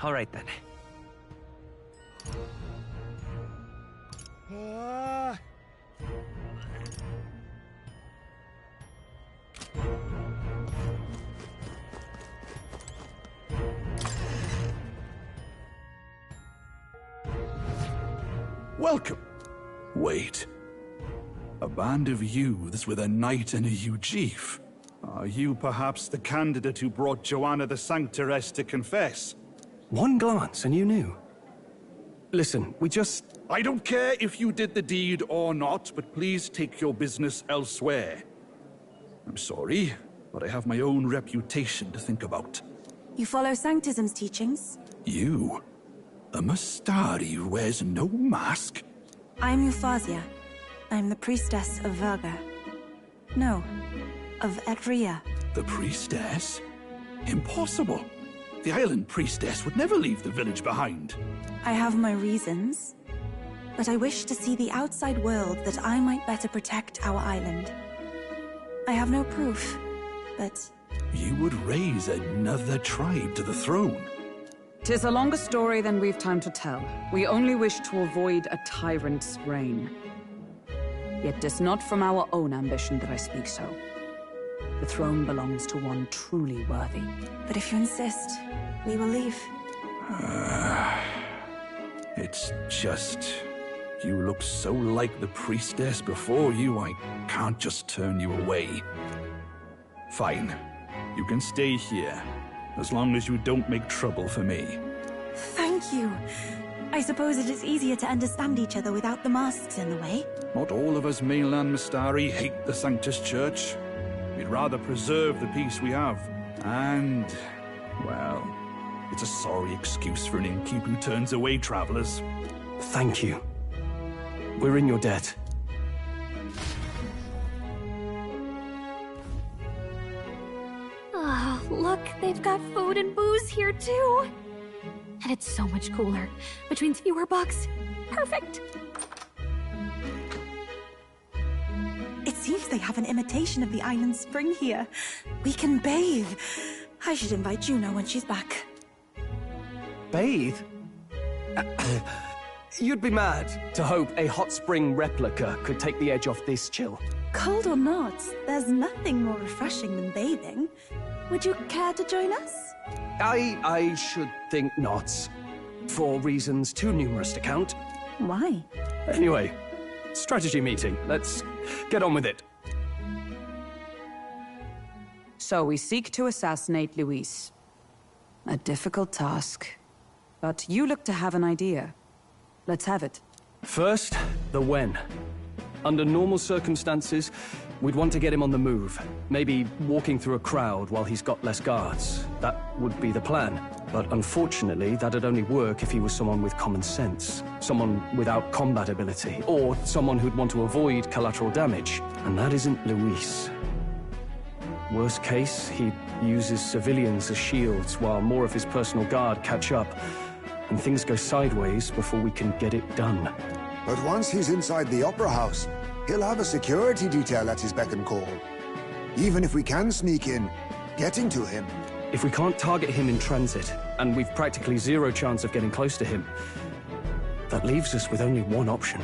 All right then. Welcome. Wait. A band of youths with a knight and a chief. Are you perhaps the candidate who brought Joanna the Sanctoress to confess? One glance and you knew. Listen, we just... I don't care if you did the deed or not, but please take your business elsewhere. I'm sorry, but I have my own reputation to think about. You follow Sanctism's teachings? You? A Mastari who wears no mask? I'm ReFantazio. I'm the priestess of Verga. No, of Etria. The priestess? Impossible. The island priestess would never leave the village behind. I have my reasons, but I wish to see the outside world that I might better protect our island. I have no proof, but... You would raise another tribe to the throne. 'Tis a longer story than we've time to tell. We only wish to avoid a tyrant's reign. Yet 'tis not from our own ambition that I speak so. The throne belongs to one truly worthy. But if you insist, we will leave. It's just... You look so like the priestess before you, I can't just turn you away. Fine. You can stay here, as long as you don't make trouble for me. Thank you. I suppose it is easier to understand each other without the masks in the way. Not all of us mainland Mastari hate the Sanctus Church. We'd rather preserve the peace we have. And, well, it's a sorry excuse for an innkeep who turns away travelers. Thank you. We're in your debt. Oh, look, they've got food and booze here too. And it's so much cooler, which means fewer bugs. Perfect. It seems they have an imitation of the island spring here. We can bathe. I should invite Juno when she's back. Bathe? You'd be mad to hope a hot spring replica could take the edge off this chill. Cold or not, there's nothing more refreshing than bathing. Would you care to join us? I should think not. For reasons too numerous to count. Why? Anyway, strategy meeting. Let's get on with it. So we seek to assassinate Luis. A difficult task. But you look to have an idea. Let's have it. First, the when. Under normal circumstances, we'd want to get him on the move. Maybe walking through a crowd while he's got less guards. That would be the plan. But unfortunately, that'd only work if he was someone with common sense. Someone without combat ability. Or someone who'd want to avoid collateral damage. And that isn't Luis. Worst case, he uses civilians as shields while more of his personal guard catch up. And things go sideways before we can get it done. But once he's inside the Opera House, he'll have a security detail at his beck and call. Even if we can sneak in, getting to him... If we can't target him in transit, and we've practically zero chance of getting close to him, that leaves us with only one option.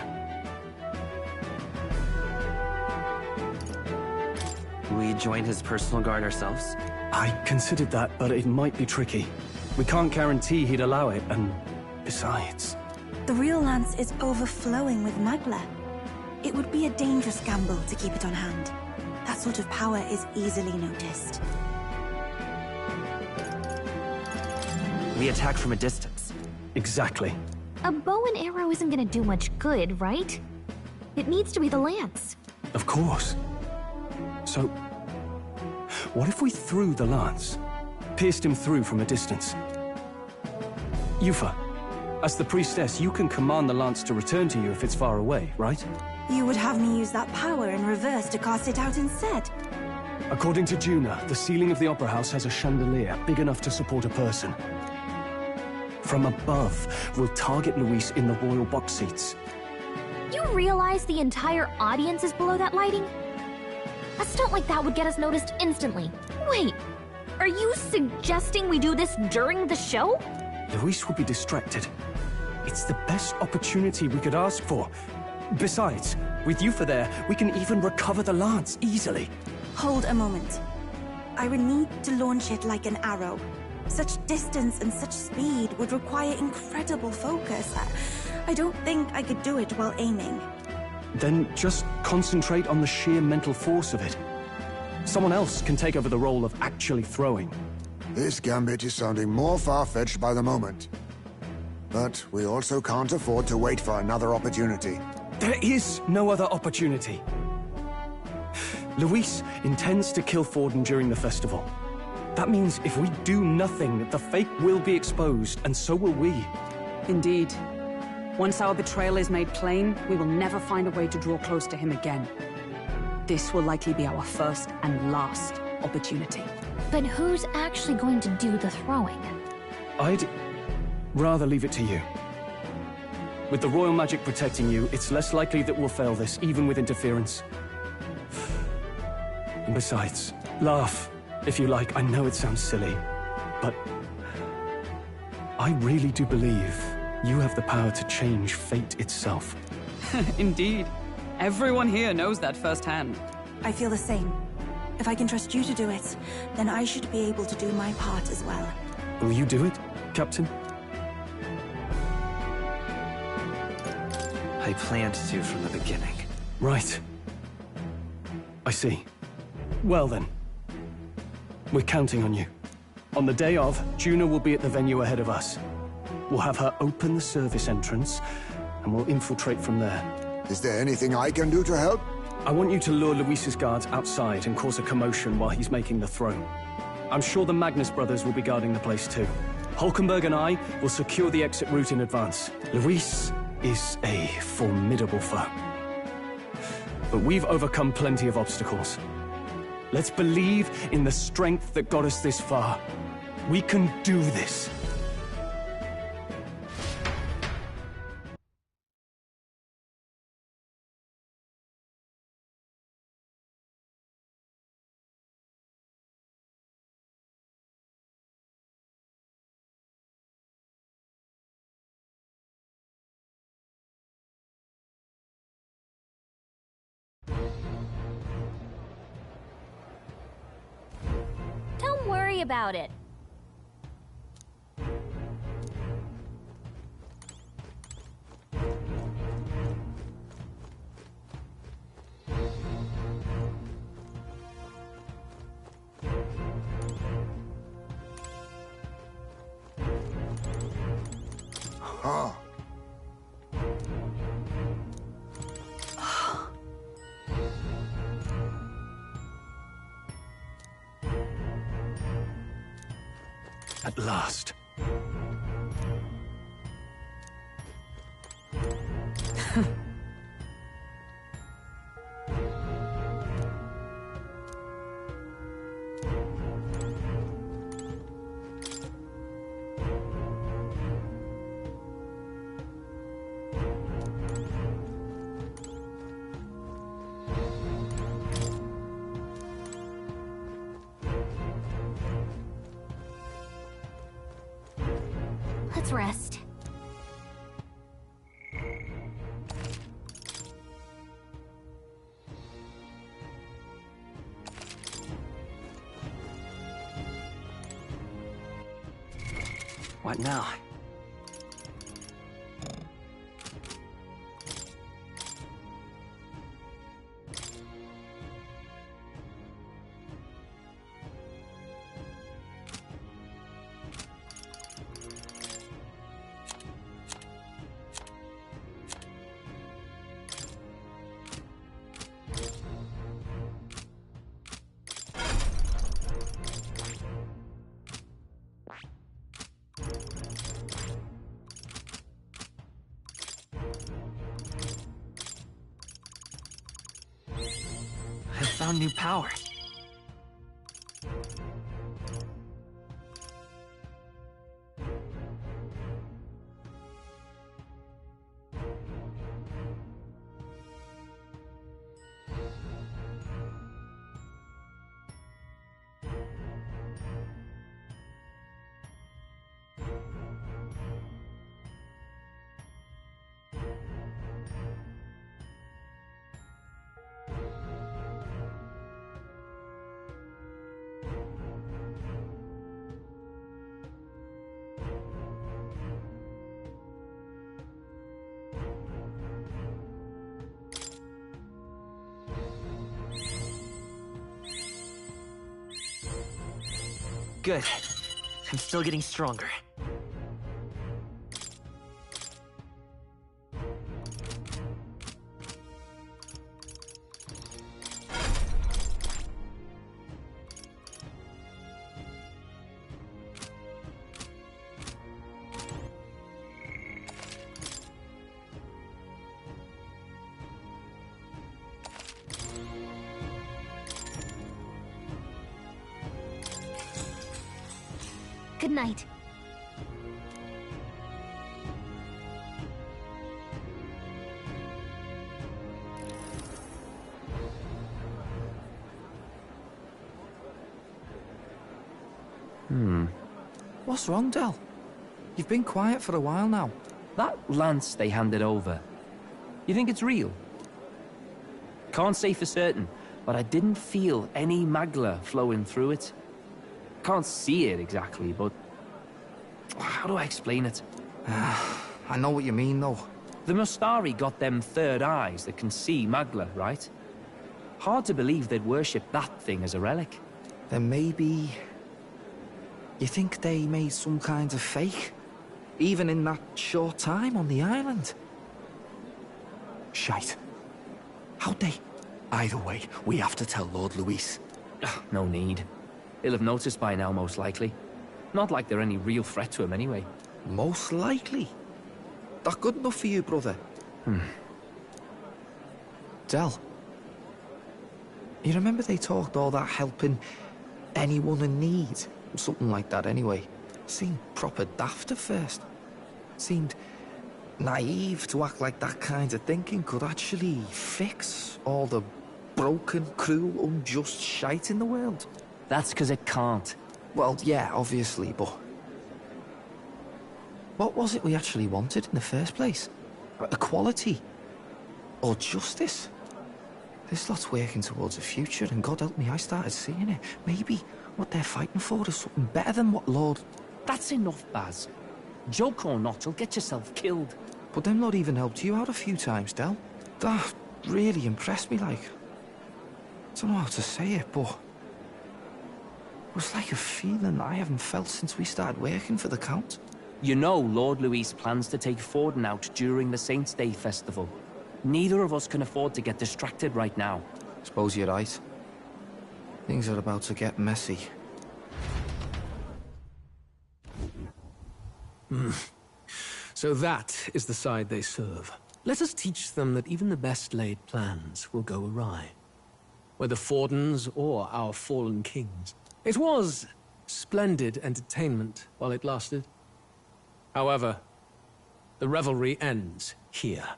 We join his personal guard ourselves? I considered that, but it might be tricky. We can't guarantee he'd allow it, and besides... The real lance is overflowing with Magla. It would be a dangerous gamble to keep it on hand. That sort of power is easily noticed. We attack from a distance. Exactly. A bow and arrow isn't gonna do much good, right? It needs to be the lance. Of course. So, what if we threw the lance? Pierced him through from a distance? Yufa, as the priestess, you can command the lance to return to you if it's far away, right? You would have me use that power in reverse to cast it out instead. According to Juna, the ceiling of the Opera House has a chandelier big enough to support a person. From above, we'll target Luis in the royal box seats. You realize the entire audience is below that lighting? A stunt like that would get us noticed instantly. Wait, are you suggesting we do this during the show? Luis will be distracted. It's the best opportunity we could ask for. Besides, with Yufa there, we can even recover the lance easily. Hold a moment. I would need to launch it like an arrow. Such distance and such speed would require incredible focus. I don't think I could do it while aiming. Then just concentrate on the sheer mental force of it. Someone else can take over the role of actually throwing. This gambit is sounding more far-fetched by the moment. But we also can't afford to wait for another opportunity. There is no other opportunity. Luis intends to kill Forden during the festival. That means if we do nothing, the fake will be exposed, and so will we. Indeed. Once our betrayal is made plain, we will never find a way to draw close to him again. This will likely be our first and last opportunity. But who's actually going to do the throwing? I'd rather leave it to you. With the royal magic protecting you, it's less likely that we'll fail this, even with interference. And besides, laugh, if you like. I know it sounds silly, but I really do believe you have the power to change fate itself. Indeed. Everyone here knows that firsthand. I feel the same. If I can trust you to do it, then I should be able to do my part as well. Will you do it, Captain? I planned to from the beginning. Right. I see. Well then. We're counting on you. On the day of, Juno will be at the venue ahead of us. We'll have her open the service entrance, and we'll infiltrate from there. Is there anything I can do to help? I want you to lure Luis's guards outside and cause a commotion while he's making the throw. I'm sure the Magnus brothers will be guarding the place too. Hulkenberg and I will secure the exit route in advance. Luis is a formidable foe. But we've overcome plenty of obstacles. Let's believe in the strength that got us this far. We can do this. Don't worry about it. Ah. At last. Let's rest. What now? I found new power. Good. I'm still getting stronger. Good night. What's wrong, Del? You've been quiet for a while now. That lance they handed over, you think it's real? Can't say for certain, but I didn't feel any magla flowing through it. Can't see it exactly, but how do I explain it? I know what you mean, though. The Mustari got them third eyes that can see magla, right? Hard to believe they'd worship that thing as a relic. Then maybe... You think they made some kind of fake? Even in that short time on the island? Shite. How'd they? Either way, we have to tell Lord Luis. No need. He'll have noticed by now, most likely. Not like they're any real threat to him anyway. Most likely? That good enough for you, brother? Del, you remember they talked all that helping anyone in need? Something like that anyway. Seemed proper daft at first. Seemed naive to act like that kind of thinking could actually fix all the broken, cruel, unjust shite in the world. That's because it can't. Well, yeah, obviously, but... What was it we actually wanted in the first place? Equality? Or justice? This lot's working towards a future, and God help me, I started seeing it. Maybe what they're fighting for is something better than what Lord... That's enough, Baz. Joke or not, you'll get yourself killed. But them lot even helped you out a few times, Del. That really impressed me, like... I don't know how to say it, but... It was like a feeling I haven't felt since we started working for the Count. You know Lord Luis plans to take Forden out during the Saints' Day festival. Neither of us can afford to get distracted right now. Suppose you're right. Things are about to get messy. So that is the side they serve. Let us teach them that even the best laid plans will go awry. Whether Fordens or our fallen kings. It was splendid entertainment while it lasted. However, the revelry ends here.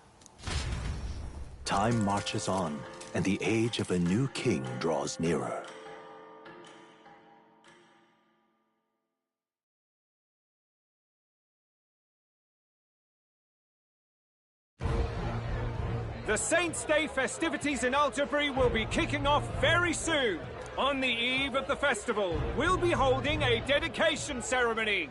Time marches on, and the age of a new king draws nearer. The Saints' Day festivities in Alderbury will be kicking off very soon. On the eve of the festival, we'll be holding a dedication ceremony.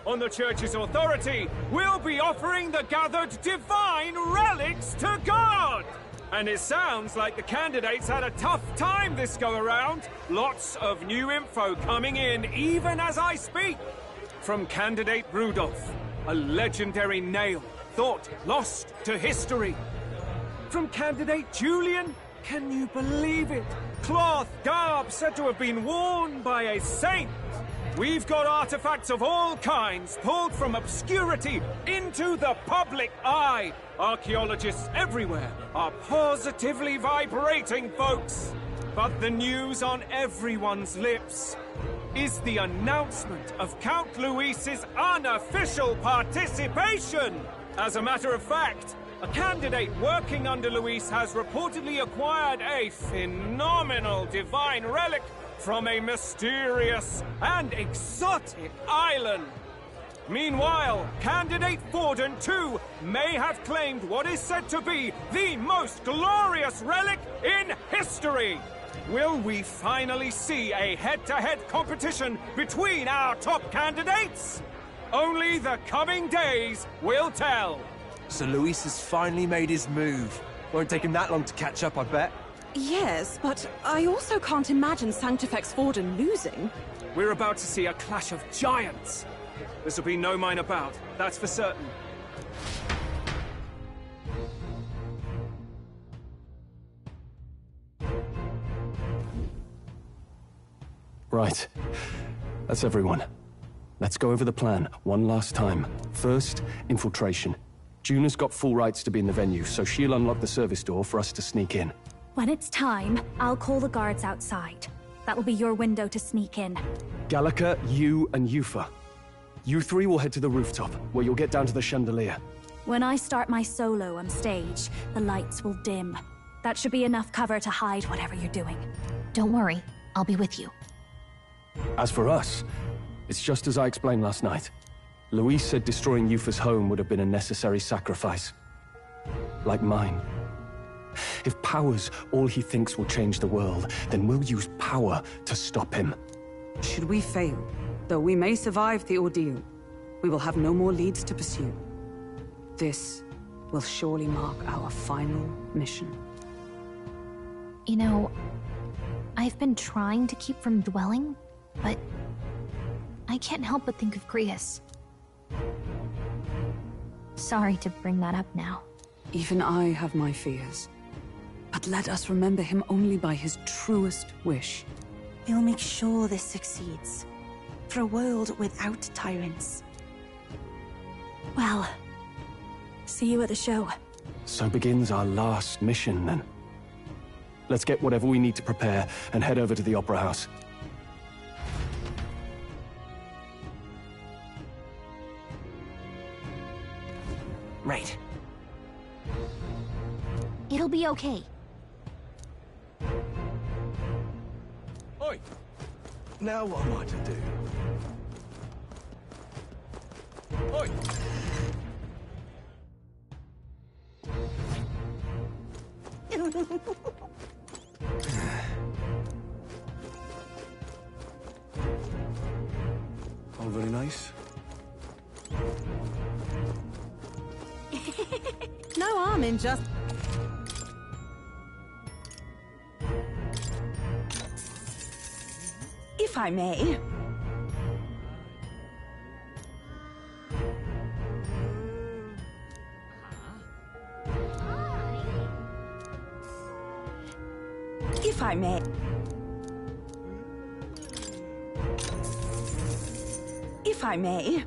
On the church's authority, we'll be offering the gathered divine relics to God! And it sounds like the candidates had a tough time this go-around. Lots of new info coming in, even as I speak. From candidate Rudolph, a legendary nail, thought lost to history. From candidate Julian, can you believe it? Cloth garb said to have been worn by a saint. We've got artifacts of all kinds pulled from obscurity into the public eye. Archaeologists everywhere are positively vibrating, folks. But the news on everyone's lips is the announcement of Count Luis's unofficial participation. As a matter of fact, a candidate working under Luis has reportedly acquired a phenomenal divine relic from a mysterious and exotic island. Meanwhile, candidate Forden, too, may have claimed what is said to be the most glorious relic in history. Will we finally see a head-to-head competition between our top candidates? Only the coming days will tell. So Luis has finally made his move. Won't take him that long to catch up, I bet. Yes, but I also can't imagine Sanctifex Forden losing. We're about to see a clash of giants. This will be no minor bout, that's for certain. Right. That's everyone. Let's go over the plan one last time. First, infiltration. Juna's got full rights to be in the venue, so she'll unlock the service door for us to sneak in. When it's time, I'll call the guards outside. That'll be your window to sneak in. Gallica, you, and Yufa. You three will head to the rooftop, where you'll get down to the chandelier. When I start my solo on stage, the lights will dim. That should be enough cover to hide whatever you're doing. Don't worry, I'll be with you. As for us, it's just as I explained last night. Luis said destroying Yufa's home would have been a necessary sacrifice. Like mine. If power's all he thinks will change the world, then we'll use power to stop him. Should we fail, though we may survive the ordeal, we will have no more leads to pursue. This will surely mark our final mission. You know, I've been trying to keep from dwelling, but I can't help but think of Grius. Sorry to bring that up now. Even I have my fears. But let us remember him only by his truest wish. We'll make sure this succeeds. For a world without tyrants. Well, see you at the show. So begins our last mission, then. Let's get whatever we need to prepare and head over to the Opera House. Right. It'll be okay. Oi! Now what am I to do? Oi! Oh, very nice. No harm in just... If I may. If I may. If I may.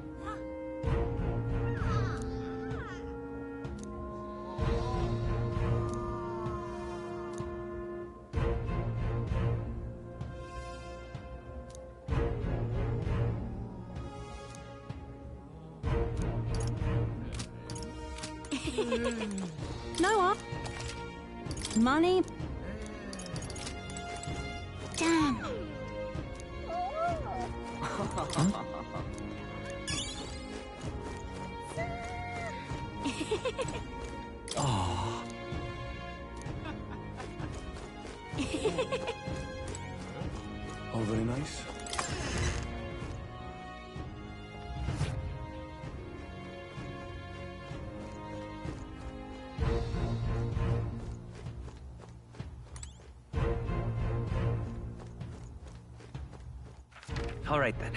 No harm. Money. Damn. Oh. Oh, very nice. All right, then.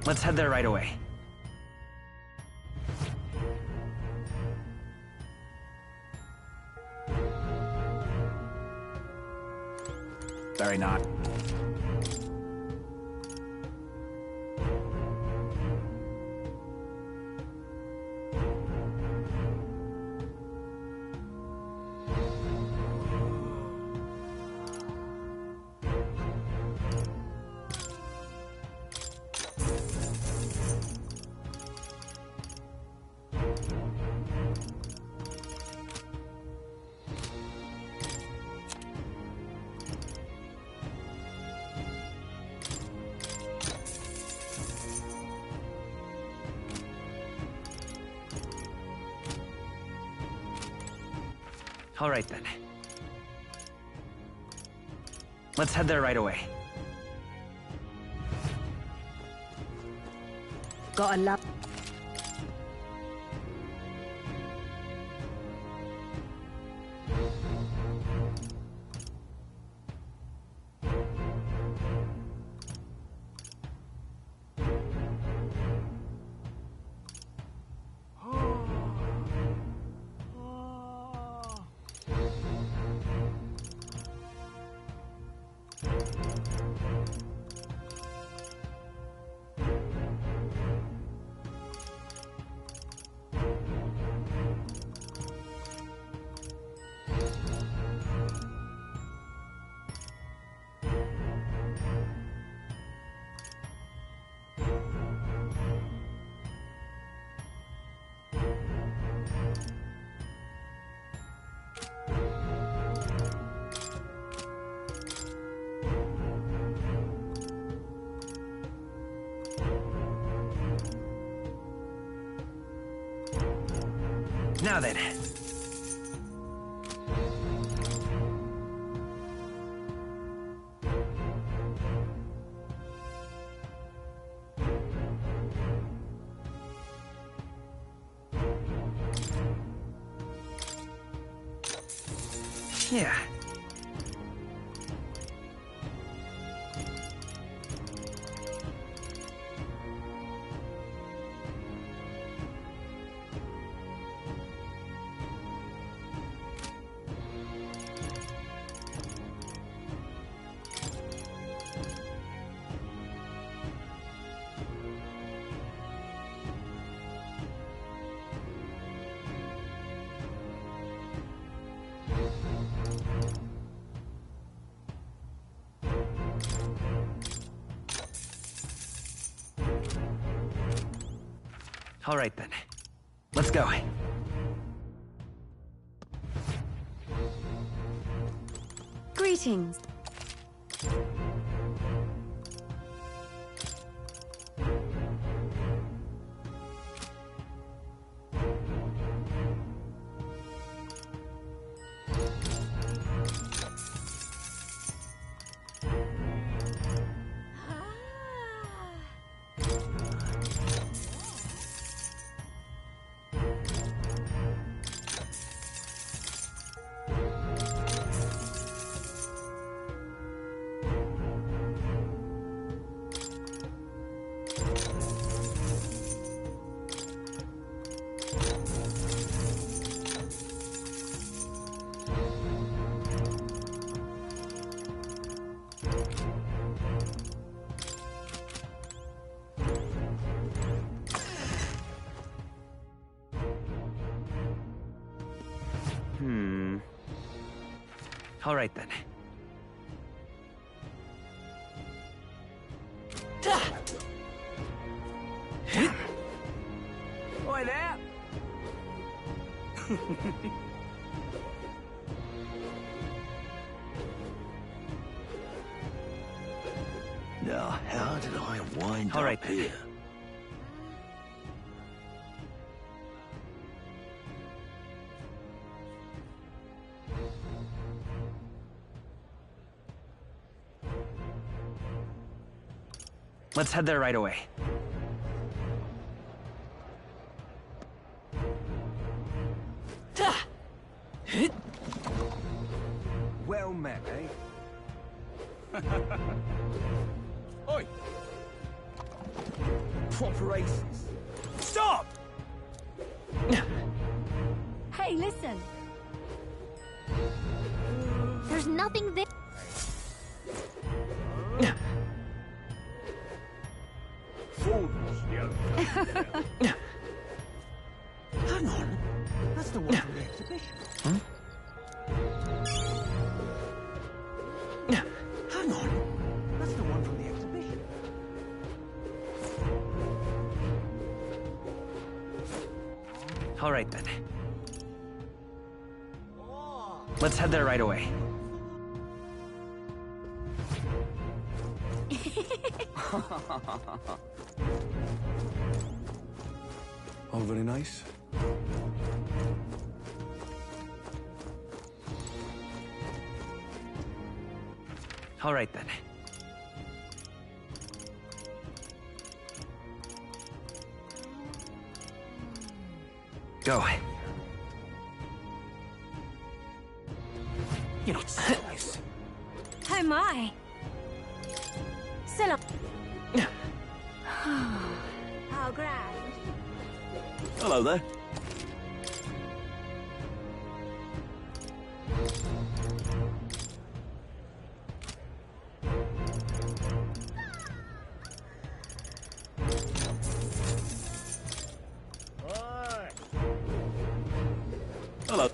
Let's head there right away. Very not. All right, then. Let's head there right away. Got a lap. Now then. Yeah. All right, then. Let's go. Greetings. All right, then. Oi there! Now, how did I wind All right, up then. here? Let's head there right away. Well met, eh? Oi! Proper aces. Stop! Hey, listen. There's nothing there. Fools, you. Hang on. That's the one from the exhibition. Hang on. That's the one from the exhibition. All right, then. Let's head there right away. All very nice. All right then. Go. You're not serious. Oh my. Still How grand. Hello there. Hello.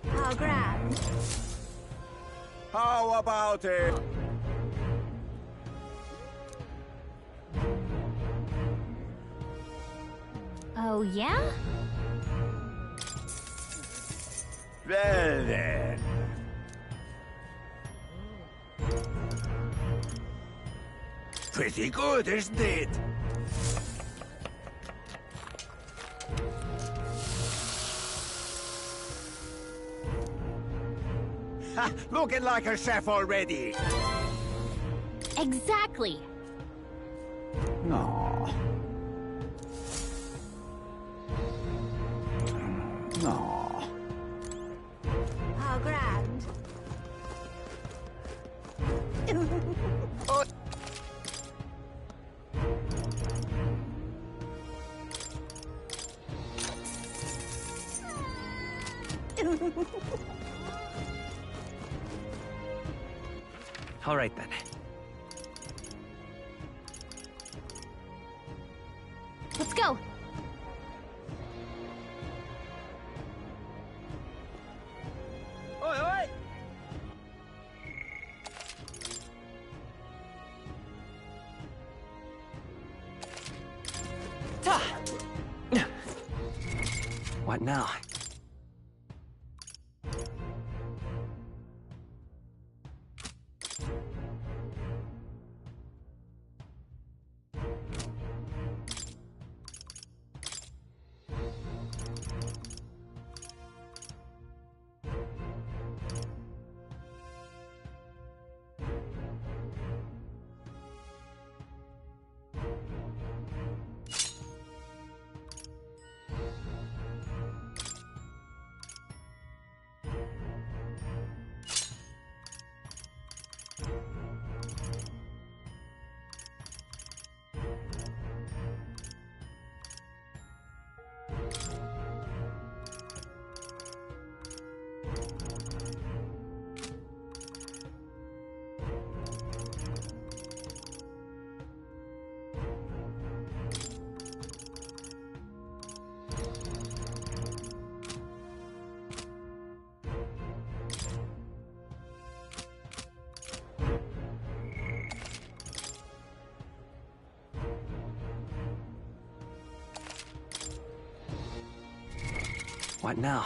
How grand. How about it? Oh, yeah? Well then. Pretty good, isn't it? Ha! Looking like a chef already. Exactly. No. No. How grand. Oh. All right then. Let's go. Oi, oi! What now? What now?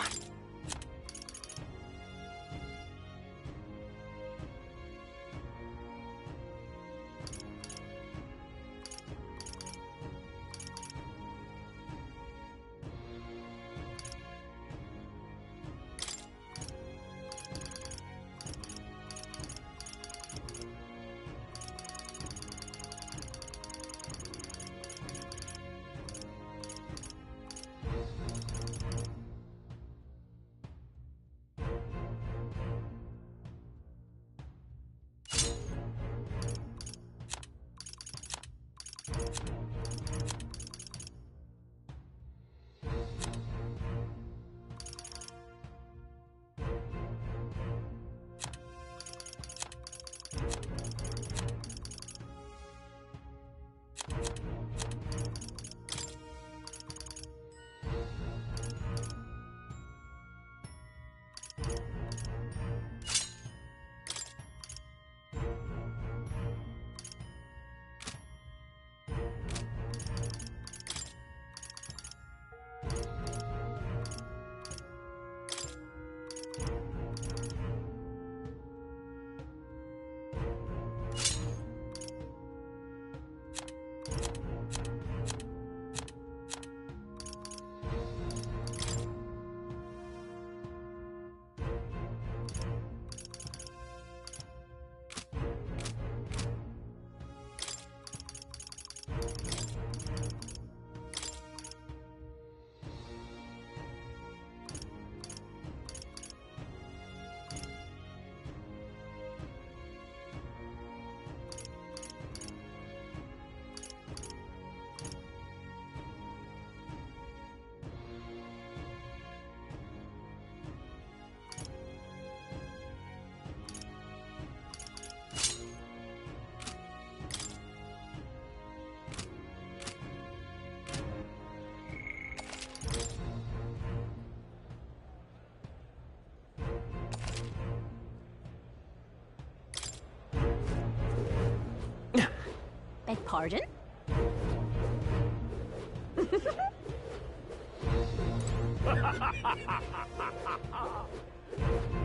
Pardon?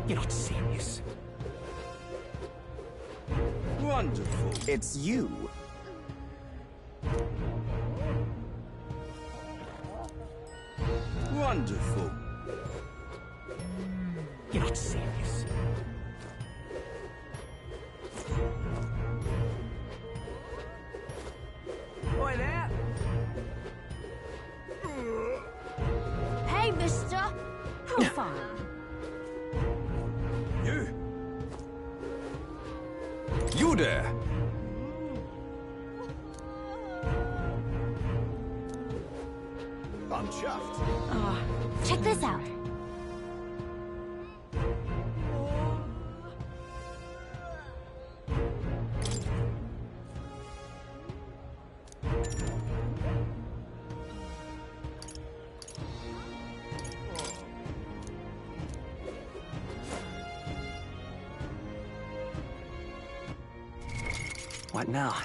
You're not serious. Wonderful. It's you. Wonderful. You're not serious. Oi there! Hey, mister! How fine. You! You there! I'm chuffed. Check this out. What now?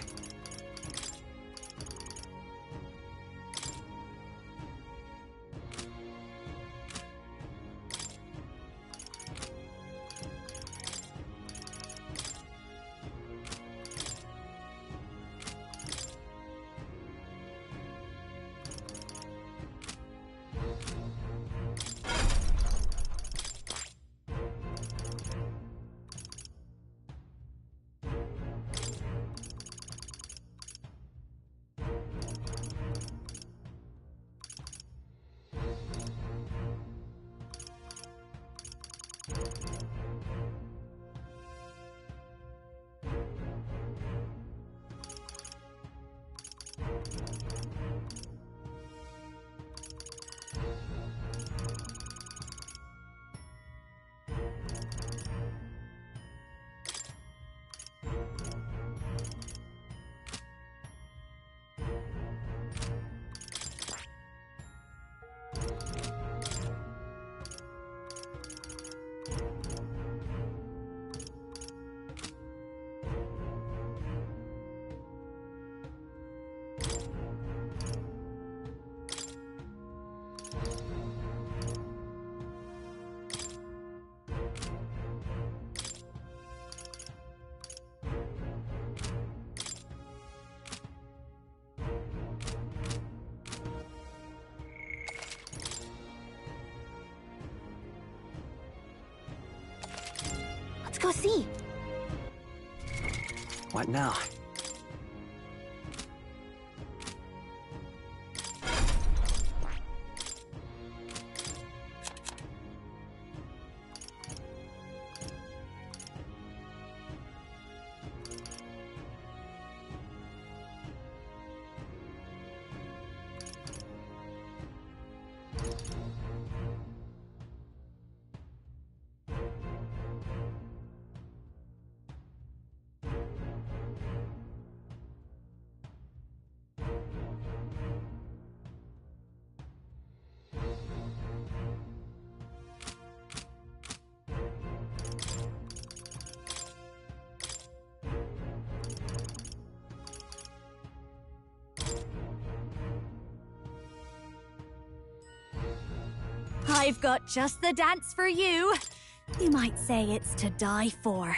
Let's go see. What now? I've got just the dance for you. You might say it's to die for.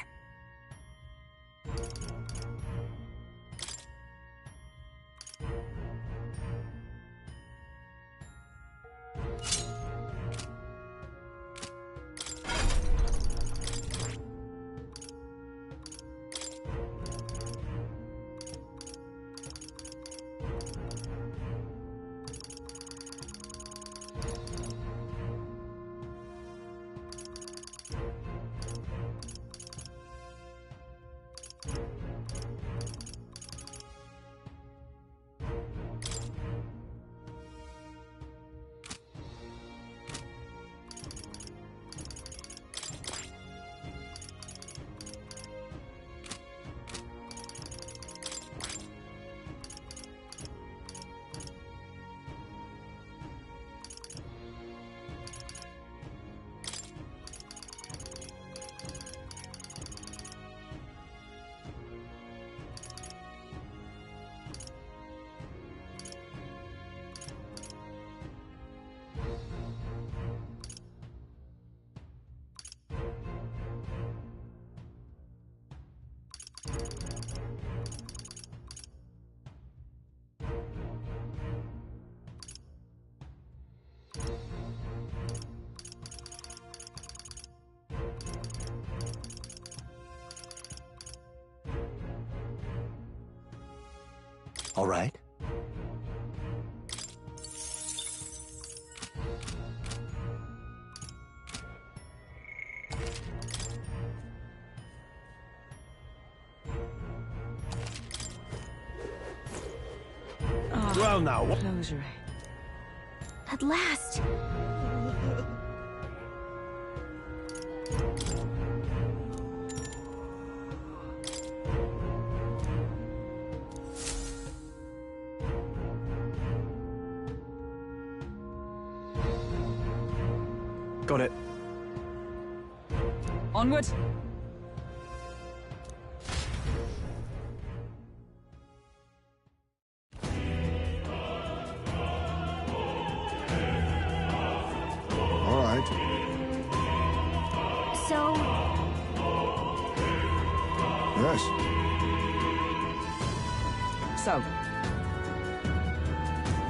All right? Well, now, what? Close your eyes. At last! Got it. Onward! All right. So, Yes. So,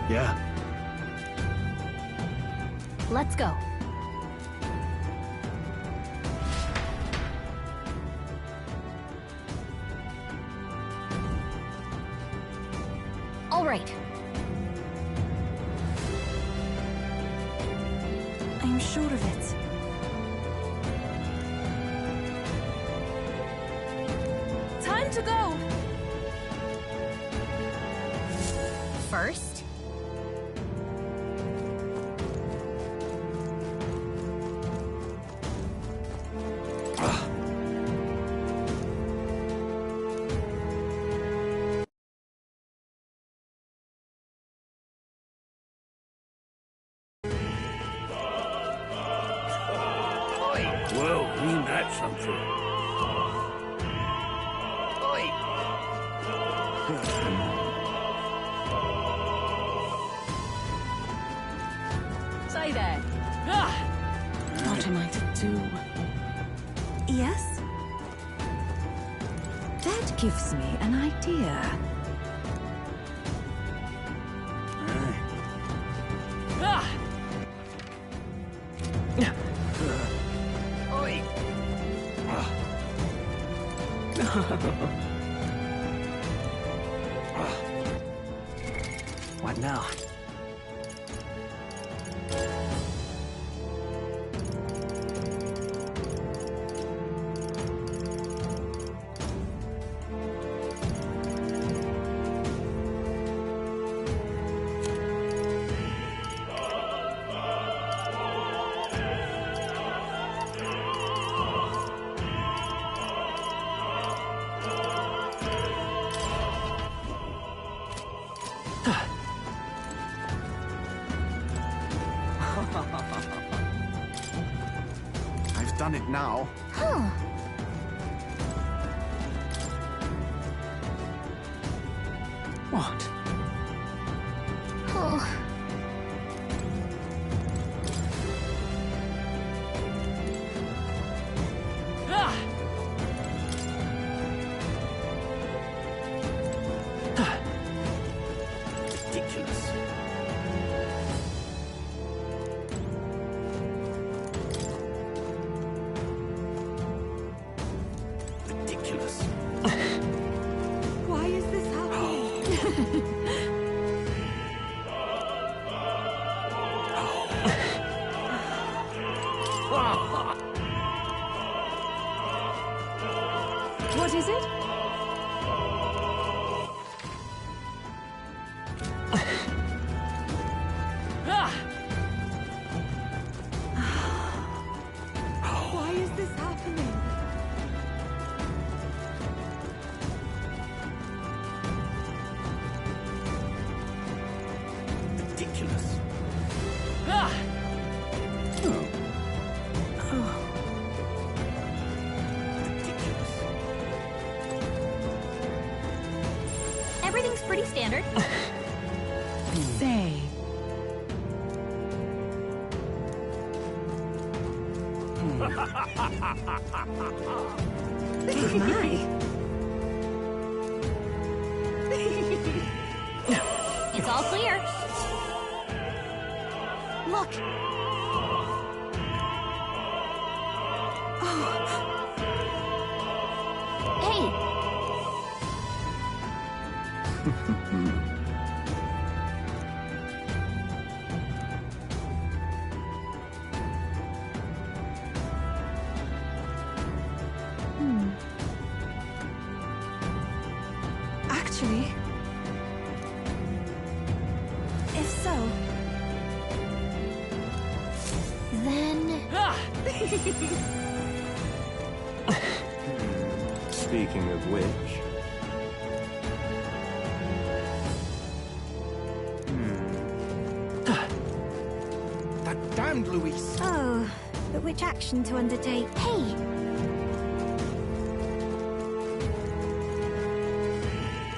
Yeah. let's go. All right. I'm sure of it. Time to go! First, Well, ain't that something? say there. What am I to do? Yes? That gives me an idea. What now? I've done it now. huh. What? Oh. Ridiculous. Ridiculous. Why is this happening? What is it? Why is this happening? Ridiculous. Ridiculous. Everything's pretty standard. Say. My. It's all clear. Look. Hey. Speaking of which... That damned Luis! Oh, but which action to undertake? Hey!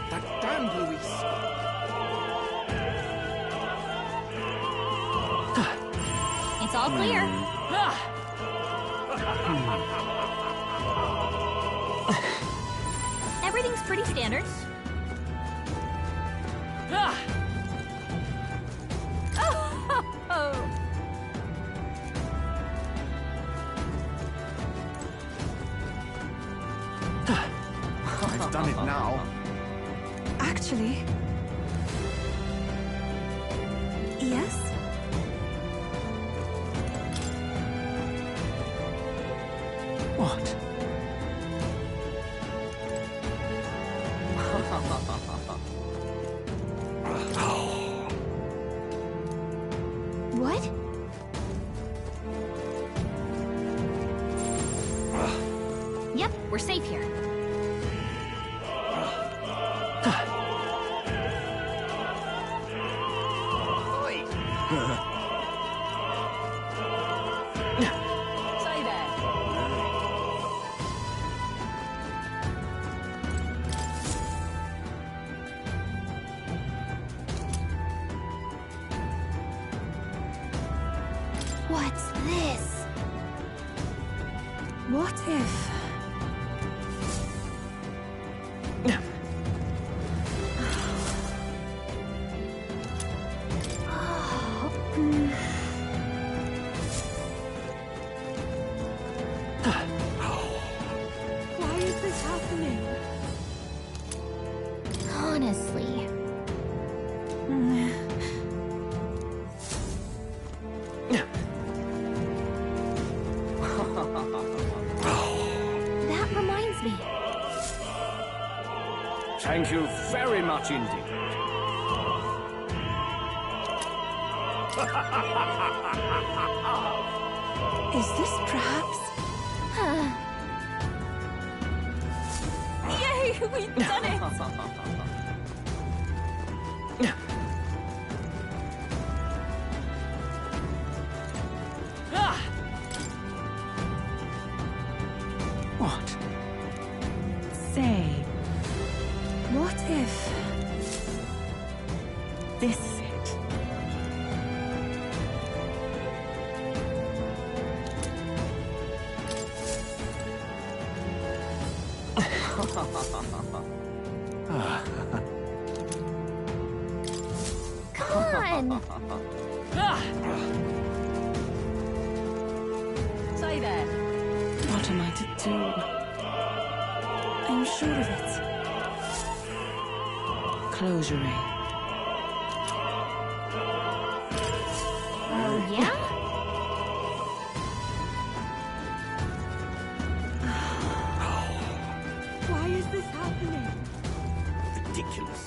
That damned Luis! It's all clear. Everything's pretty standard. I've done it now. Actually... Yes? What? What? Yep, we're safe here. Say that. What's this? What if... Why is this happening? Honestly. That reminds me. Thank you very much indeed. Is this perhaps... Yay, we've done it! What? Say... What if... This is it? Come on! Say that. What am I to do? I'm sure of it. Close your eye. Oh, yeah? Why is this happening? Ridiculous.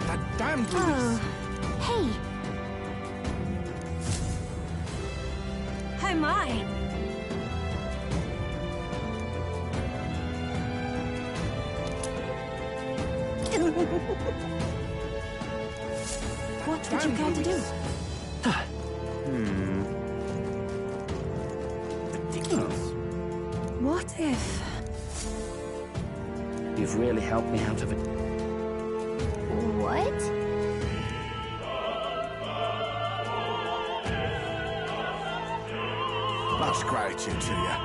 That damned Luis! Oh. Hey, Oh my! What would you care to do? Ridiculous. What if... You've really helped me out of it. what? Much gratitude to you.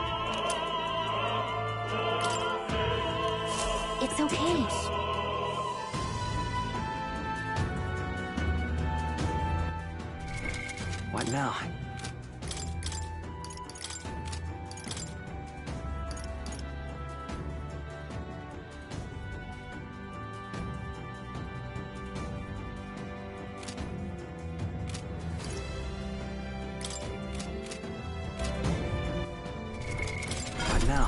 It's okay. What now? What now?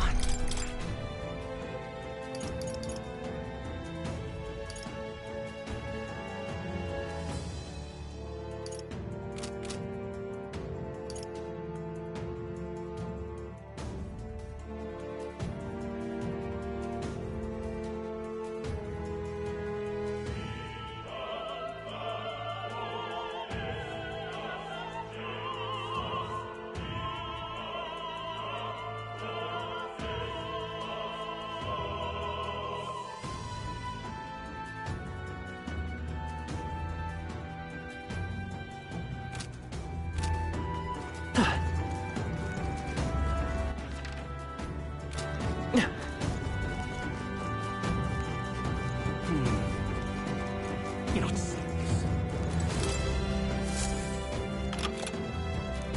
You're not serious.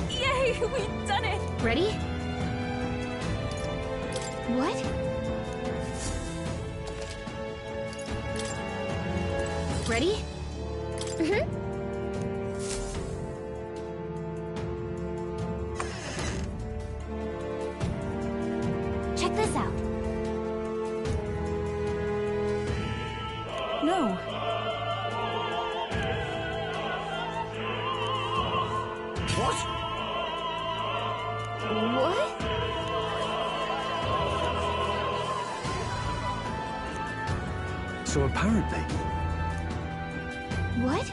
Yay, we've done it! Ready? What? Ready? Mm-hmm. Check this out. No. What? What? So apparently... What?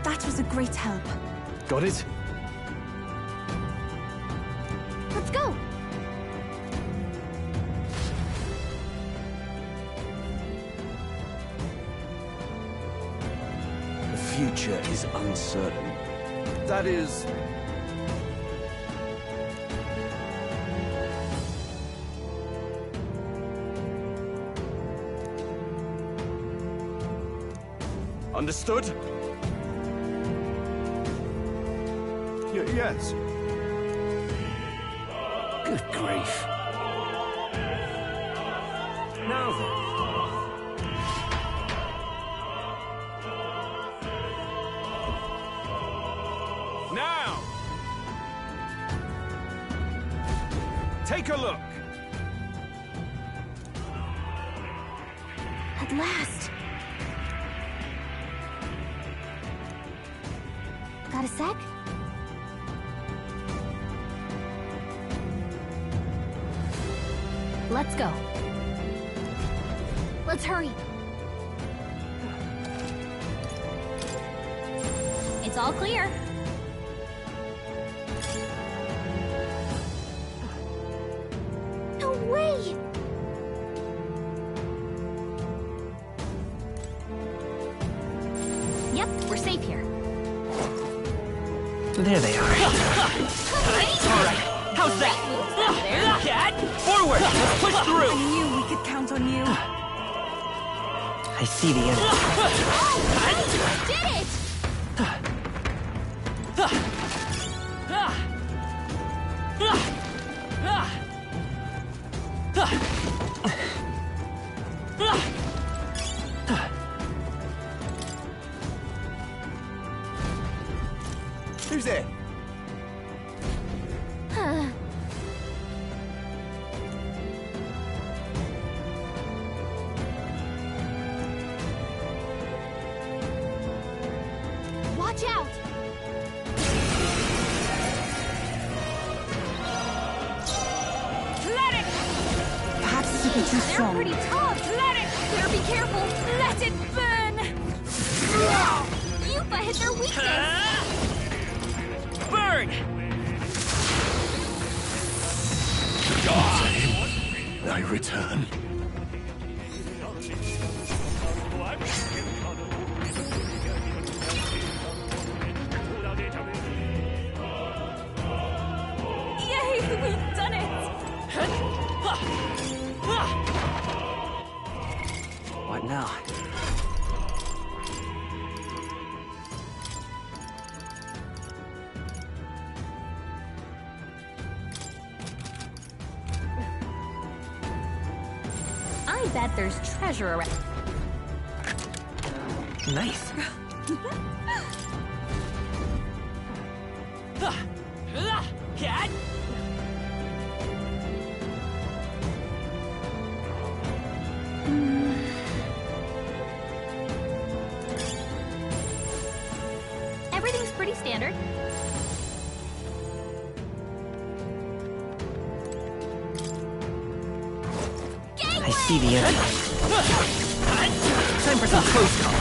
That was a great help. Got it? Let's go! The future is uncertain. That is... Understood? Yes. Good grief. Now then. Now! Take a look. At last! Got a sec? Let's go. Let's hurry. It's all clear. No way! Yep, we're safe here. There they are. Alright, how's that? Cat, forward! Let's push through! I knew we could count on you. I see the enemy. We did it! Who's there? Watch out! Let it! Perhaps this will be too They're strong. pretty tough! Let it! Better be careful! Let it burn! Yupa hit their weakness! Burn! I return. Yay, we've done it! What now? I bet there's treasure around. Nice. Cat! Everything's pretty standard. I see the enemy. Time for some close call.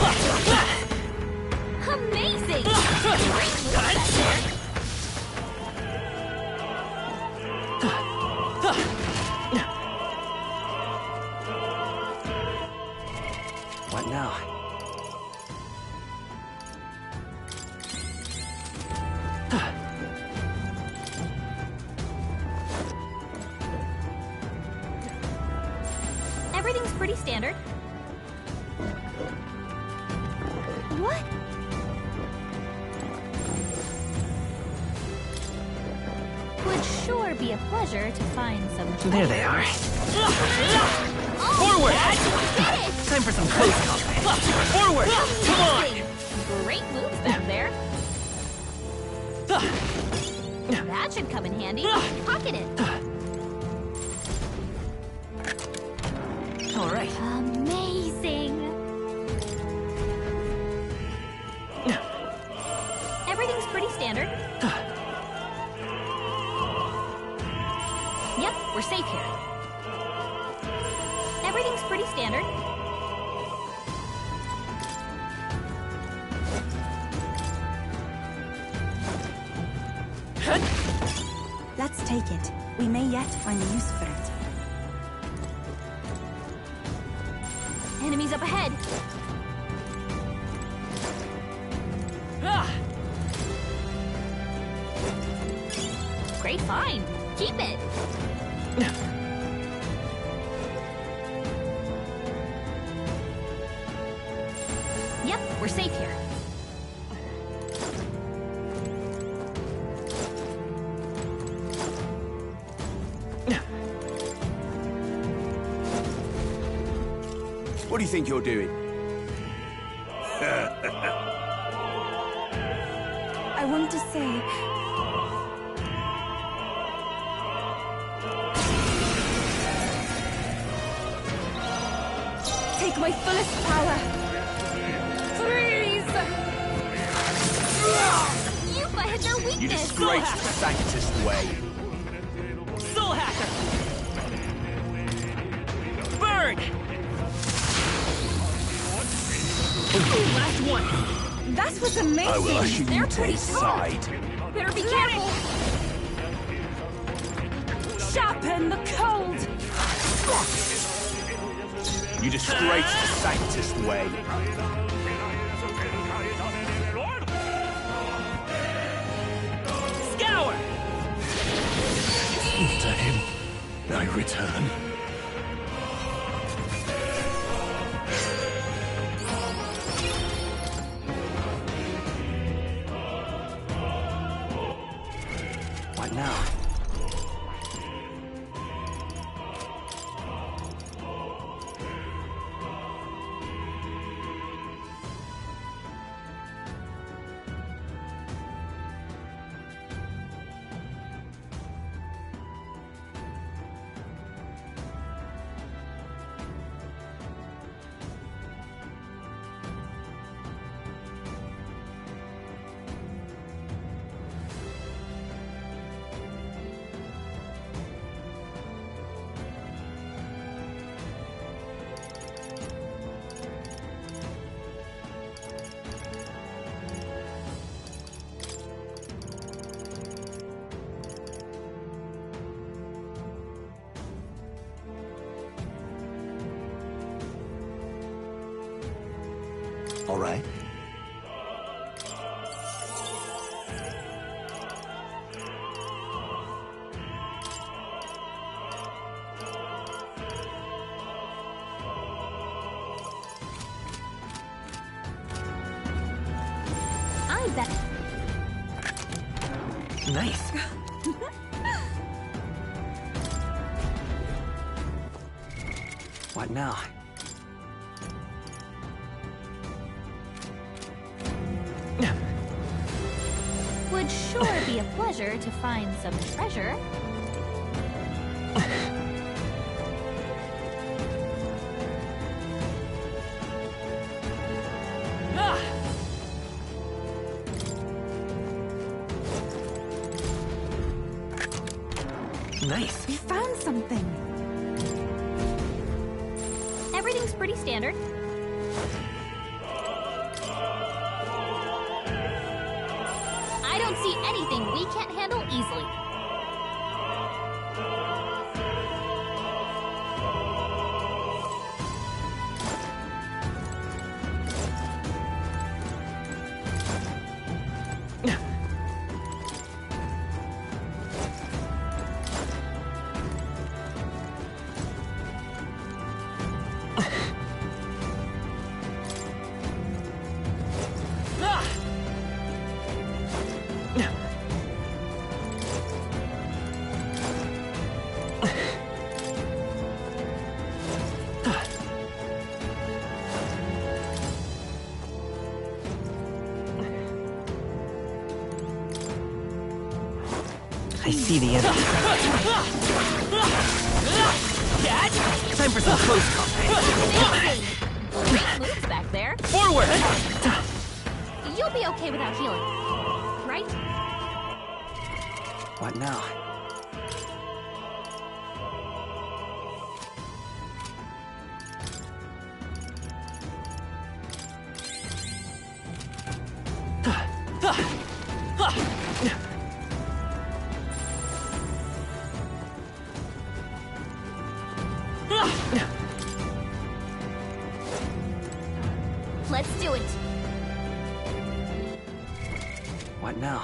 Amazing! Great move back there. What now? Everything's pretty standard. What? Would sure be a pleasure to find some treasure. There they are. Oh, Forward! Dad, you did it! Time for some close combat. Forward! Come on! Great moves back there. That should come in handy. Pocket it. All right. Amazing. Everything's pretty standard. Yep, we're safe here. Everything's pretty standard. Let's take it. We may yet find a use for it. Enemies up ahead. Great find. Keep it. Yep, we're safe here. What do you think you're doing? I want to say... Take my fullest power. Freeze! You had no weakness. You disgraced the Sanctist way. Soul Hacker! Burn! Last one! That was amazing! I will usher They're you to pretty his tough. side. Better be careful. Sharpen the cold! You disgraced the Sanctist way. Scour! To him, I return. What now? All right. I bet. Nice. What now? Would sure be a pleasure to find some treasure. Nice. We found something. Everything's pretty standard. I don't see anything we can't handle easily. see the end. Time for some close combat. Great moves back there. Forward! You'll be okay without healing, right? What now? Let's do it. What now?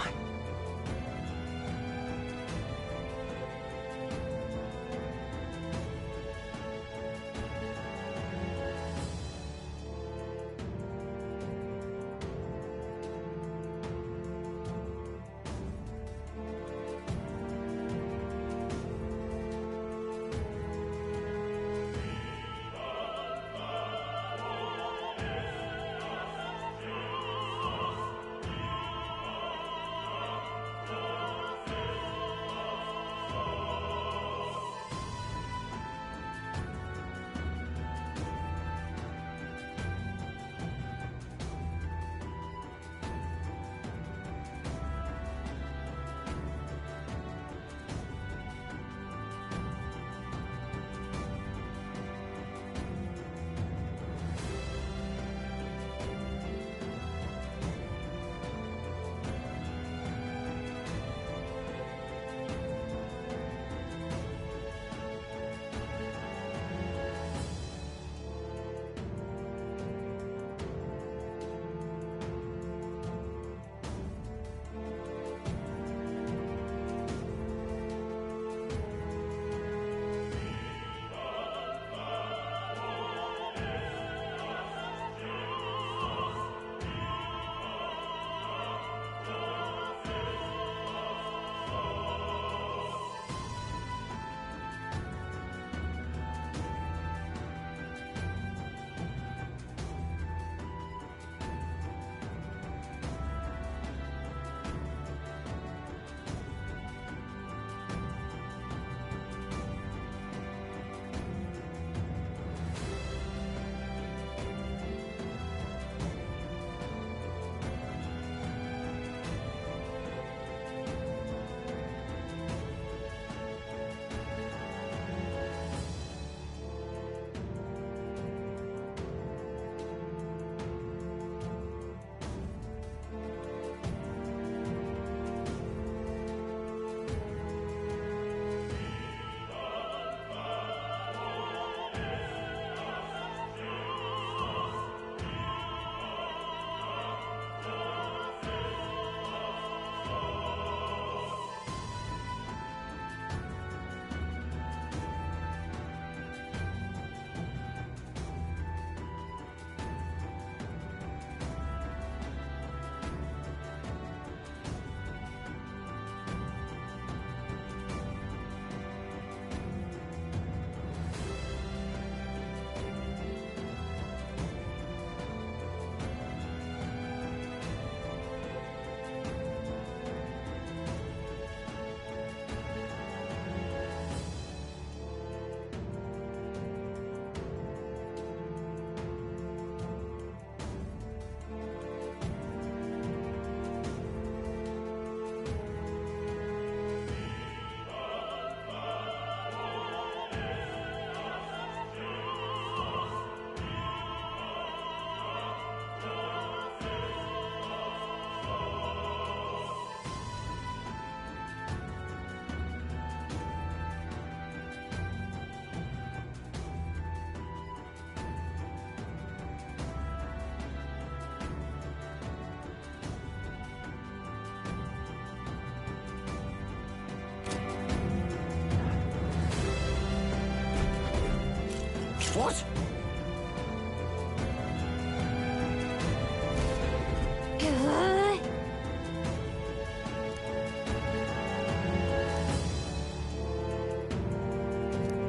What?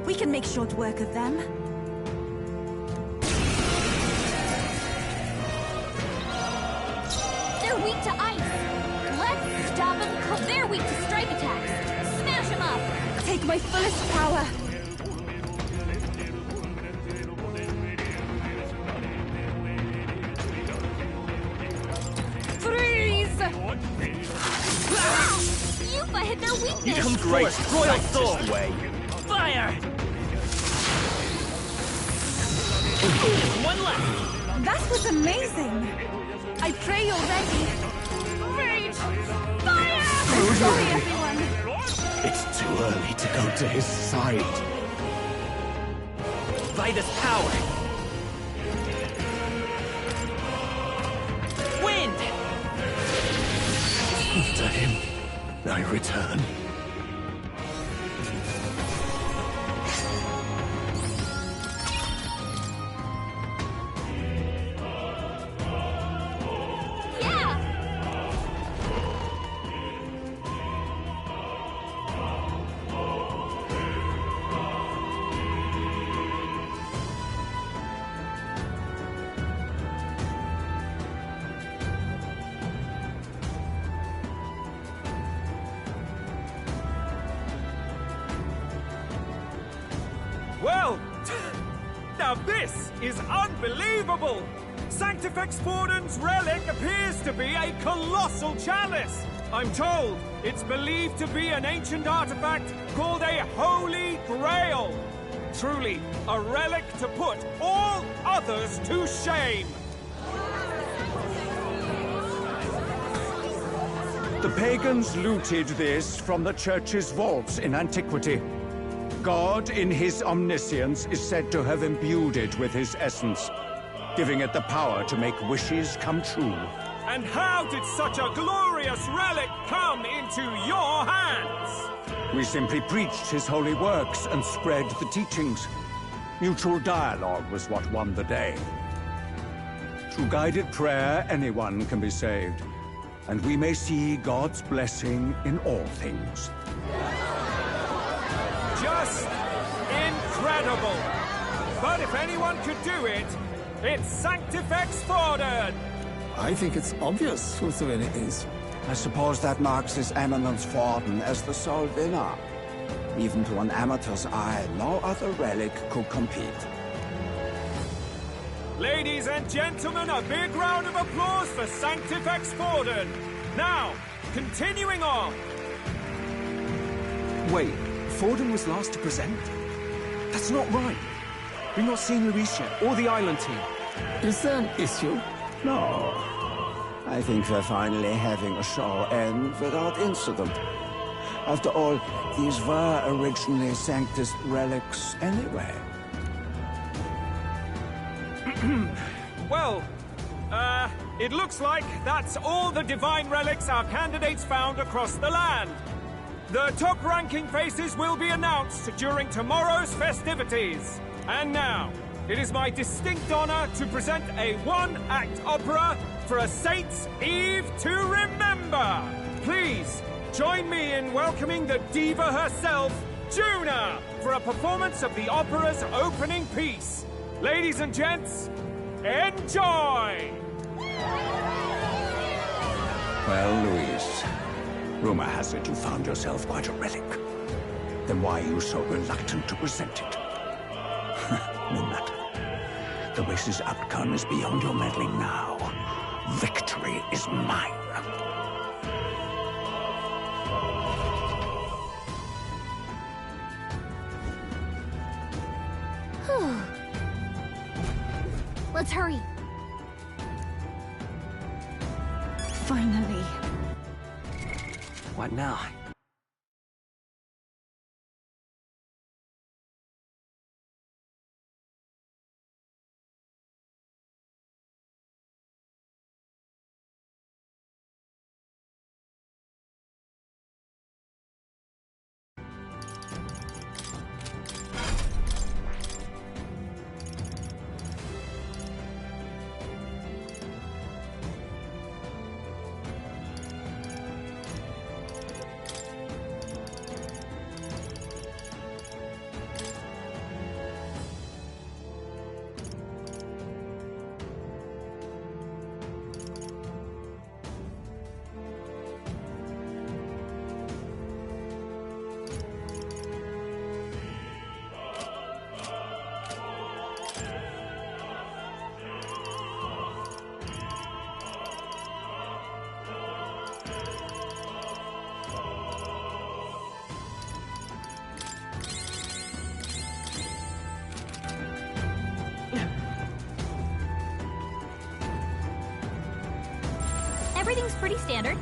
We can make short work of them. They're weak to ice. Let's stop them because they're weak to strike attacks. my fullest power. Freeze! Yuffie hit their weakness! Come great, Royal sword! way. Fire! One left! That was amazing. I pray you're ready. Rage! Fire! Sorry, everyone. It's too early to go to his side. Vitus power! Wind! To him, I return. Well, now this is unbelievable! Sanctifex Forden's relic appears to be a colossal chalice! I'm told it's believed to be an ancient artifact called a Holy Grail! Truly, a relic to put all others to shame! The pagans looted this from the church's vaults in antiquity. God, in his omniscience, is said to have imbued it with his essence, giving it the power to make wishes come true. And how did such a glorious relic come into your hands? We simply preached his holy works and spread the teachings. Mutual dialogue was what won the day. Through guided prayer, anyone can be saved, and we may see God's blessing in all things. Just incredible! But if anyone could do it, it's Sanctifex Forden! I think it's obvious who the winner is. I suppose that marks His Eminence Forden as the sole winner. Even to an amateur's eye, no other relic could compete. Ladies and gentlemen, a big round of applause for Sanctifex Forden! Now, continuing on! Wait, Forden was last to present? That's not right. We've not seen Luis yet, or the island team. Is there an issue? No. I think we're finally having a show end without incident. After all, these were originally Sanctus relics anyway. Well, it looks like that's all the divine relics our candidates found across the land. The top-ranking faces will be announced during tomorrow's festivities. And now, it is my distinct honor to present a one-act opera for a Saint's Eve to remember. Please, join me in welcoming the diva herself, Juna, for a performance of the opera's opening piece. Ladies and gents, enjoy! Well, Luis, rumor has it you found yourself quite a relic. Then why are you so reluctant to present it? No matter. The race's outcome is beyond your meddling now. Victory is mine. Let's hurry. Finally. What now? Everything's pretty standard.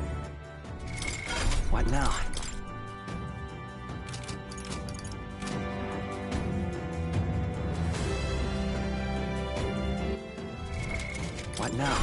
What now? What now?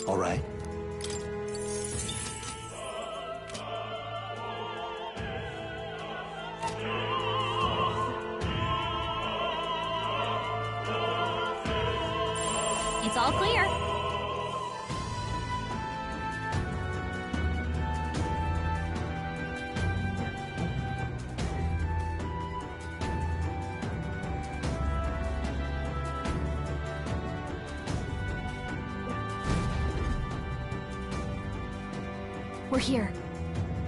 All right. It's all clear. We're here.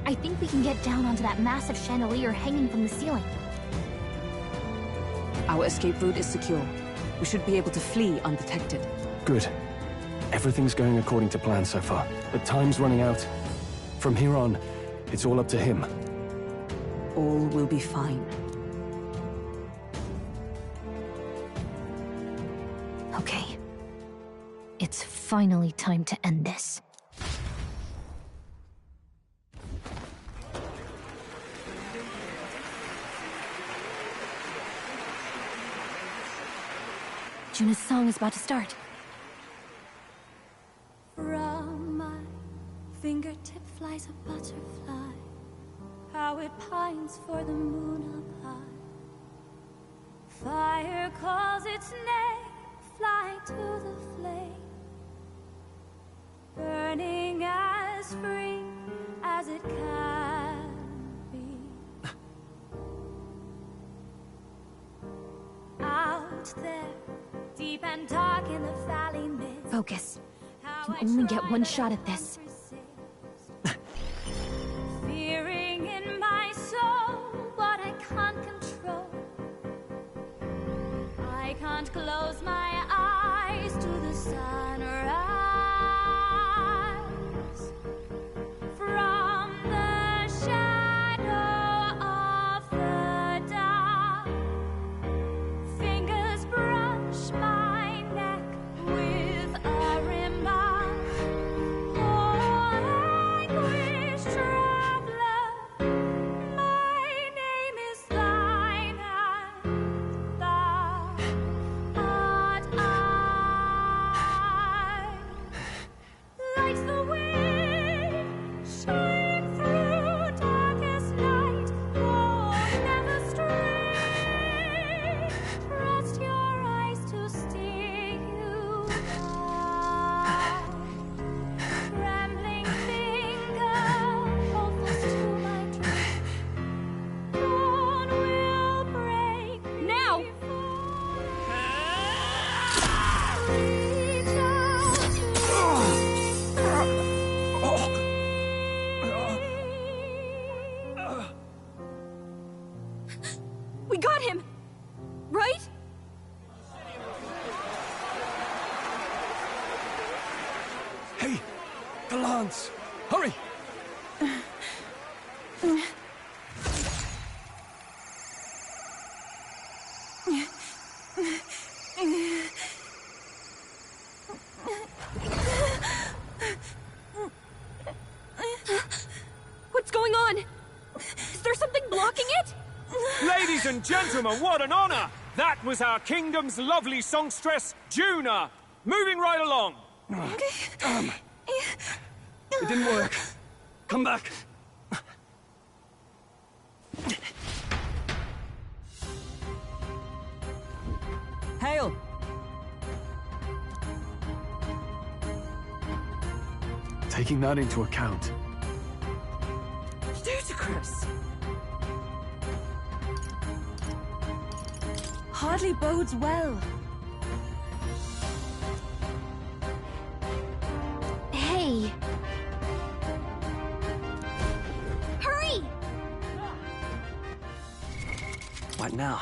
I think we can get down onto that massive chandelier hanging from the ceiling. Our escape route is secure. We should be able to flee undetected. Good. Everything's going according to plan so far, but time's running out. From here on, it's all up to him. All will be fine. Okay. It's finally time to end this. Juna's song is about to start. From my fingertip flies a butterfly, how it pines for the moon up high. Fire calls its name, fly to the flame, burning as free as it can be. Out there, deep and dark in the valley mist. Focus. You can only get one shot at this. Fearing in my soul what I can't control. I can't close my eyes to the sunrise. From the shadow of the dark, fingers brush my neck with a remark. Oh, anguish traveler, my name is thine, and thou art I. Like the wind, shine through darkest night. Oh, never stray. Trust your eyes to steer you by. Trembling finger, hopefuls to my dream. Dawn will break. Now! We got him! Right? Hey! The lance! Hurry! Ladies and gentlemen, what an honor! That was our kingdom's lovely songstress, Juna. Moving right along. It didn't work. Come back. Hail! Taking that into account. Ludicrous! Hardly bodes well. Hey. Hurry! What now?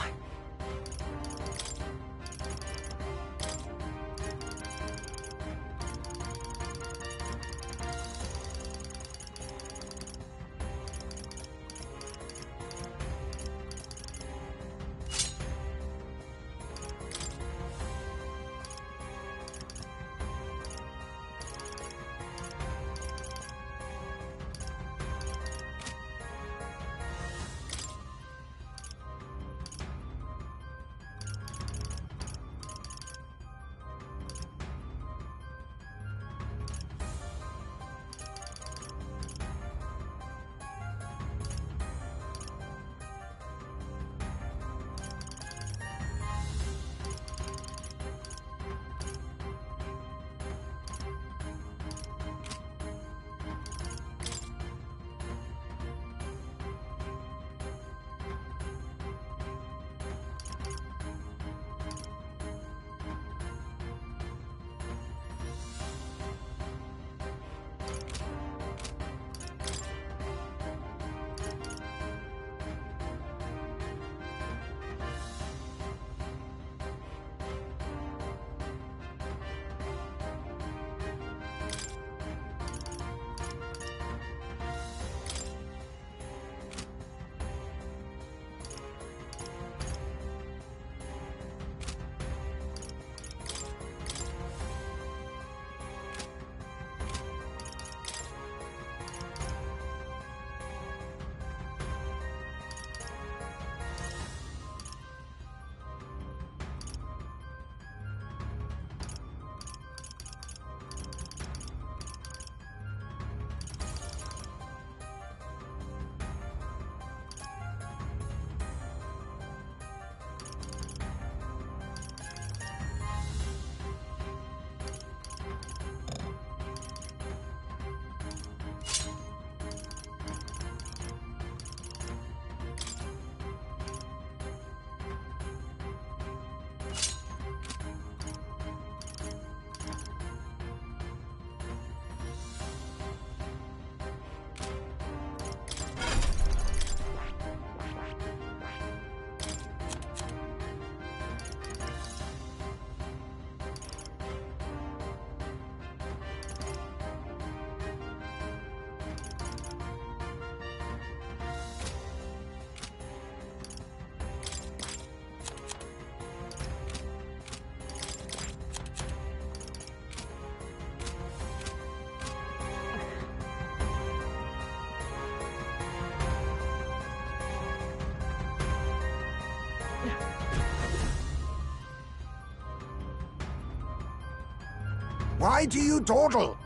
Why do you dawdle?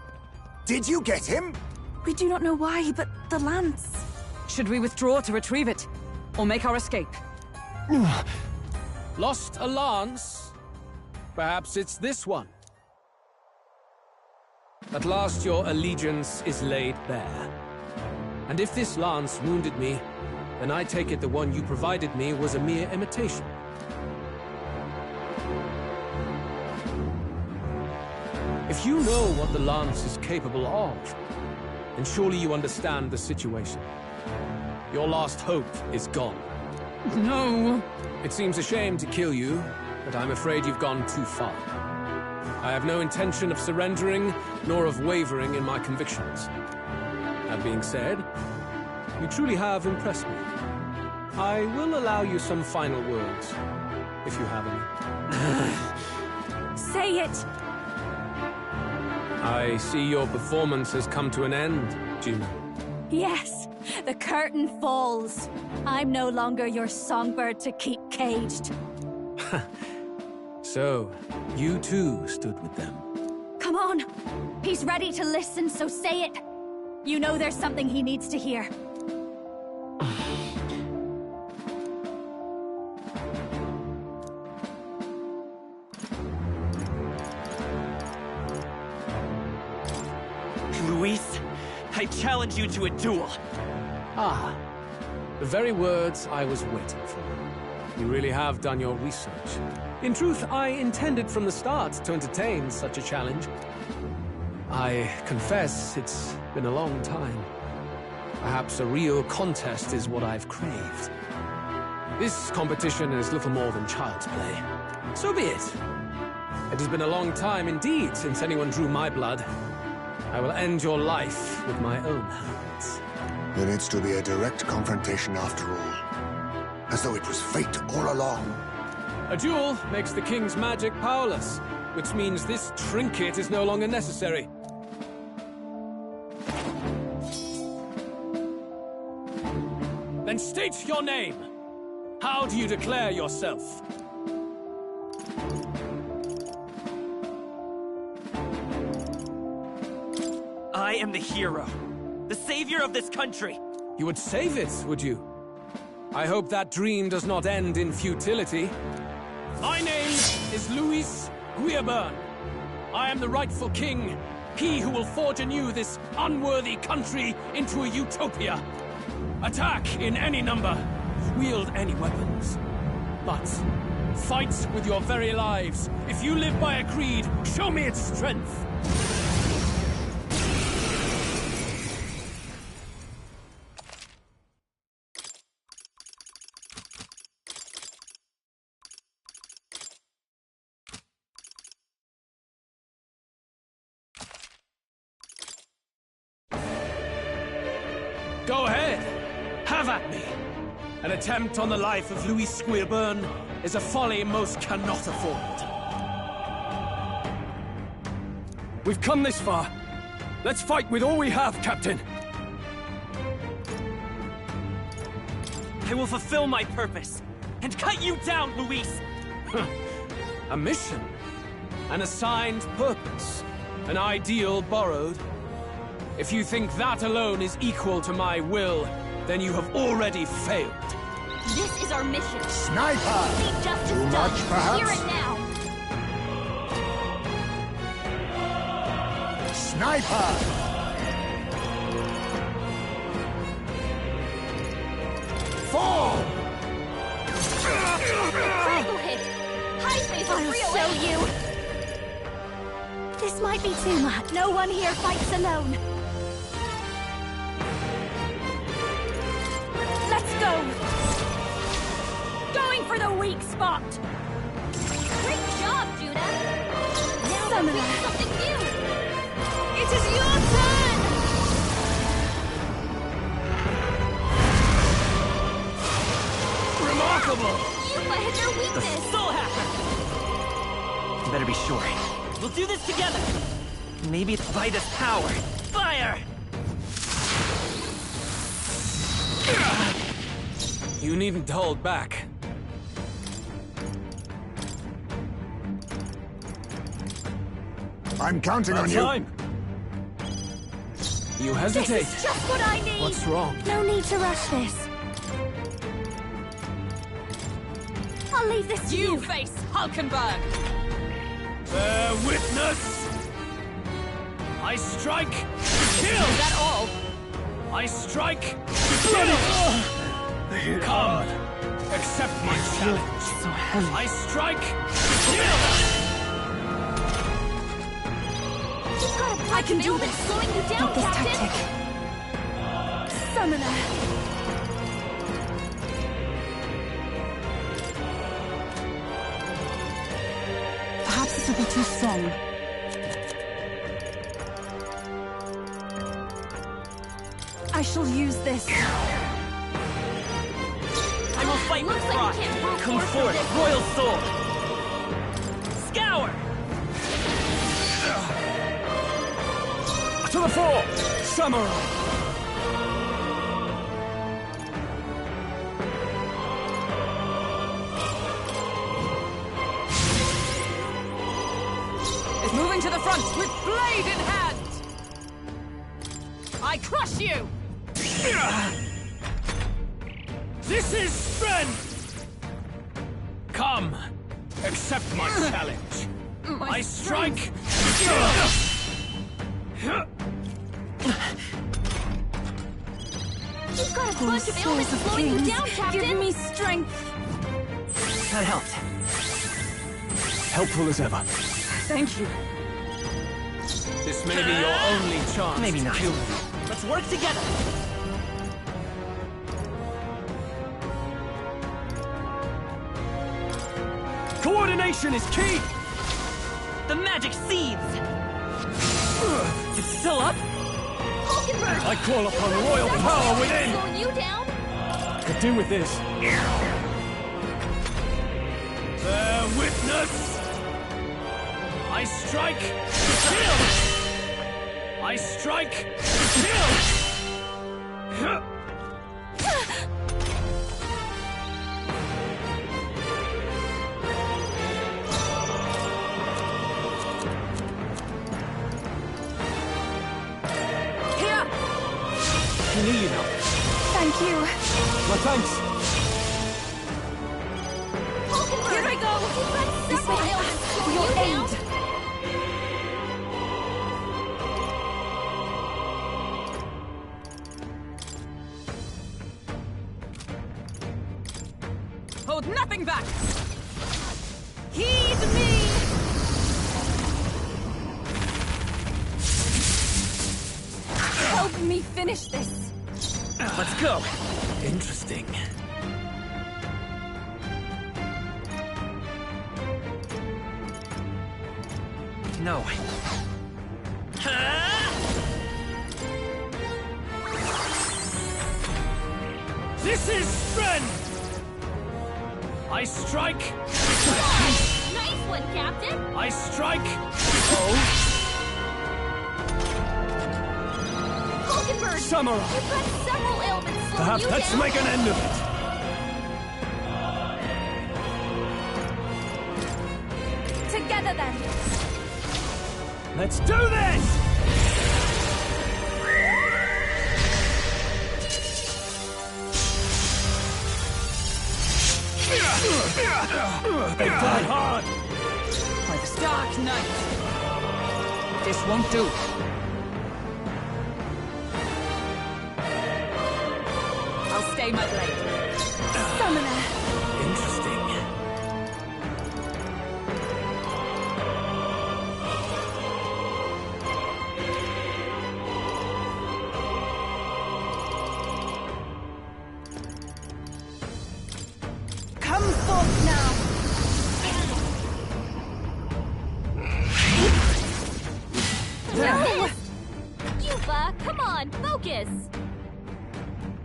Did you get him? We do not know why, but the lance... Should we withdraw to retrieve it? Or make our escape? Lost a lance? Perhaps it's this one. At last your allegiance is laid bare. And if this lance wounded me, then I take it the one you provided me was a mere imitation. If you know what the lance is capable of, then surely you understand the situation. Your last hope is gone. No! It seems a shame to kill you, but I'm afraid you've gone too far. I have no intention of surrendering, nor of wavering in my convictions. That being said, you truly have impressed me. I will allow you some final words, if you have any. Say it! I see your performance has come to an end, Juna. Yes, The curtain falls. I'm no longer your songbird to keep caged. So, you too stood with them. Come on. He's ready to listen, so say it. You know there's something he needs to hear. Luis, I challenge you to a duel. Ah, the very words I was waiting for. You really have done your research. In truth, I intended from the start to entertain such a challenge. I confess it's been a long time. Perhaps a real contest is what I've craved. This competition is little more than child's play. So be it. It has been a long time indeed since anyone drew my blood. I will end your life with my own hands. There needs to be a direct confrontation after all. As though it was fate all along. A duel makes the king's magic powerless, which means this trinket is no longer necessary. Then state your name. How do you declare yourself? I am the hero, the savior of this country. You would save it, would you? I hope that dream does not end in futility. My name is Luis Guillaburn. I am the rightful king, he who will forge anew this unworthy country into a utopia. Attack in any number, wield any weapons. But fight with your very lives. If you live by a creed, show me its strength. Go ahead. Have at me. An attempt on the life of Luis Guillaburn is a folly most cannot afford. We've come this far. Let's fight with all we have, Captain. I will fulfill my purpose and cut you down, Luis. A mission, an assigned purpose, an ideal borrowed. If you think that alone is equal to my will, then you have already failed. This is our mission. Sniper! Seek justice Too done. much, perhaps? Hear it now. Sniper! Fall! Critical hit. High phase I'll show you. This might be too much. No one here fights alone. Let's go. Going for the weak spot. Great job, Judah. Now Summoner. we're doing something new. It is your turn. Remarkable! You hit their The weakness. soul hacker! You better be sure. We'll do this together. Maybe it's by this power. Fire! You needn't hold back. I'm counting on you. Time. You hesitate. This is just what I need. What's wrong? No need to rush this. I'll leave this to you. You face Hulkenberg. Bear witness! I strike to kill! Is that all? I strike to kill! Come, accept my challenge. So heavy. I strike to kill! You've got a I can do build that's this. slowing you down, Not this Captain. tactic. Summoner. Perhaps this will be too strong. I shall use this. I will fight with Looks like pride. you can't brute Come force forth, this. royal soul. Scour! To the fore! Samurai! to the front with blade in hand! I crush you! This is strength! Come, accept my challenge. I strike! You've got a bunch of ailments slowing you down, Captain! Give me strength! That helped. Helpful as ever. Thank you. This may be your only chance. Maybe not. To kill me. Let's work together. Coordination is key! The magic seeds! It's still up? Hulkenberg! I call upon royal power within! Slowing you down? Could do with this. Bear witness! I strike! Kill! I strike! Kill! You need help. Thank you. My thanks. Hulkenberg! Here I go! You've got several ailments slowing you down! Hold nothing back! Heed me! Help me finish this. Let's go. Interesting. No. This is strength! I strike! Nice one, Captain! I strike! Hulkenberg! Samurai! You've got several ailments slowing Perhaps you let's down! make an end of it. Together then. Let's do this! They die hard! By the Dark Knight! This won't do. I'll stay my blade. Summoner. Interesting. Come forth now. No! Yuba, come on, focus!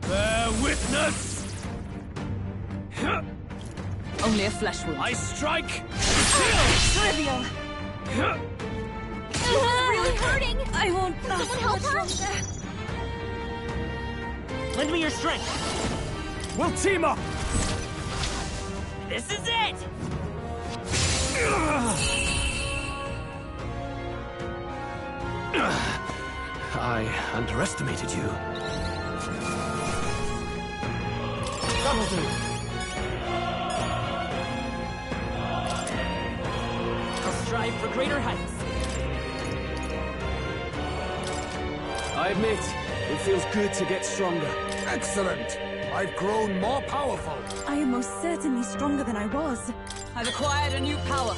Bear witness! Only a flesh wound. I strike! Trivial. This is really hurting! I won't Can last someone help much her? longer. Lend me your strength. We'll team up! This is it! I underestimated you. That'll do. I'll strive for greater heights. I admit, it feels good to get stronger. Excellent. I've grown more powerful. I am most certainly stronger than I was. I've acquired a new power.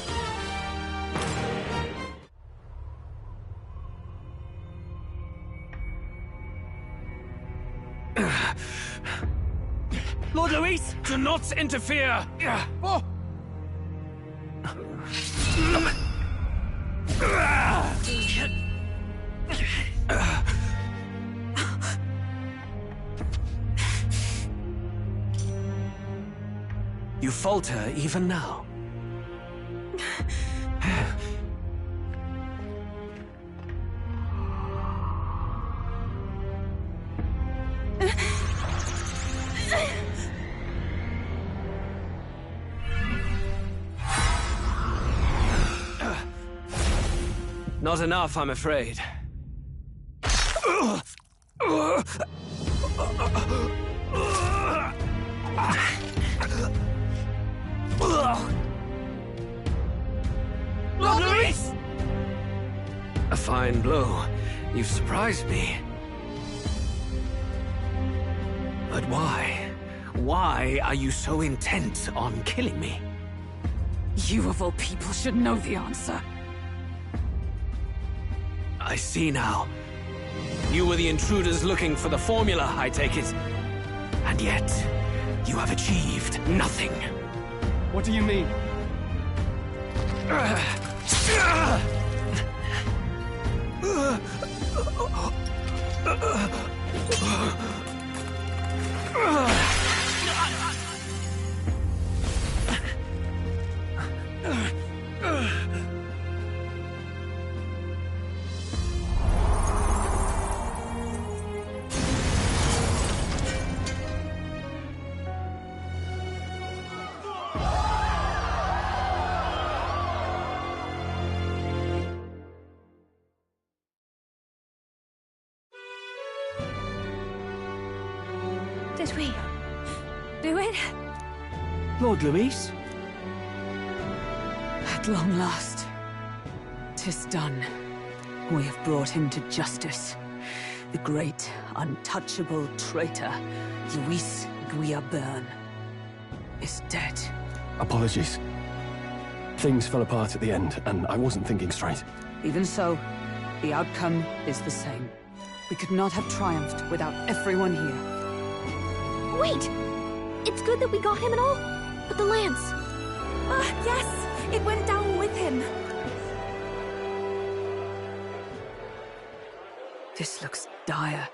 Lord Luis, do not interfere! Oh. You falter even now. Not enough, I'm afraid. Lord Luis! A fine blow. You've surprised me. But why? Why are you so intent on killing me? You of all people should know the answer. I see now. You were the intruders looking for the formula, I take it. And yet, you have achieved nothing. What do you mean? Did we do it? Lord Luis? At long last, 'tis done. We have brought him to justice. The great, untouchable traitor, Luis Guillaburn, is dead. Apologies. Things fell apart at the end, and I wasn't thinking straight. Even so, the outcome is the same. We could not have triumphed without everyone here. Wait! It's good that we got him and all, but the lance... Yes! It went down with him! This looks dire.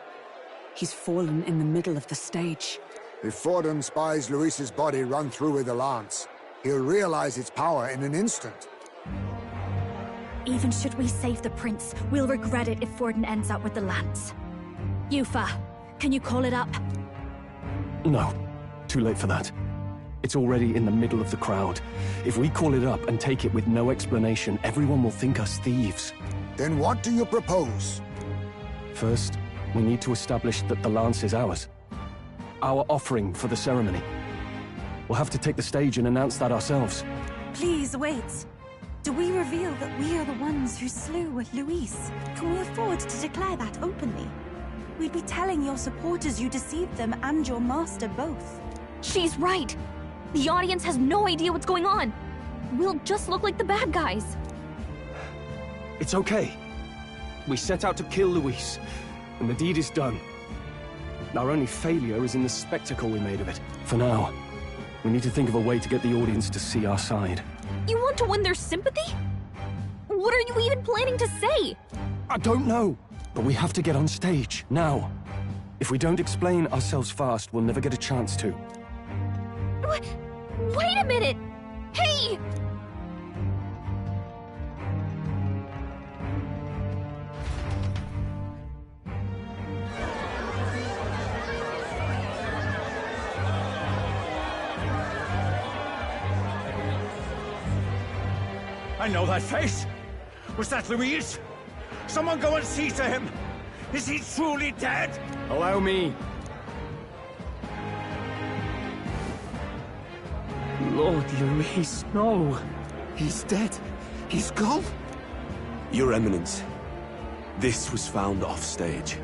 He's fallen in the middle of the stage. If Fordham spies Luis's body run through with the lance, he'll realize its power in an instant. Even should we save the prince, we'll regret it if Forden ends up with the lance. Yufa, can you call it up? No. Too late for that. It's already in the middle of the crowd. If we call it up and take it with no explanation, everyone will think us thieves. Then what do you propose? First, we need to establish that the lance is ours. Our offering for the ceremony. We'll have to take the stage and announce that ourselves. Please, wait. Do we reveal that we are the ones who slew Luis? Can we afford to declare that openly? We'd be telling your supporters you deceived them and your master both. She's right. The audience has no idea what's going on. We'll just look like the bad guys. It's okay. We set out to kill Luis, and the deed is done. Our only failure is in the spectacle we made of it. For now, we need to think of a way to get the audience to see our side. You want to win their sympathy? What are you even planning to say? I don't know, but we have to get on stage, now. If we don't explain ourselves fast, we'll never get a chance to. Wait a minute! Hey! I know that face. Was that Luis? Someone go and see to him. Is he truly dead? Allow me. Lord Luis, no. He's dead. He's gone. Your Eminence, this was found off-stage.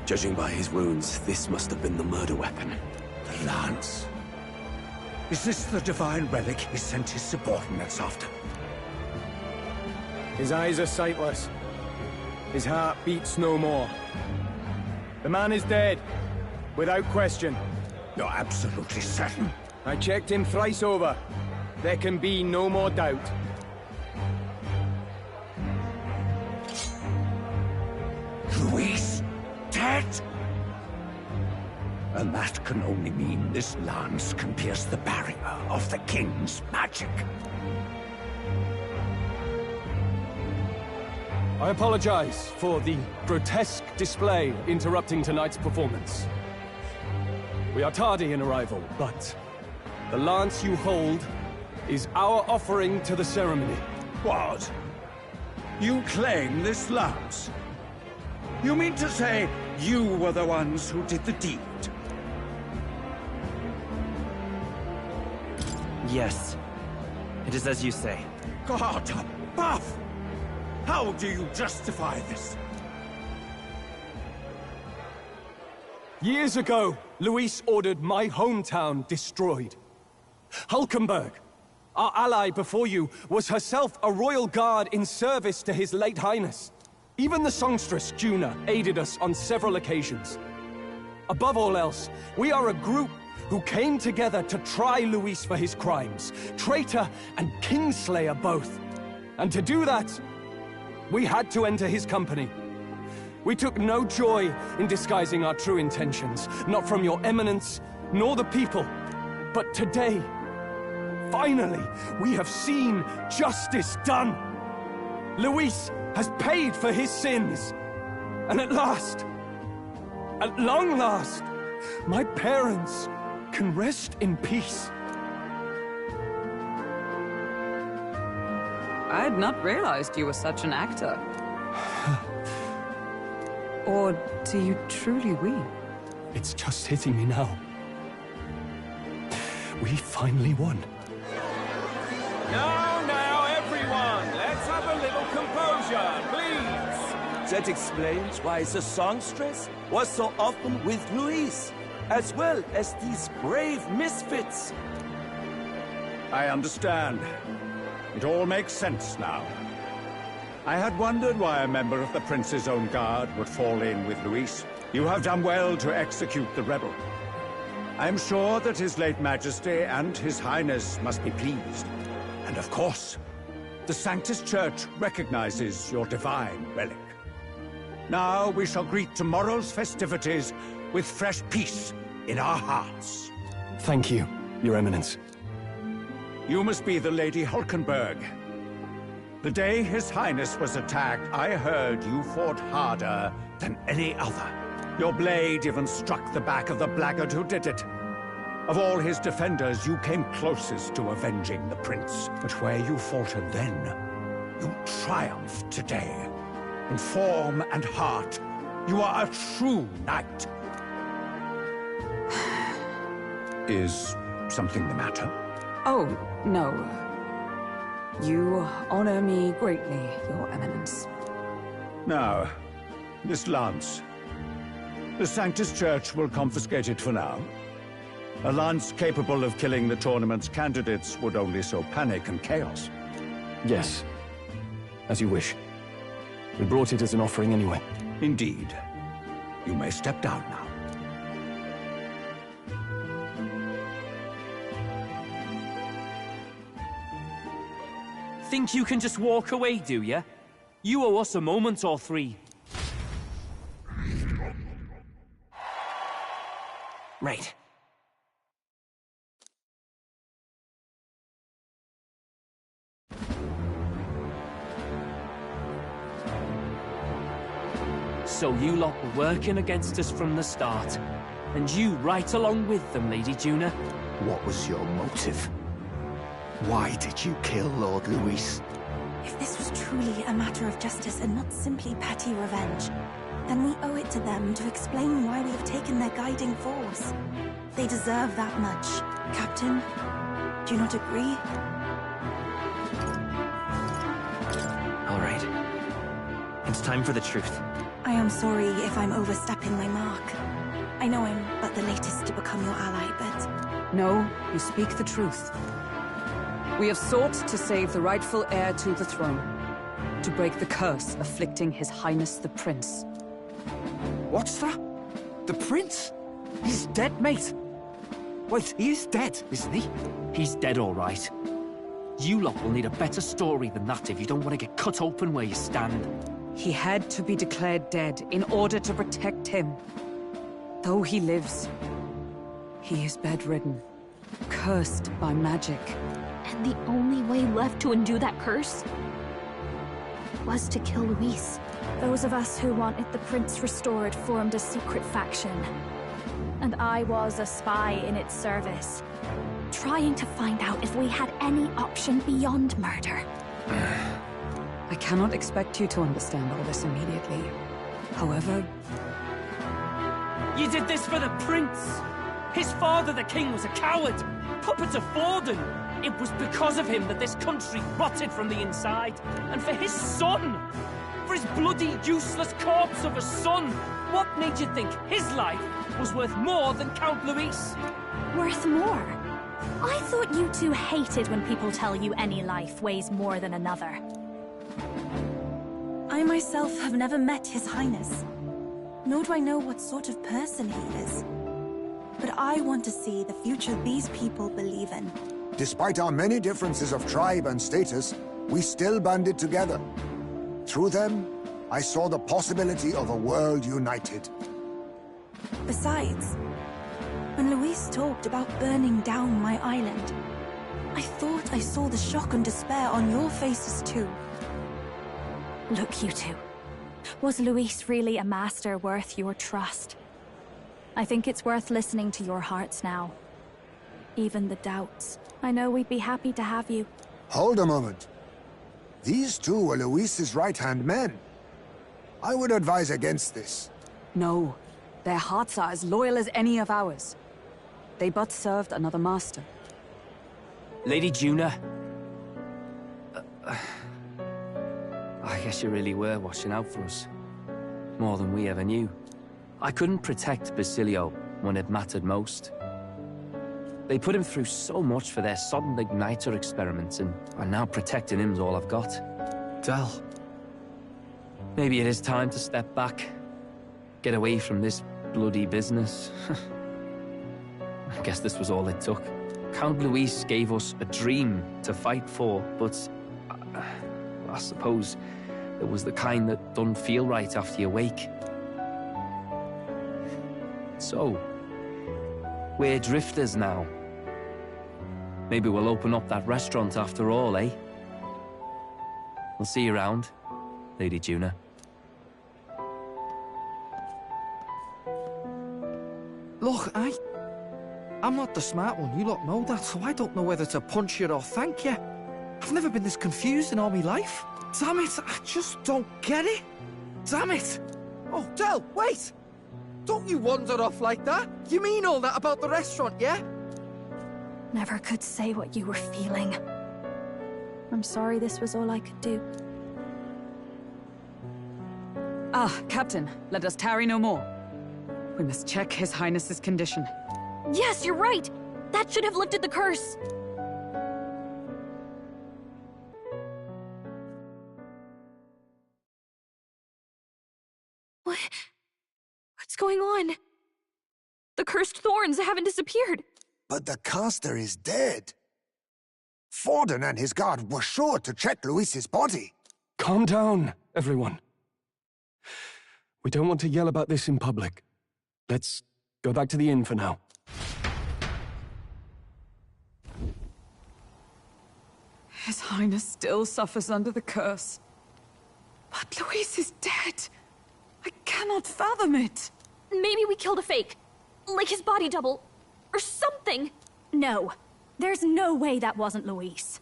Judging by his wounds, this must have been the murder weapon. The lance. Is this the divine relic he sent his subordinates after? His eyes are sightless. His heart beats no more. The man is dead, without question. You're absolutely certain? I checked him thrice over. There can be no more doubt. Luis, dead? And that can only mean this lance can pierce the barrier of the king's magic. I apologize for the grotesque display interrupting tonight's performance. We are tardy in arrival, but the lance you hold is our offering to the ceremony. What? You claim this lance? You mean to say you were the ones who did the deed? Yes. It is as you say. God above! How do you justify this? Years ago, Luis ordered my hometown destroyed. Hulkenberg, our ally before you, was herself a royal guard in service to his late highness. Even the songstress, Juna, aided us on several occasions. Above all else, we are a group who came together to try Luis for his crimes, traitor and kingslayer both. And to do that, we had to enter his company. We took no joy in disguising our true intentions, not from your eminence, nor the people. But today, finally, we have seen justice done. Luis has paid for his sins. And at last, at long last, my parents can rest in peace. I had not realized you were such an actor. Or do you truly weep? It's just hitting me now. We finally won. Now, everyone, let's have a little composure, please. That explains why the songstress was so often with Luis, as well as these brave misfits. I understand. It all makes sense now. I had wondered why a member of the Prince's own guard would fall in with Luis. You have done well to execute the rebel. I am sure that His late Majesty and His Highness must be pleased. And of course, the Sanctus Church recognizes your divine relic. Now we shall greet tomorrow's festivities with fresh peace in our hearts. Thank you, Your Eminence. You must be the Lady Hulkenberg. The day His Highness was attacked, I heard you fought harder than any other. Your blade even struck the back of the blackguard who did it. Of all his defenders, you came closest to avenging the prince. But where you faltered then, you triumphed today. In form and heart, you are a true knight. Is something the matter? Oh, no. You honor me greatly, Your Eminence. Now, this lance. The Sanctus Church will confiscate it for now. A lance capable of killing the tournament's candidates would only sow panic and chaos. Yes. As you wish. We brought it as an offering anyway. Indeed. You may step down now. Think you can just walk away, do ya? You owe us a moment or three. Right. So you lot were working against us from the start. And you right along with them, Lady Juna. What was your motive? Why did you kill Lord Luis? If this was truly a matter of justice and not simply petty revenge, then we owe it to them to explain why we have taken their guiding force. They deserve that much. Captain, do you not agree? All right. It's time for the truth. I am sorry if I'm overstepping my mark. I know I'm but the latest to become your ally, but... No, you speak the truth. We have sought to save the rightful heir to the throne, to break the curse afflicting His Highness the Prince. What's that? The Prince? He's dead, mate. Wait, he is dead, isn't he? He's dead, all right. You lot will need a better story than that if you don't want to get cut open where you stand. He had to be declared dead in order to protect him. Though he lives, he is bedridden, cursed by magic. And the only way left to undo that curse was to kill Luis. Those of us who wanted the prince restored formed a secret faction. And I was a spy in its service, trying to find out if we had any option beyond murder. I cannot expect you to understand all this immediately. However... You did this for the prince! His father, the king, was a coward! Puppet of Forden! It was because of him that this country rotted from the inside. And for his son! For his bloody, useless corpse of a son! What made you think his life was worth more than Count Luis? Worth more? I thought you two hated when people tell you any life weighs more than another. I myself have never met His Highness, nor do I know what sort of person he is. But I want to see the future these people believe in. Despite our many differences of tribe and status, we still banded together. Through them, I saw the possibility of a world united. Besides, when Luis talked about burning down my island, I thought I saw the shock and despair on your faces too. Look, you two. Was Luis really a master worth your trust? I think it's worth listening to your hearts now. Even the doubts. I know we'd be happy to have you. Hold a moment. These two were Luis's right-hand men. I would advise against this. No. Their hearts are as loyal as any of ours. They but served another master. Lady Juna... I guess you really were watching out for us. More than we ever knew. I couldn't protect Basilio when it mattered most. They put him through so much for their sodden igniter experiments, and now protecting him's all I've got. Del. Maybe it is time to step back. Get away from this bloody business. I guess this was all it took. Count Luis gave us a dream to fight for, but... I suppose it was the kind that don't feel right after you wake. So, we're drifters now. Maybe we'll open up that restaurant after all, eh? We'll see you around, Lady Juna. Look, I'm not the smart one, you lot know that, so I don't know whether to punch you or thank you. I've never been this confused in all my life. Damn it, I just don't get it. Damn it. Oh, Del, wait! Don't you wander off like that? You mean all that about the restaurant, yeah? Never could say what you were feeling. I'm sorry this was all I could do. Ah, Captain, let us tarry no more. We must check His Highness's condition. Yes, you're right! That should have lifted the curse! What's going on? The cursed thorns haven't disappeared. But the caster is dead. Forden and his guard were sure to check Luis's body. Calm down, everyone. We don't want to yell about this in public. Let's go back to the inn for now. His Highness still suffers under the curse. But Luis is dead. I cannot fathom it. Maybe we killed a fake. Like his body double. Or something. No. There's no way that wasn't Luis.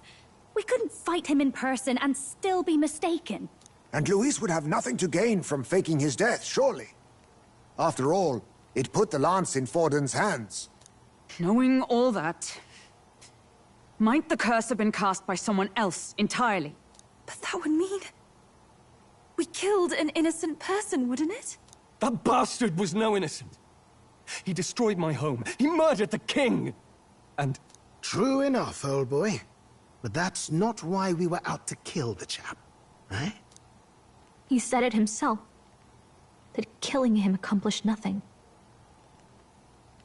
We couldn't fight him in person and still be mistaken. And Luis would have nothing to gain from faking his death, surely. After all, it put the lance in Forden's hands. Knowing all that, might the curse have been cast by someone else entirely? But that would mean... we killed an innocent person, wouldn't it? That bastard was no innocent. He destroyed my home. He murdered the king. And... True enough, old boy. But that's not why we were out to kill the chap, right? He said it himself. That killing him accomplished nothing.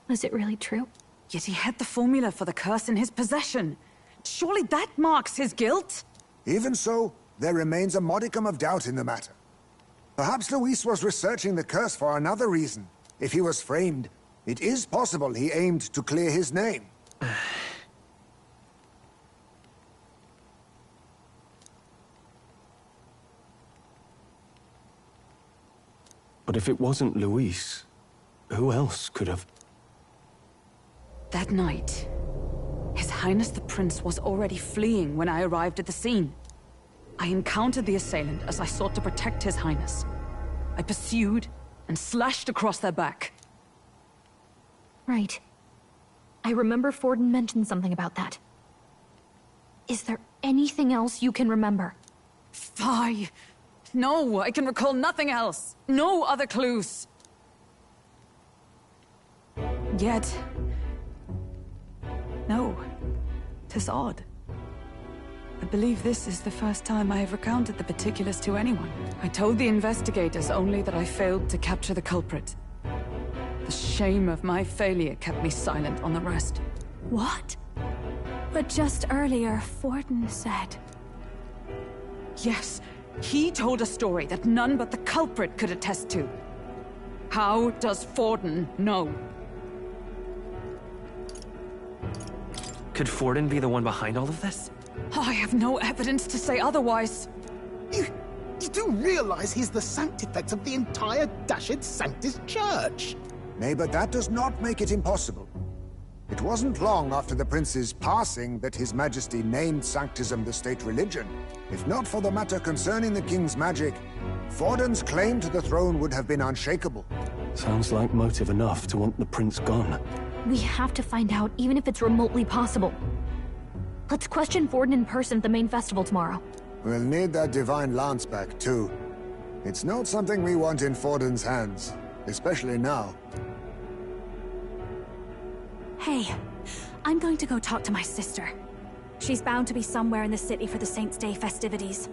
Was it really true? Yet he had the formula for the curse in his possession. Surely that marks his guilt? Even so, there remains a modicum of doubt in the matter. Perhaps Luis was researching the curse for another reason. If he was framed, it is possible he aimed to clear his name. But if it wasn't Luis, who else could have... That night, His Highness the Prince was already fleeing when I arrived at the scene. I encountered the assailant as I sought to protect His Highness. I pursued and slashed across their back. Right. I remember Forden mentioned something about that. Is there anything else you can remember? Fie! No, I can recall nothing else. No other clues. Yet... no. 'Tis odd. I believe this is the first time I have recounted the particulars to anyone. I told the investigators only that I failed to capture the culprit. The shame of my failure kept me silent on the rest. What? But just earlier, Forden said... Yes, he told a story that none but the culprit could attest to. How does Forden know? Could Forden be the one behind all of this? I have no evidence to say otherwise. You do realize he's the sanctifex of the entire dashed Sanctus Church? Nay, but that does not make it impossible. It wasn't long after the prince's passing that His Majesty named Sanctism the state religion. If not for the matter concerning the king's magic, Forden's claim to the throne would have been unshakable. Sounds like motive enough to want the prince gone. We have to find out, even if it's remotely possible. Let's question Forden in person at the main festival tomorrow. We'll need that divine lance back, too. It's not something we want in Forden's hands, especially now. Hey, I'm going to go talk to my sister. She's bound to be somewhere in the city for the Saints' Day festivities.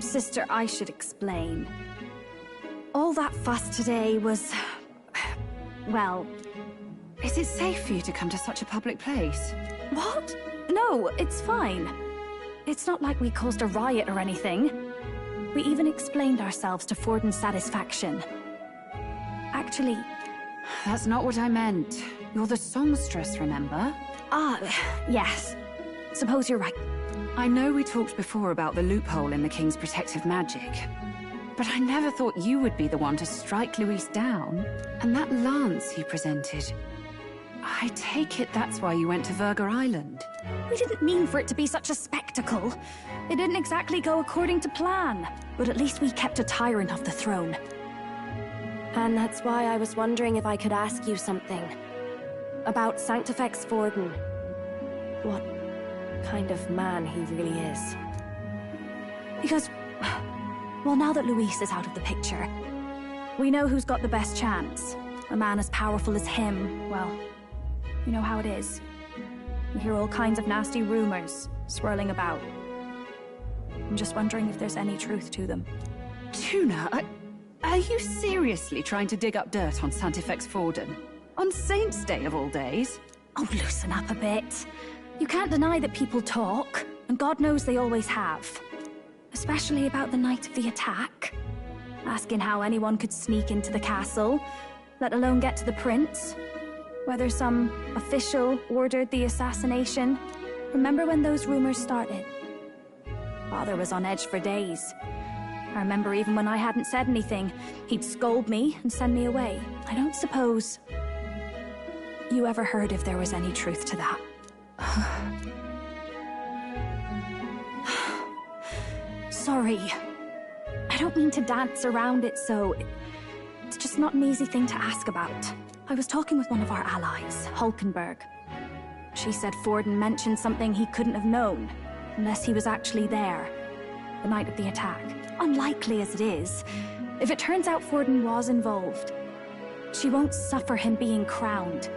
Sister, I should explain. All that fuss today was... well... Is it safe for you to come to such a public place? What? No, it's fine. It's not like we caused a riot or anything. We even explained ourselves to Forden's satisfaction. Actually... That's not what I meant. You're the songstress, remember? Ah, yes. Suppose you're right. I know we talked before about the loophole in the King's protective magic, but I never thought you would be the one to strike Luis down. And that lance you presented... I take it that's why you went to Virga Island. We didn't mean for it to be such a spectacle. It didn't exactly go according to plan. But at least we kept a tyrant off the throne. And that's why I was wondering if I could ask you something. About Sanctifex Forden. What kind of man he really is. Because, well, now that Luis is out of the picture, we know who's got the best chance. A man as powerful as him, well, you know how it is. You hear all kinds of nasty rumors swirling about. I'm just wondering if there's any truth to them. Tuna, are you seriously trying to dig up dirt on Sanctifex Forden? On Saints' Day of all days? Oh, loosen up a bit. You can't deny that people talk, and God knows they always have. Especially about the night of the attack. Asking how anyone could sneak into the castle, let alone get to the prince. Whether some official ordered the assassination. Remember when those rumors started? Father was on edge for days. I remember even when I hadn't said anything, he'd scold me and send me away. I don't suppose you ever heard if there was any truth to that. Sorry. I don't mean to dance around it, so... It's just not an easy thing to ask about. I was talking with one of our allies, Hulkenberg. She said Forden mentioned something he couldn't have known, unless he was actually there, the night of the attack. Unlikely as it is, if it turns out Forden was involved, she won't suffer him being crowned.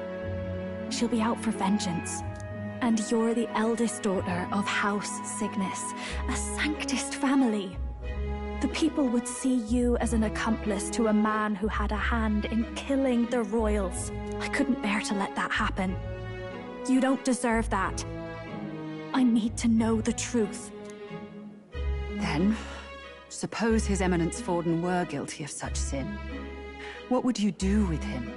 She'll be out for vengeance. And you're the eldest daughter of House Cygnus, a Sanctist family. The people would see you as an accomplice to a man who had a hand in killing the royals. I couldn't bear to let that happen. You don't deserve that. I need to know the truth. Then, suppose His Eminence Forden were guilty of such sin. What would you do with him?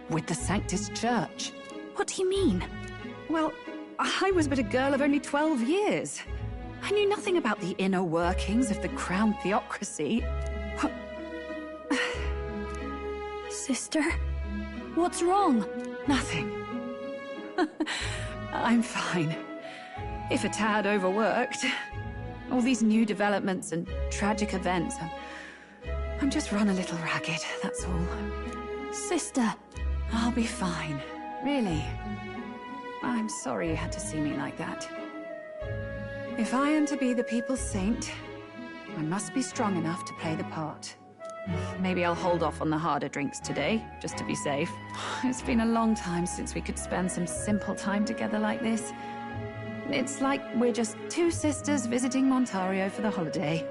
With the Sanctus Church? What do you mean? Well, I was but a girl of only 12 years. I knew nothing about the inner workings of the crown theocracy. Sister? What's wrong? Nothing. I'm fine. If a tad overworked. All these new developments and tragic events. I'm just run a little ragged, that's all. Sister! I'll be fine. Really. I'm sorry you had to see me like that. If I am to be the people's saint, I must be strong enough to play the part. Maybe I'll hold off on the harder drinks today, just to be safe. It's been a long time since we could spend some simple time together like this. It's like we're just two sisters visiting Montario for the holiday.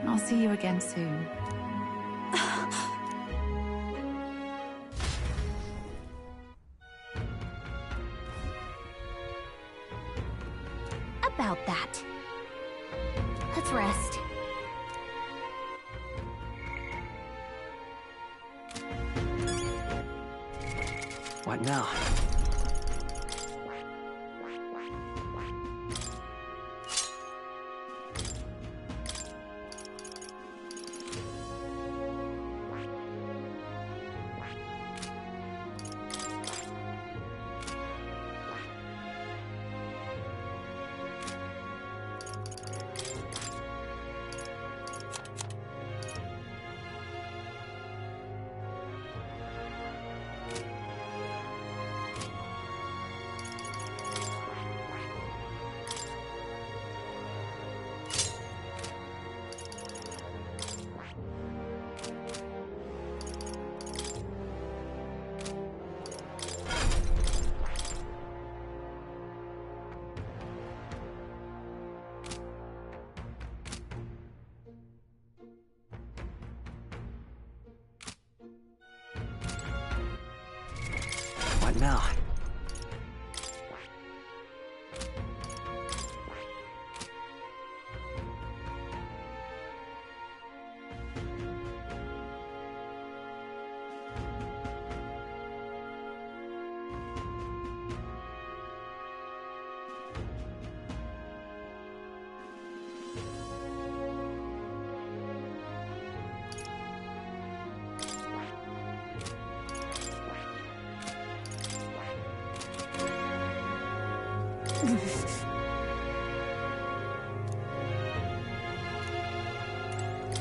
I'll see you again soon. About that. Let's rest. What now? What now?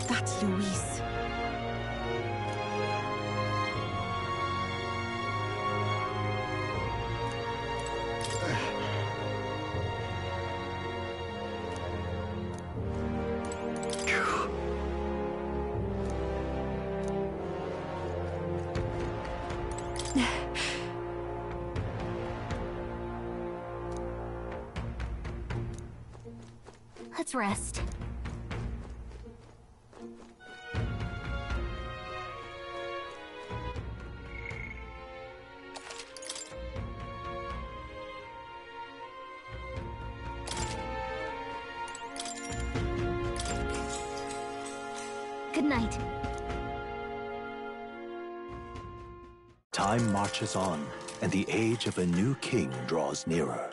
That's Luis. Let's rest. Good night. Time marches on, and the age of a new king draws nearer.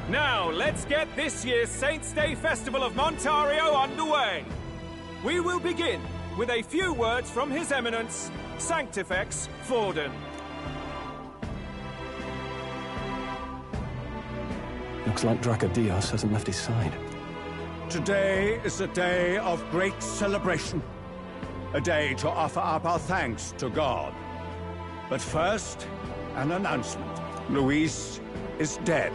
Now, let's get this year's Saints' Day Festival of Montario underway. We will begin with a few words from His Eminence, Sanctifex Forden. Looks like Dracodios hasn't left his side. Today is a day of great celebration. A day to offer up our thanks to God. But first, an announcement. Luis is dead.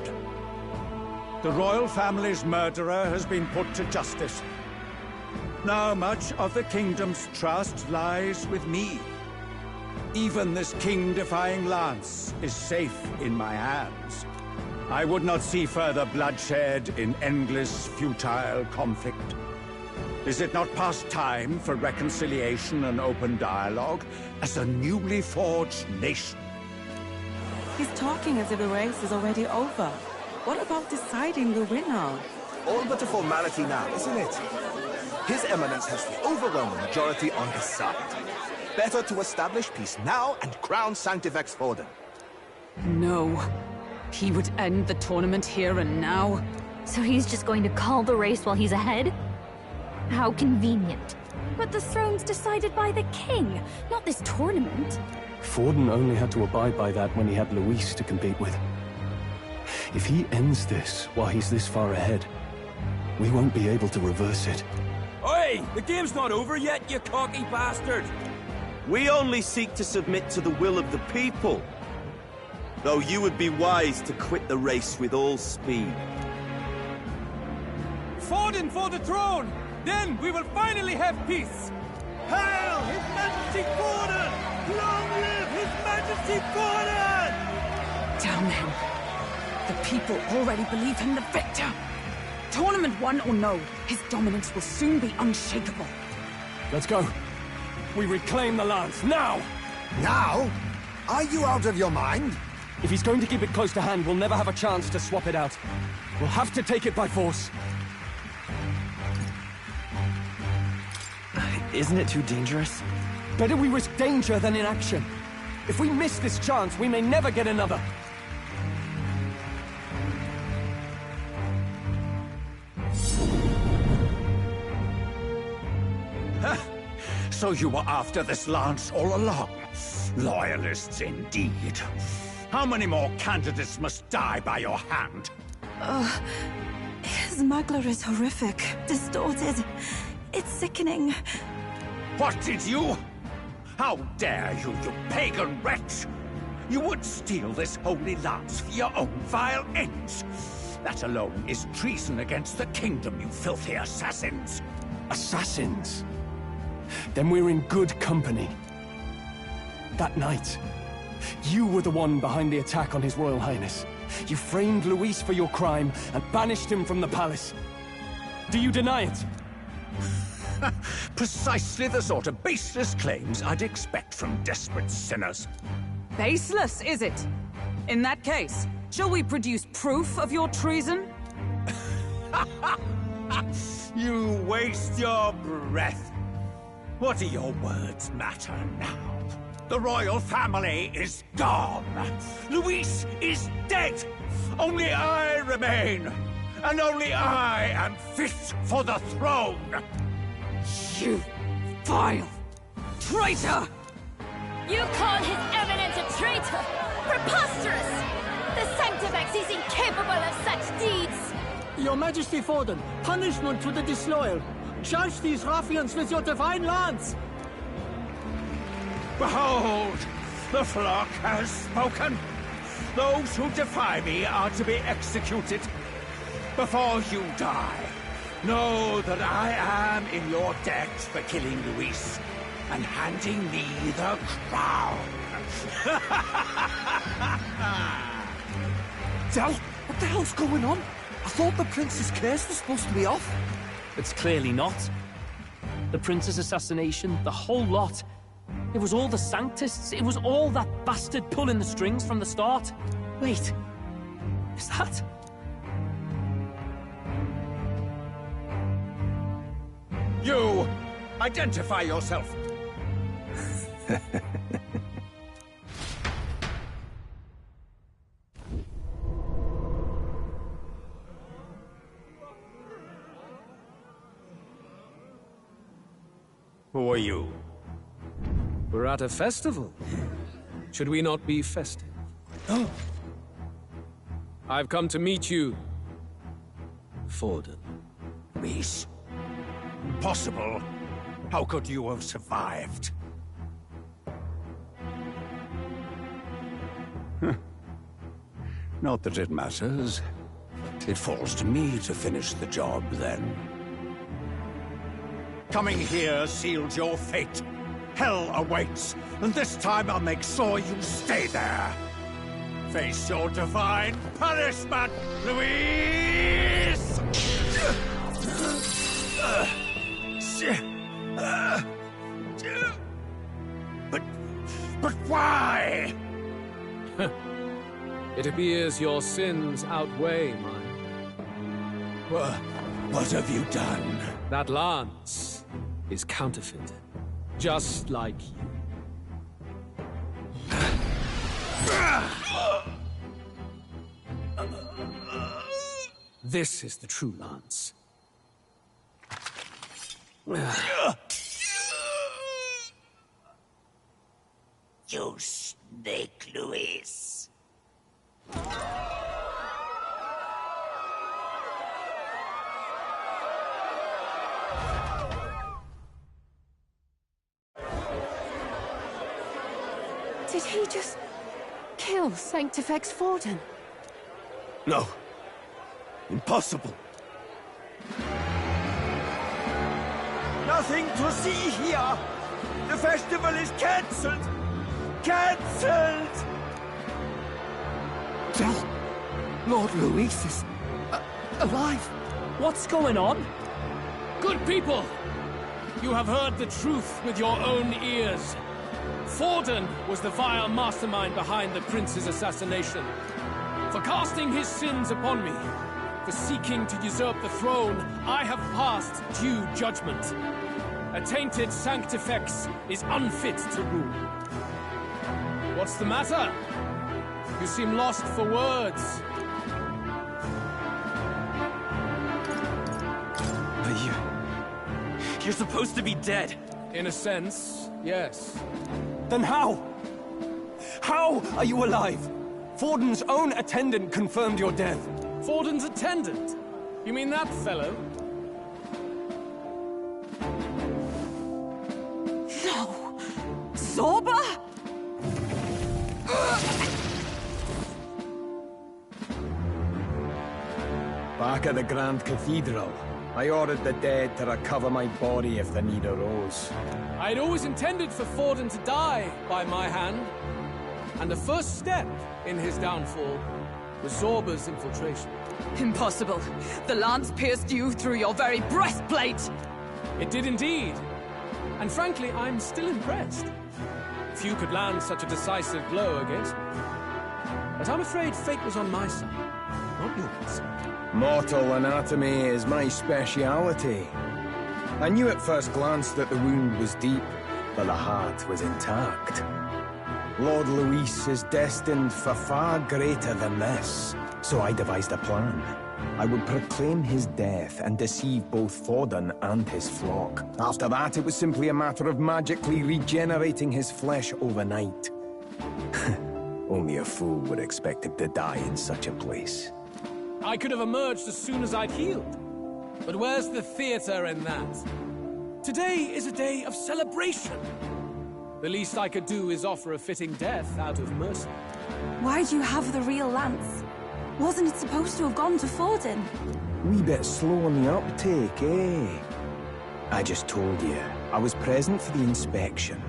The royal family's murderer has been put to justice. Now much of the kingdom's trust lies with me. Even this king-defying lance is safe in my hands. I would not see further bloodshed in endless, futile conflict. Is it not past time for reconciliation and open dialogue as a newly forged nation? He's talking as if the race is already over. What about deciding the winner? All but a formality now, isn't it? His Eminence has the overwhelming majority on his side. Better to establish peace now and crown Sanctifex Forden. No. He would end the tournament here and now. So he's just going to call the race while he's ahead? How convenient. But the throne's decided by the king, not this tournament. Forden only had to abide by that when he had Luis to compete with. If he ends this while he's this far ahead, we won't be able to reverse it. Oi! The game's not over yet, you cocky bastard! We only seek to submit to the will of the people. Though you would be wise to quit the race with all speed. Forden for the throne! Then we will finally have peace! Hail His Majesty Forden! Long live His Majesty Forden! Damn him. The people already believe him the victor. Tournament won or no, his dominance will soon be unshakable. Let's go. We reclaim the lands, now! Now? Are you out of your mind? If he's going to keep it close to hand, we'll never have a chance to swap it out. We'll have to take it by force. Isn't it too dangerous? Better we risk danger than inaction. If we miss this chance, we may never get another. So you were after this lance all along? Loyalists indeed. How many more candidates must die by your hand? His Magler is horrific, distorted. It's sickening. What did you? How dare you, you pagan wretch! You would steal this holy lance for your own vile ends. That alone is treason against the kingdom, you filthy assassins. Assassins? Then we're in good company. That night, you were the one behind the attack on His Royal Highness. You framed Luis for your crime and banished him from the palace. Do you deny it? Precisely the sort of baseless claims I'd expect from desperate sinners. Baseless, is it? In that case, shall we produce proof of your treason? You waste your breath. What do your words matter now? The royal family is gone. Luis is dead. Only I remain. And only I am fit for the throne. You vile traitor! You call His Eminence a traitor? Preposterous! The Sanctifex is incapable of such deeds! Your Majesty Forden, punishment to the disloyal. Judge these ruffians with your divine lance! Behold, the flock has spoken. Those who defy me are to be executed. Before you die, know that I am in your debt for killing Luis and handing me the crown. Del, what the hell's going on? I thought the prince's curse was supposed to be off. It's clearly not. The prince's assassination, the whole lot. It was all the Sanctists. It was all that bastard pulling the strings from the start. Wait, is that... You! Identify yourself! Who are you? We're at a festival. Should we not be festive? Oh. I've come to meet you, Forden. Luis? Impossible. How could you have survived? Not that it matters. It falls to me to finish the job, then. Coming here sealed your fate. Hell awaits, and this time I'll make sure you stay there. Face your divine punishment, Luis! But why? It appears your sins outweigh mine. What have you done? That lance is counterfeit, just like you. This is the true lance. You snake, Luis. Did he just kill Sanctifex Forden? No. Impossible. Nothing to see here. The festival is cancelled. Cancelled! Dead? Lord Luis is alive. What's going on? Good people! You have heard the truth with your own ears. Forden was the vile mastermind behind the prince's assassination. For casting his sins upon me, for seeking to usurp the throne, I have passed due judgment. A tainted Sanctifex is unfit to rule. What's the matter? You seem lost for words. But you're supposed to be dead. In a sense, yes. Then how? How are you alive? Forden's own attendant confirmed your death. Forden's attendant? You mean that fellow? No! Zorba? Back at the Grand Cathedral, I ordered the dead to recover my body if the need arose. I'd always intended for Forden to die by my hand. And the first step in his downfall was Zorba's infiltration. Impossible. The lance pierced you through your very breastplate! It did indeed. And frankly, I'm still impressed. Few could land such a decisive blow against me. But I'm afraid fate was on my side, not yours. Mortal anatomy is my speciality. I knew at first glance that the wound was deep, but the heart was intact. Lord Luis is destined for far greater than this, so I devised a plan. I would proclaim his death and deceive both Forden and his flock. After that, it was simply a matter of magically regenerating his flesh overnight. Only a fool would expect him to die in such a place. I could have emerged as soon as I'd healed. But where's the theater in that? Today is a day of celebration. The least I could do is offer a fitting death out of mercy. Why do you have the real lance? Wasn't it supposed to have gone to Forden? Wee bit slow on the uptake, eh? I just told you, I was present for the inspection.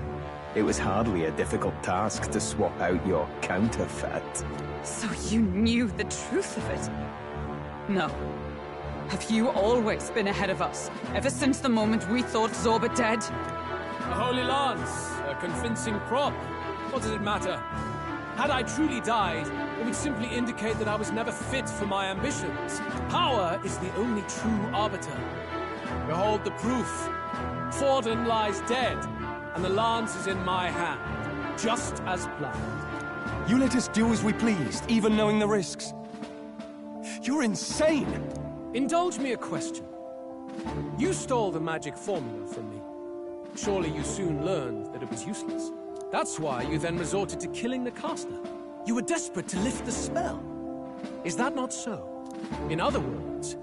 It was hardly a difficult task to swap out your counterfeit. So you knew the truth of it? No. Have you always been ahead of us, ever since the moment we thought Zorba dead? A holy lance, a convincing prop. What does it matter? Had I truly died, it would simply indicate that I was never fit for my ambitions. Power is the only true arbiter. Behold the proof. Forden lies dead, and the lance is in my hand, just as planned. You let us do as we pleased, even knowing the risks. You're insane! Indulge me a question. You stole the magic formula from me. Surely you soon learned that it was useless. That's why you then resorted to killing the caster. You were desperate to lift the spell. Is that not so? In other words,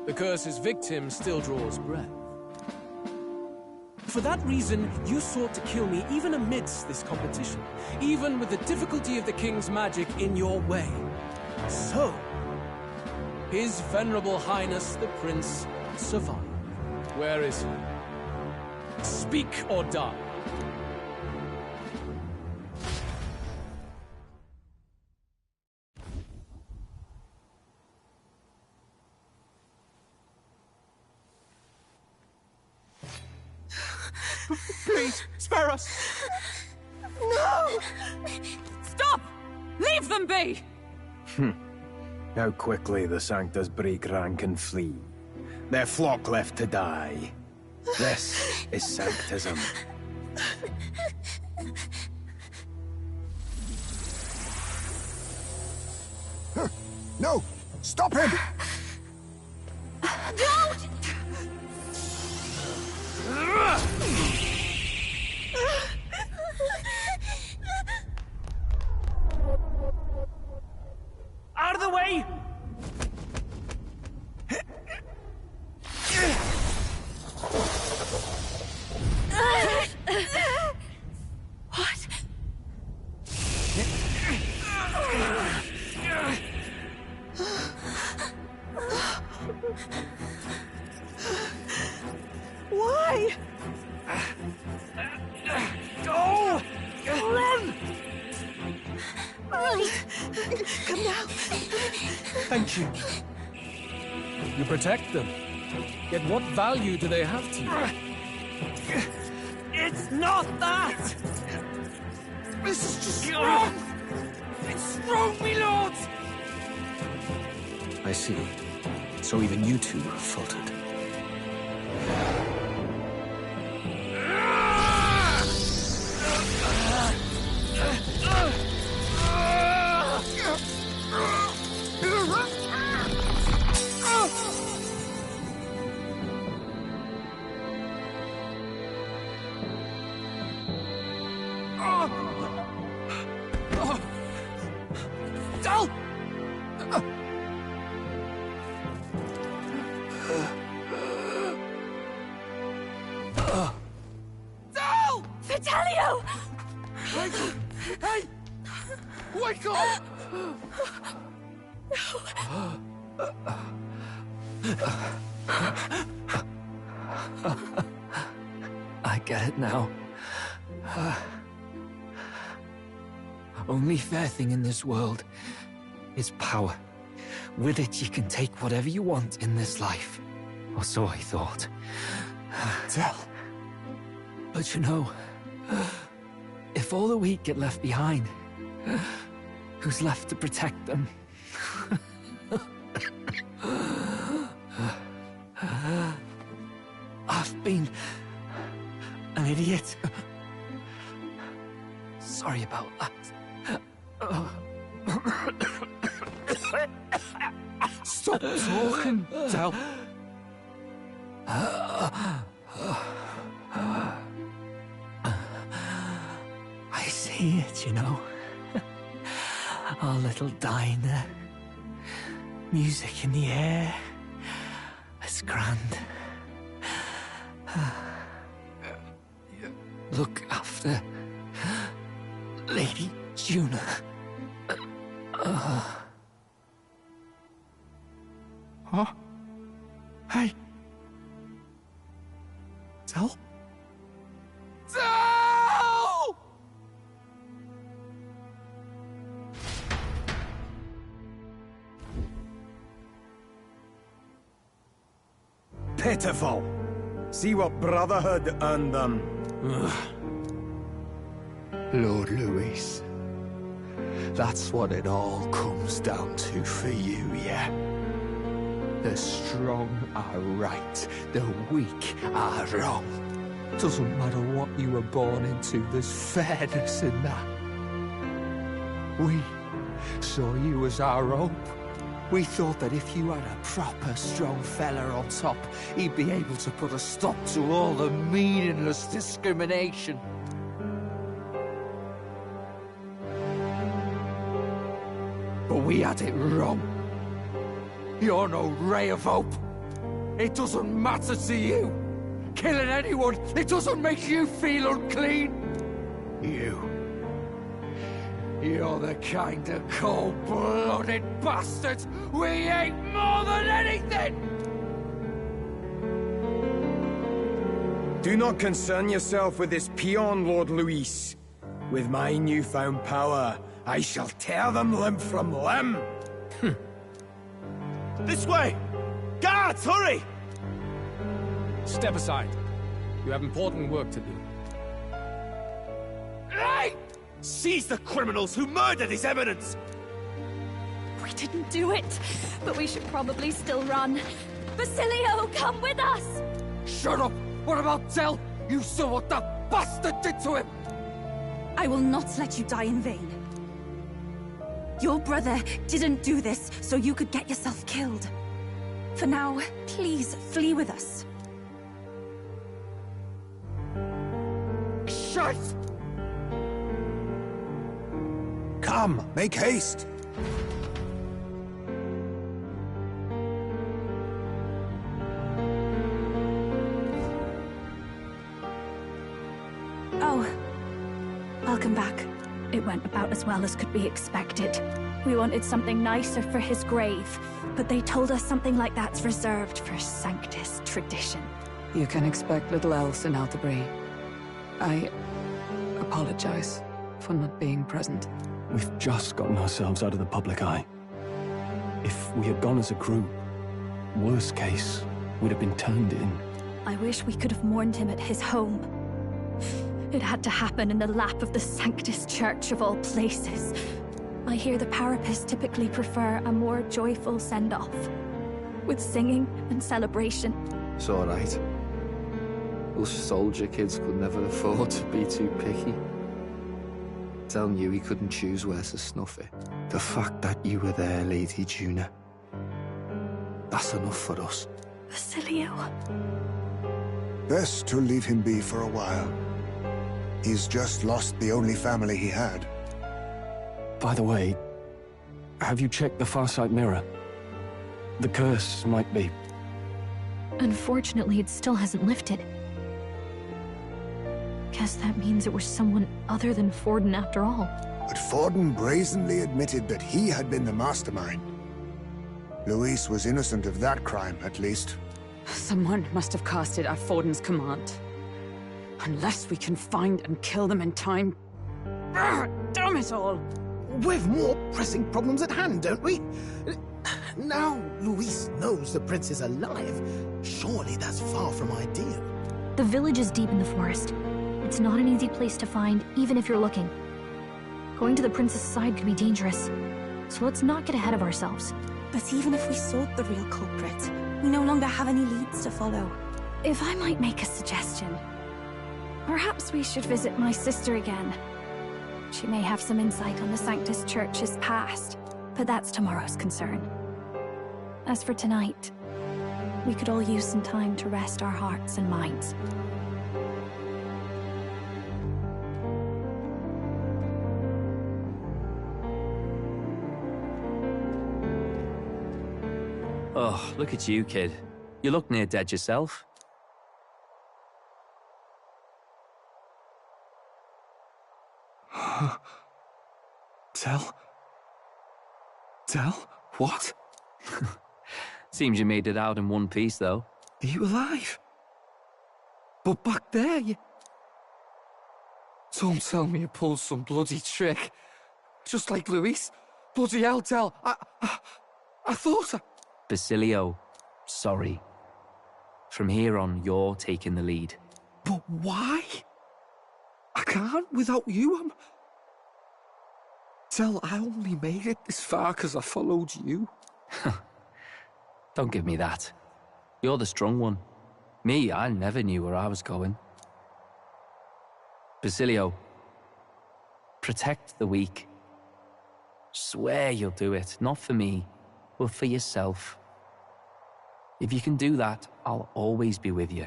the curse's victim still draws breath. For that reason, you sought to kill me even amidst this competition, even with the difficulty of the king's magic in your way. So, His Venerable Highness the Prince survived. Where is he? Speak or die. Please, spare us! No! Stop! Leave them be! How quickly the Sanctors break rank and flee. Their flock left to die. This is Sanctism. No! Stop him! Don't! Out of the way! What? Why? Go! Run! Right. Come now. Thank you. You protect them. Yet what value do they have to you? It's not that! This is just wrong! It's wrong, me lords! I see. So even you two have faltered. Vitelio! Hey! Wake up! I get it now. Only fair thing in this world is power. With it, you can take whatever you want in this life. Or so I thought. Tell. But you know, if all the weak get left behind, who's left to protect them? I've been an idiot. Sorry about that. Stop talking, Del. I see it, you know. Our little diner. Music in the air. It's grand. Look after Lady Juna. Huh? Hey. Del? Del! Pitiful. See what brotherhood earned them. Lord Luis. That's what it all comes down to for you, yeah? The strong are right, the weak are wrong. Doesn't matter what you were born into, there's fairness in that. We saw you as our hope. We thought that if you had a proper strong fella on top, he'd be able to put a stop to all the meaningless discrimination. But we had it wrong. You're no ray of hope. It doesn't matter to you. Killing anyone, it doesn't make you feel unclean. You're the kind of cold-blooded bastards we hate more than anything! Do not concern yourself with this peon, Lord Luis. With my newfound power, I shall tear them limb from limb. This way! Guards, hurry! Step aside. You have important work to do. Hey! Seize the criminals who murdered His Eminence! We didn't do it, but we should probably still run. Basilio, come with us! Shut up! What about Tell? You saw what that bastard did to him! I will not let you die in vain. Your brother didn't do this so you could get yourself killed. For now, please flee with us. Shit! Come, make haste! Oh, welcome back. It went about as well as could be expected. We wanted something nicer for his grave, but they told us something like that's reserved for Sanctus tradition. You can expect little else in Altabri. I apologize for not being present. We've just gotten ourselves out of the public eye. If we had gone as a group, worst case, we'd have been turned in. I wish we could have mourned him at his home. It had to happen in the lap of the Sanctus Church of all places. I hear the Parapists typically prefer a more joyful send-off, with singing and celebration. It's alright. Us soldier kids could never afford to be too picky. Tell knew he couldn't choose where to snuff it. The fact that you were there, Lady Juna, that's enough for us. Basilio. Best to leave him be for a while. He's just lost the only family he had. By the way, have you checked the Farsight mirror? The curse might be... Unfortunately, it still hasn't lifted. Guess that means it was someone other than Forden after all. But Forden brazenly admitted that he had been the mastermind. Luis was innocent of that crime, at least. Someone must have cast it at Forden's command. Unless we can find and kill them in time... Damn it all! We've more pressing problems at hand, don't we? Now Luis knows the prince is alive. Surely that's far from ideal. The village is deep in the forest. It's not an easy place to find, even if you're looking. Going to the prince's side could be dangerous. So let's not get ahead of ourselves. But even if we sought the real culprit, we no longer have any leads to follow. If I might make a suggestion, perhaps we should visit my sister again. She may have some insight on the Sanctus Church's past, but that's tomorrow's concern. As for tonight, we could all use some time to rest our hearts and minds. Oh, look at you, kid. You look near dead yourself. Tell? What? Seems you made it out in one piece, though. Are you alive? But back there, you... Don't tell me you pulled some bloody trick. Just like Luis. Bloody hell, Tell. I thought I... Basilio, sorry. From here on, you're taking the lead. But why? I can't without you. Tell, I only made it this far because I followed you. Don't give me that. You're the strong one. Me, I never knew where I was going. Basilio, protect the weak. Swear you'll do it, not for me, but for yourself. If you can do that, I'll always be with you.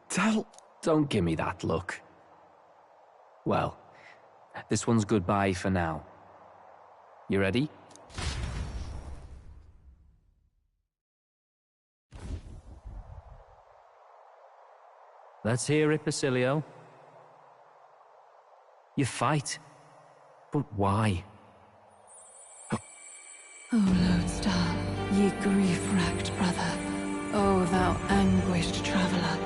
Tell... Don't give me that look. Well, this one's goodbye for now. You ready? Let's hear it, Basilio. You fight. But why? O Lodestar, ye grief-racked brother, O thou anguished traveler.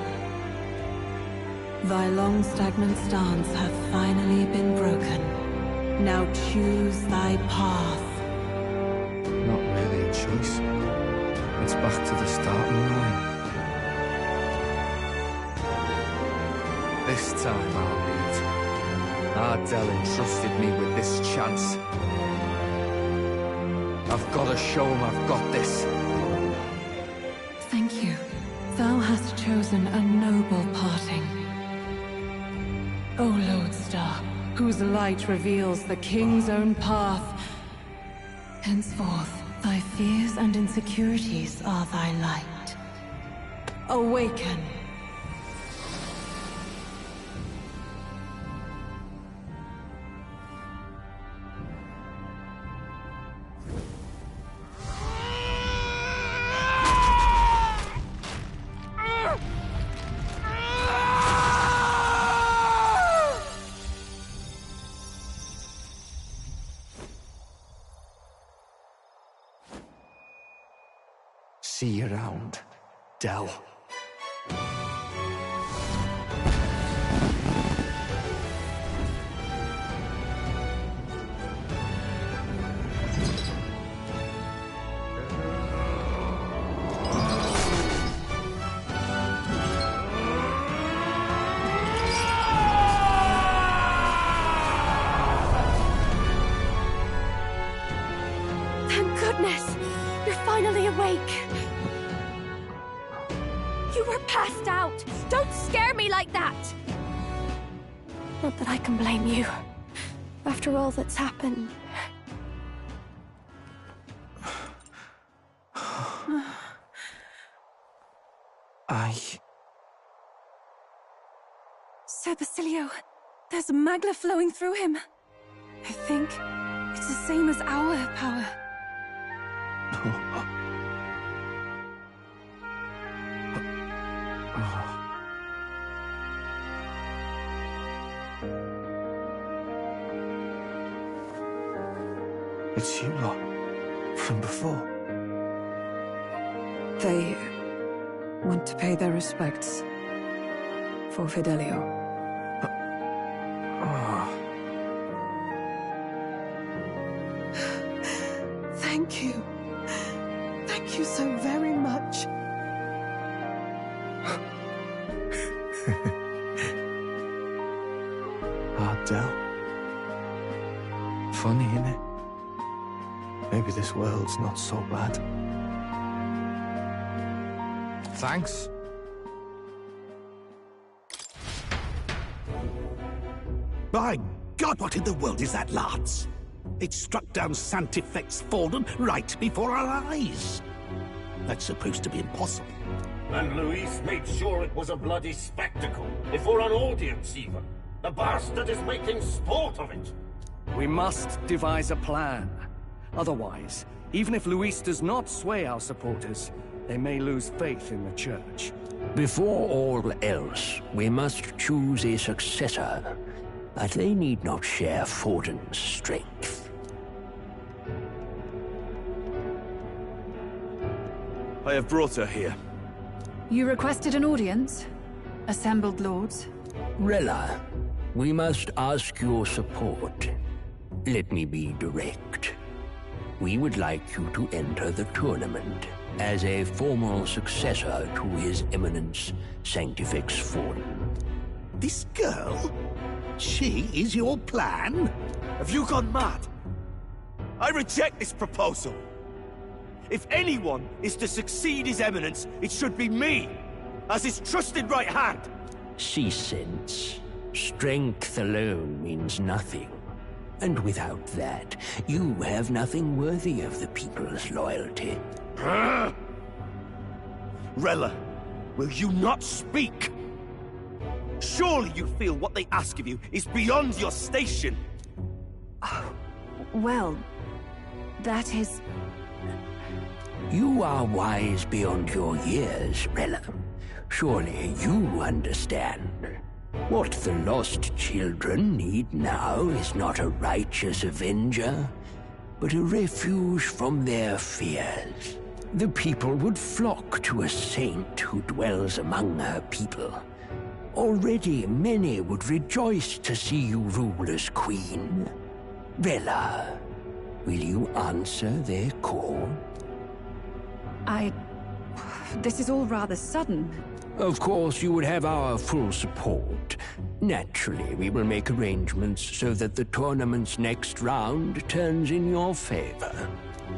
Thy long stagnant stance hath finally been broken. Now choose thy path. Not really a choice. It's back to the starting line. This time I'll lead. Ardell entrusted me with this chance. I've got to show him I've got this. Thank you. Thou hast chosen a noble parting. O Lodestar, whose light reveals the king's own path. Henceforth, thy fears and insecurities are thy light. Awaken. See you around, Del. Thank goodness! You're finally awake! You were passed out! Don't scare me like that! Not that I can blame you. After all that's happened. Sir Basilio, there's magla flowing through him. I think it's the same as our power. It's you lot. From before. They want to pay their respects for Fidelio. Thank you. Thank you so very much. Del. Funny, innit? Maybe this world's not so bad. Thanks. By God, what in the world is that, lads? It struck down Sanctifex Fallen right before our eyes. That's supposed to be impossible. And Luis made sure it was a bloody spectacle, before an audience even. The bastard is making sport of it. We must devise a plan. Otherwise, even if Luis does not sway our supporters, they may lose faith in the church. Before all else, we must choose a successor. But they need not share Forden's strength. I have brought her here. You requested an audience? Assembled lords? Rella, we must ask your support. Let me be direct. We would like you to enter the tournament as a formal successor to His Eminence Sanctifex Forden. This girl? She is your plan? Have you gone mad? I reject this proposal. If anyone is to succeed His Eminence, it should be me, as his trusted right hand. See sense. Strength alone means nothing. And without that, you have nothing worthy of the people's loyalty. Rella, will you not speak? Surely you feel what they ask of you is beyond your station. Well, that is... You are wise beyond your years, Rella. Surely you understand. What the lost children need now is not a righteous avenger, but a refuge from their fears. The people would flock to a saint who dwells among her people. Already many would rejoice to see you rule as queen. Rella, will you answer their call? This is all rather sudden. Of course, you would have our full support. Naturally, we will make arrangements so that the tournament's next round turns in your favor.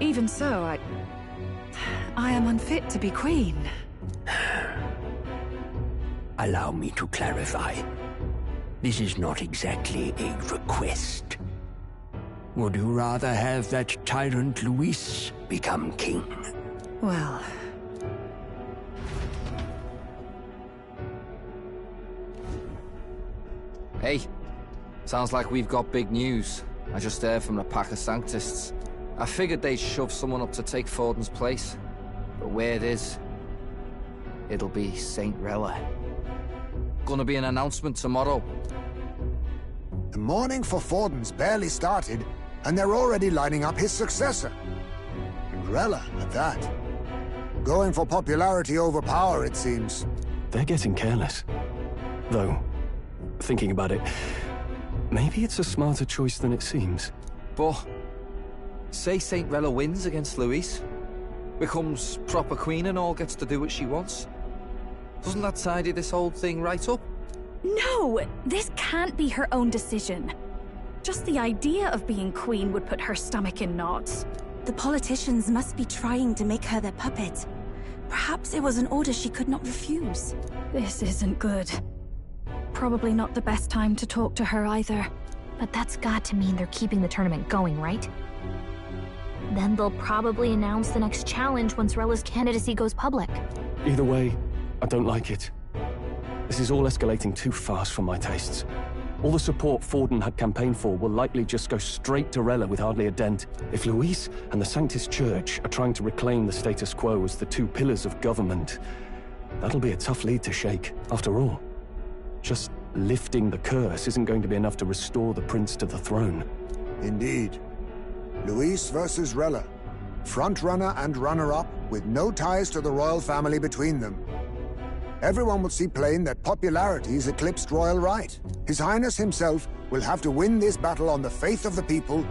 Even so, I am unfit to be queen. Allow me to clarify. This is not exactly a request. Would you rather have that tyrant Luis become king? Well... Hey, sounds like we've got big news. I just heard from the pack of Sanctists. I figured they'd shove someone up to take Forden's place. But where it is, it'll be Saint Rella. Gonna be an announcement tomorrow. The mourning for Forden's barely started, and they're already lining up his successor. And Rella, at that. Going for popularity over power, it seems. They're getting careless. Though, thinking about it, maybe it's a smarter choice than it seems. But, say Saint Rella wins against Luis, becomes proper queen and all gets to do what she wants. Doesn't that tidy this whole thing right up? No! This can't be her own decision. Just the idea of being queen would put her stomach in knots. The politicians must be trying to make her their puppet. Perhaps it was an order she could not refuse. This isn't good. Probably not the best time to talk to her either. But that's got to mean they're keeping the tournament going, right? Then they'll probably announce the next challenge once Rella's candidacy goes public. Either way, I don't like it. This is all escalating too fast for my tastes. All the support Forden had campaigned for will likely just go straight to Rella with hardly a dent. If Luis and the Sanctist Church are trying to reclaim the status quo as the two pillars of government, that'll be a tough lead to shake. After all, just lifting the curse isn't going to be enough to restore the prince to the throne. Indeed. Luis versus Rella. Front-runner and runner-up, with no ties to the royal family between them. Everyone will see plain that popularity's eclipsed royal right. His Highness himself will have to win this battle on the faith of the people,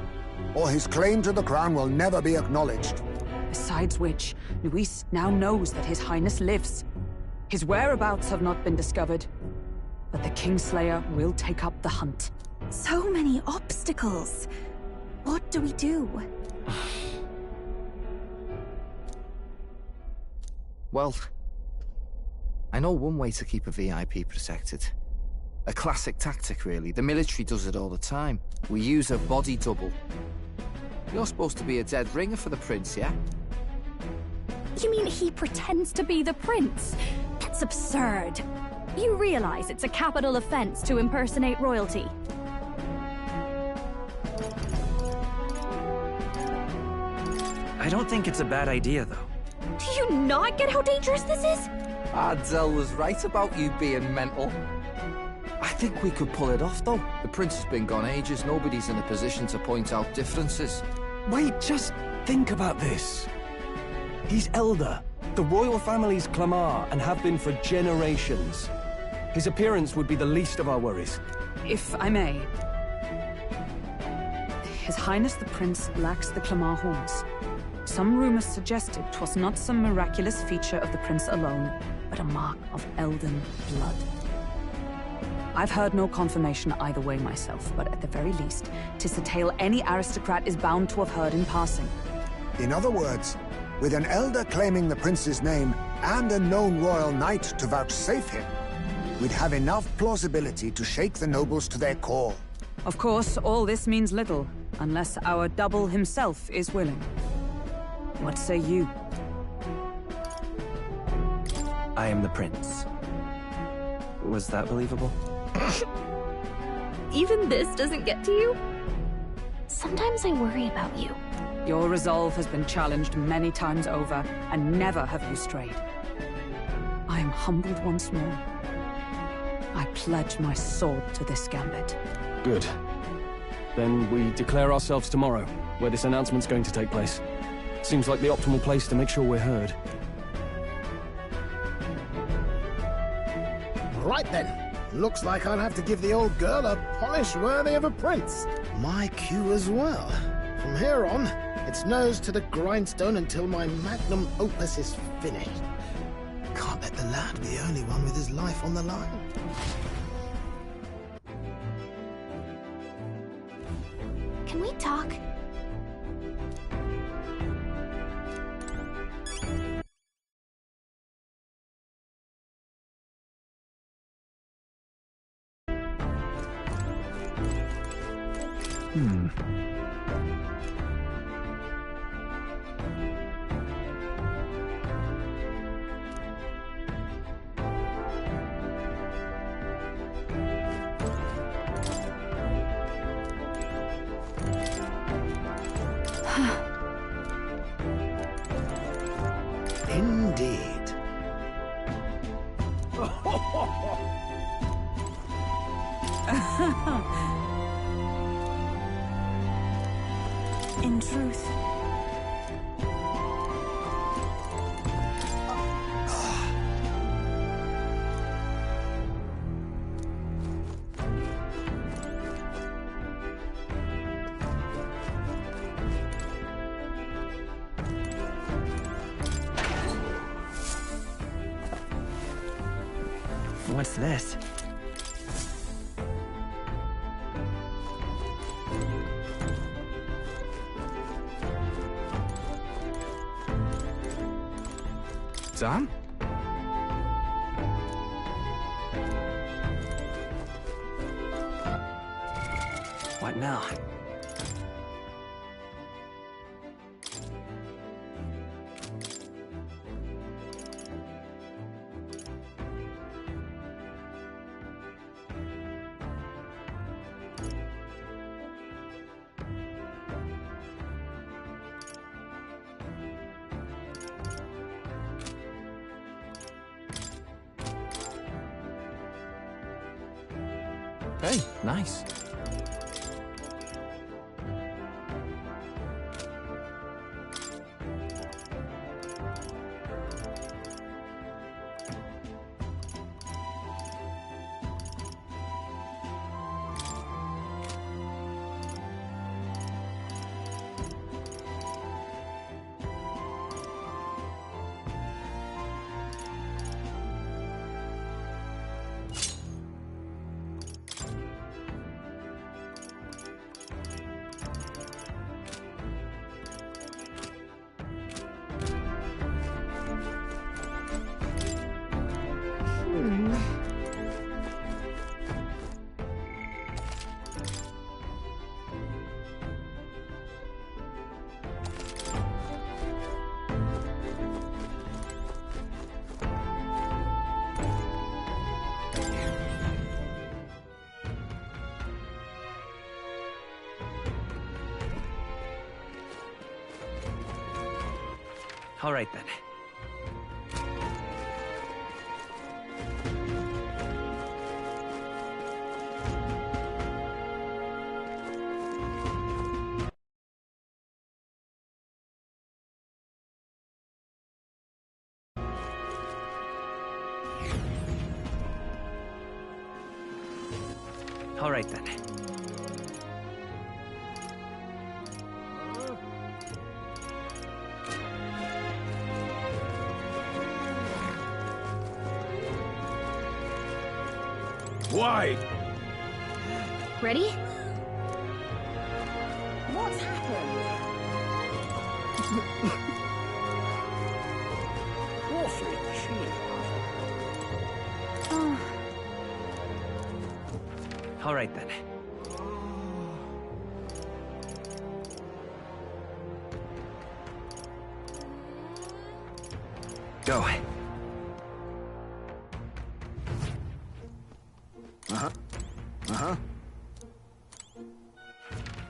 or his claim to the crown will never be acknowledged. Besides which, Luis now knows that His Highness lives. His whereabouts have not been discovered, but the Kingslayer will take up the hunt. So many obstacles. What do we do? Well, I know one way to keep a VIP protected. A classic tactic, really. The military does it all the time. We use a body double. You're supposed to be a dead ringer for the prince, yeah? You mean he pretends to be the prince? That's absurd. You realize it's a capital offense to impersonate royalty. I don't think it's a bad idea, though. Do you not get how dangerous this is? Ardell was right about you being mental. I think we could pull it off, though. The prince has been gone ages. Nobody's in a position to point out differences. Wait, just think about this. He's elder. The royal family's Clamar and have been for generations. His appearance would be the least of our worries. If I may. His Highness the Prince lacks the Clamar horns. Some rumors suggested 'twas not some miraculous feature of the prince alone, but a mark of Elden blood. I've heard no confirmation either way myself, but at the very least, 'tis a tale any aristocrat is bound to have heard in passing. In other words, with an elder claiming the prince's name and a known royal knight to vouchsafe him, we'd have enough plausibility to shake the nobles to their core. Of course, all this means little, unless our double himself is willing. What say you? I am the prince. Was that believable? Even this doesn't get to you? Sometimes I worry about you. Your resolve has been challenged many times over, and never have you strayed. I am humbled once more. I pledge my sword to this gambit. Good. Then we declare ourselves tomorrow, where this announcement's going to take place. Seems like the optimal place to make sure we're heard. Right then. Looks like I'll have to give the old girl a polish worthy of a prince. My cue as well. From here on, it's nose to the grindstone until my magnum opus is finished. Can't let the lad be the only one with his life on the line. Can we talk? Indeed. In truth. What's this? Sam? What now? Hey, nice. All right then. All right then. Why? Ready? What's happened? Awfully cheap. Oh. All right then. Go.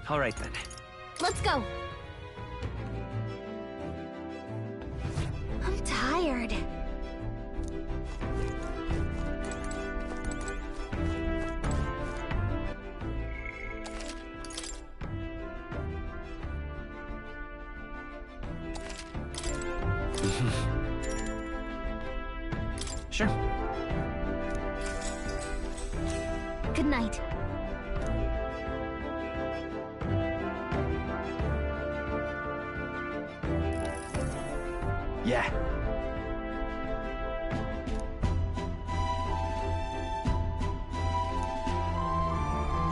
All right then. Let's go. I'm tired. Sure. Good night. Yeah.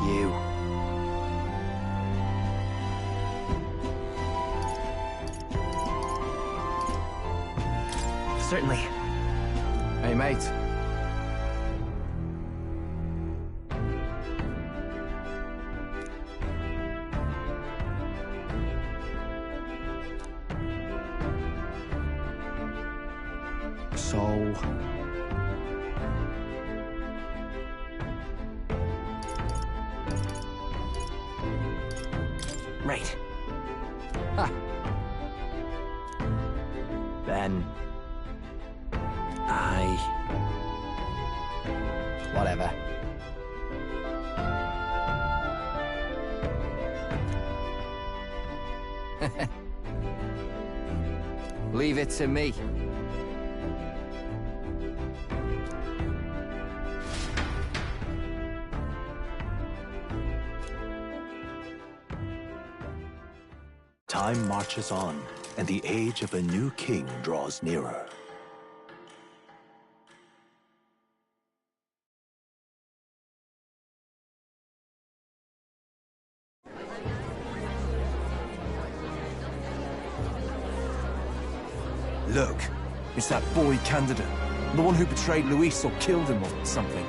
You. Certainly. Hey, mate. So... Right. Ha. Then... Whatever. Leave it to me. Time marches on, and the age of a new king draws nearer. Look, it's that boy candidate. The one who betrayed Luis or killed him or something.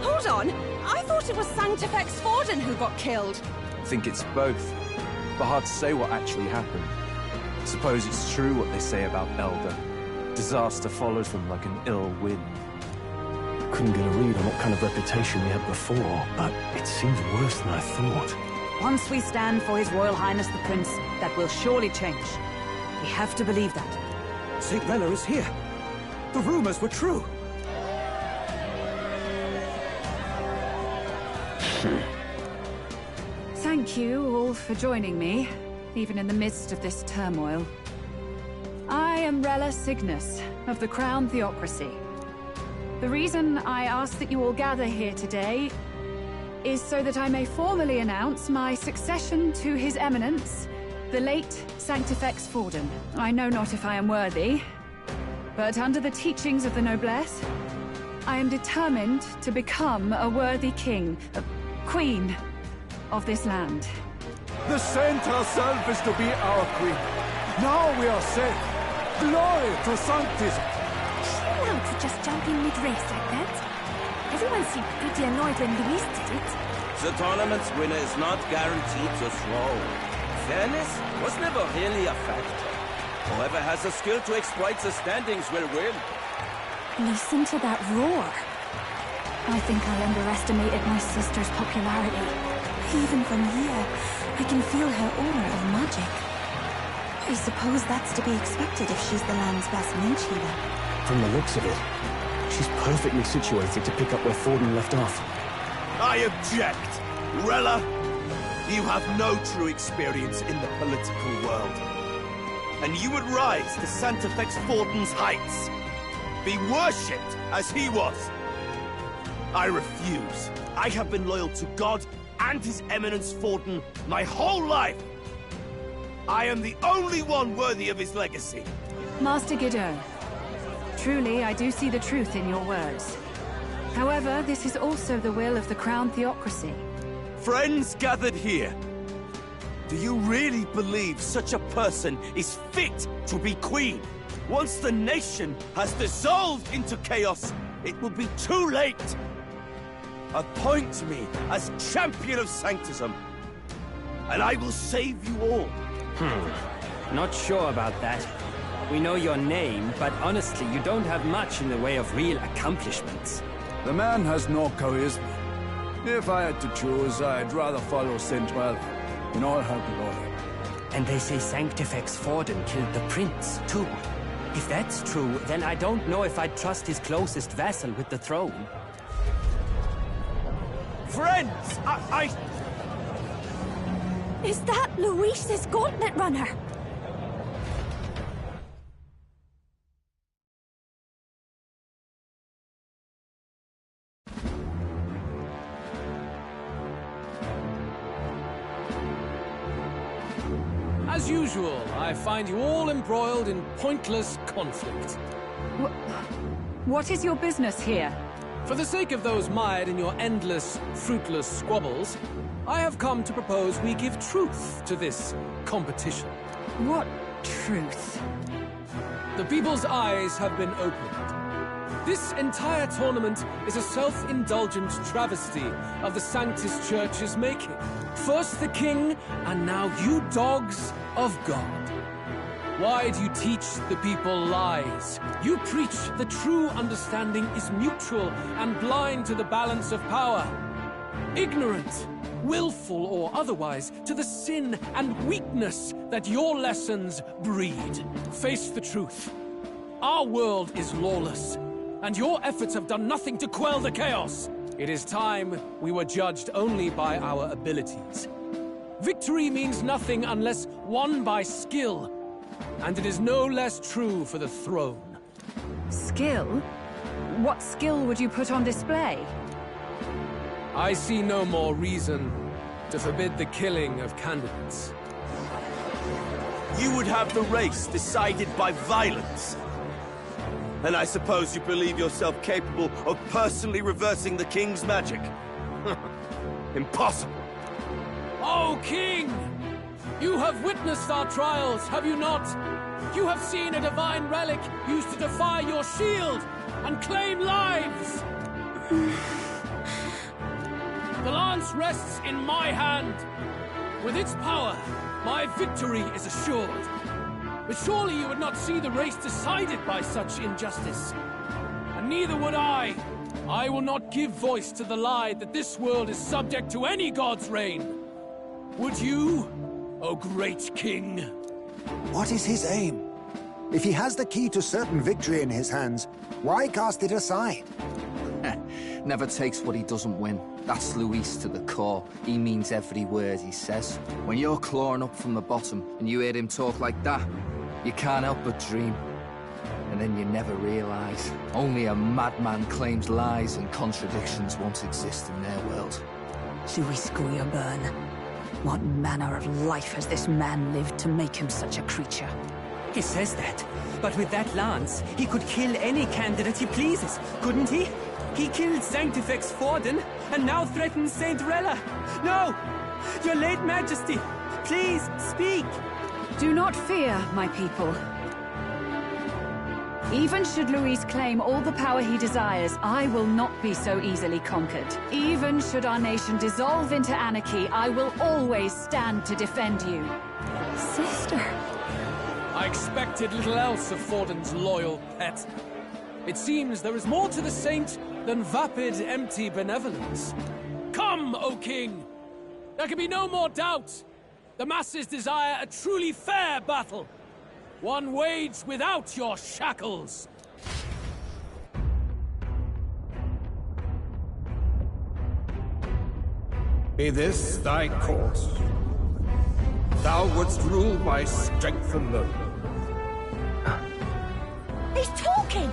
Hold on! I thought it was Sanctifex Forden who got killed. I think it's both. But hard to say what actually happened. Suppose it's true what they say about Elder. Disaster follows them like an ill wind. Couldn't get a read on what kind of reputation we had before, but it seems worse than I thought. Once we stand for His Royal Highness the Prince, that will surely change. We have to believe that. St. Rella is here. The rumors were true. Thank you all for joining me, even in the midst of this turmoil. I am Rella Cygnus, of the Crown Theocracy. The reason I ask that you all gather here today is so that I may formally announce my succession to His Eminence, the late Sanctifex Forden. I know not if I am worthy, but under the teachings of the noblesse, I am determined to become a worthy king, a queen of this land. The saint herself is to be our queen. Now we are safe. Glory to Sanctism. Chill out to just jump in mid-race like that. Everyone seemed pretty annoyed when Luis did it. The tournament's winner is not guaranteed to throw. Fairness was never really a factor. Whoever has the skill to exploit the standings will win. Listen to that roar. I think I underestimated my sister's popularity. Even from here, I can feel her aura of magic. I suppose that's to be expected if she's the land's best mage healer. From the looks of it, she's perfectly situated to pick up where Forden left off. I object! Rella, you have no true experience in the political world. And you would rise to Sanctifex Forden's heights. Be worshipped as he was. I refuse. I have been loyal to God and His Eminence Forden my whole life. I am the only one worthy of his legacy. Master Guidon, truly I do see the truth in your words. However, this is also the will of the Crown Theocracy. Friends gathered here, do you really believe such a person is fit to be queen? Once the nation has dissolved into chaos, it will be too late. Appoint me as champion of Sanctism, and I will save you all. Not sure about that. We know your name, but honestly, you don't have much in the way of real accomplishments. The man has no charisma. If I had to choose, I'd rather follow St. Rella in all her glory. And they say Sanctifex Forden killed the prince, too. If that's true, then I don't know if I'd trust his closest vassal with the throne. Friends, I... Is that Luis's gauntlet runner? As usual, I find you all embroiled in pointless conflict. What is your business here? For the sake of those mired in your endless, fruitless squabbles, I have come to propose we give truth to this competition. What truth? The people's eyes have been opened. This entire tournament is a self-indulgent travesty of the Sanctus Church's making. First the king, and now you dogs of God. Why do you teach the people lies? You preach the true understanding is mutual and blind to the balance of power. Ignorant, willful or otherwise, to the sin and weakness that your lessons breed. Face the truth. Our world is lawless, and your efforts have done nothing to quell the chaos. It is time we were judged only by our abilities. Victory means nothing unless won by skill, and it is no less true for the throne. Skill? What skill would you put on display? I see no more reason to forbid the killing of candidates. You would have the race decided by violence. And I suppose you believe yourself capable of personally reversing the king's magic? Impossible. Oh, King! You have witnessed our trials, have you not? You have seen a divine relic used to defy your shield and claim lives! The lance rests in my hand. With its power, my victory is assured. But surely you would not see the race decided by such injustice. And neither would I. I will not give voice to the lie that this world is subject to any god's reign. Would you, O great king? What is his aim? If he has the key to certain victory in his hands, why cast it aside? Never takes what he doesn't win. That's Luis to the core. He means every word he says. When you're clawing up from the bottom and you hear him talk like that, you can't help but dream. And then you never realize. Only a madman claims lies and contradictions won't exist in their world. Luis Guyurburn. What manner of life has this man lived to make him such a creature? He says that, but with that lance, he could kill any candidate he pleases, couldn't he? He killed Sanctifex Forden, and now threatens Saint Rella. No! Your late Majesty, please, speak! Do not fear, my people. Even should Luis claim all the power he desires, I will not be so easily conquered. Even should our nation dissolve into anarchy, I will always stand to defend you. Sister. I expected little else of Forden's loyal pet. It seems there is more to the saint than vapid, empty benevolence. Come, O king! There can be no more doubt. The masses desire a truly fair battle. One waged without your shackles. Be this thy course? Thou wouldst rule by strength alone. He's talking!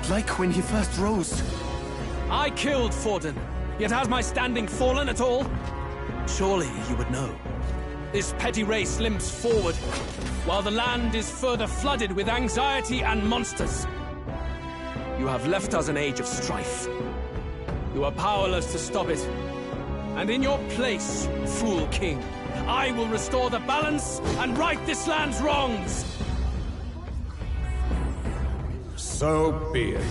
Like when he first rose. I killed Forden, yet has my standing fallen at all? Surely you would know. This petty race limps forward, while the land is further flooded with anxiety and monsters. You have left us an age of strife. You are powerless to stop it. And in your place, fool king, I will restore the balance and right this land's wrongs! So be it.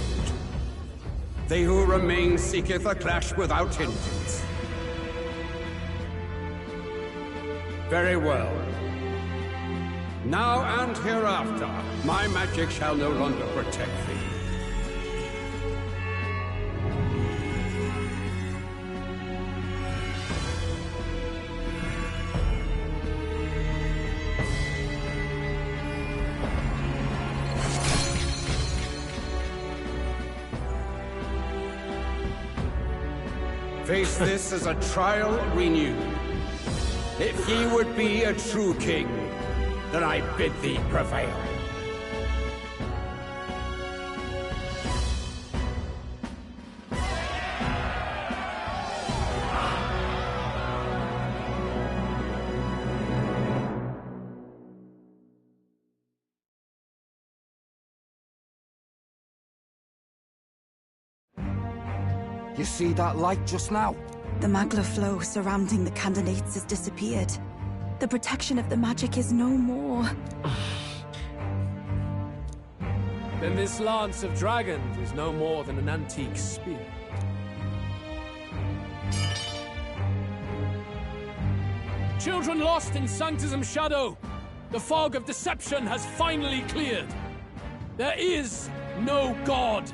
They who remain seeketh a clash without hindrance. Very well. Now and hereafter, my magic shall no longer protect thee. Face this as a trial renewed. If ye would be a true king, then I bid thee prevail. You see that light just now? The magla flow surrounding the candidates has disappeared. The protection of the magic is no more. Then this lance of dragons is no more than an antique spear. Children lost in Sanctism's shadow! The fog of deception has finally cleared! There is no God!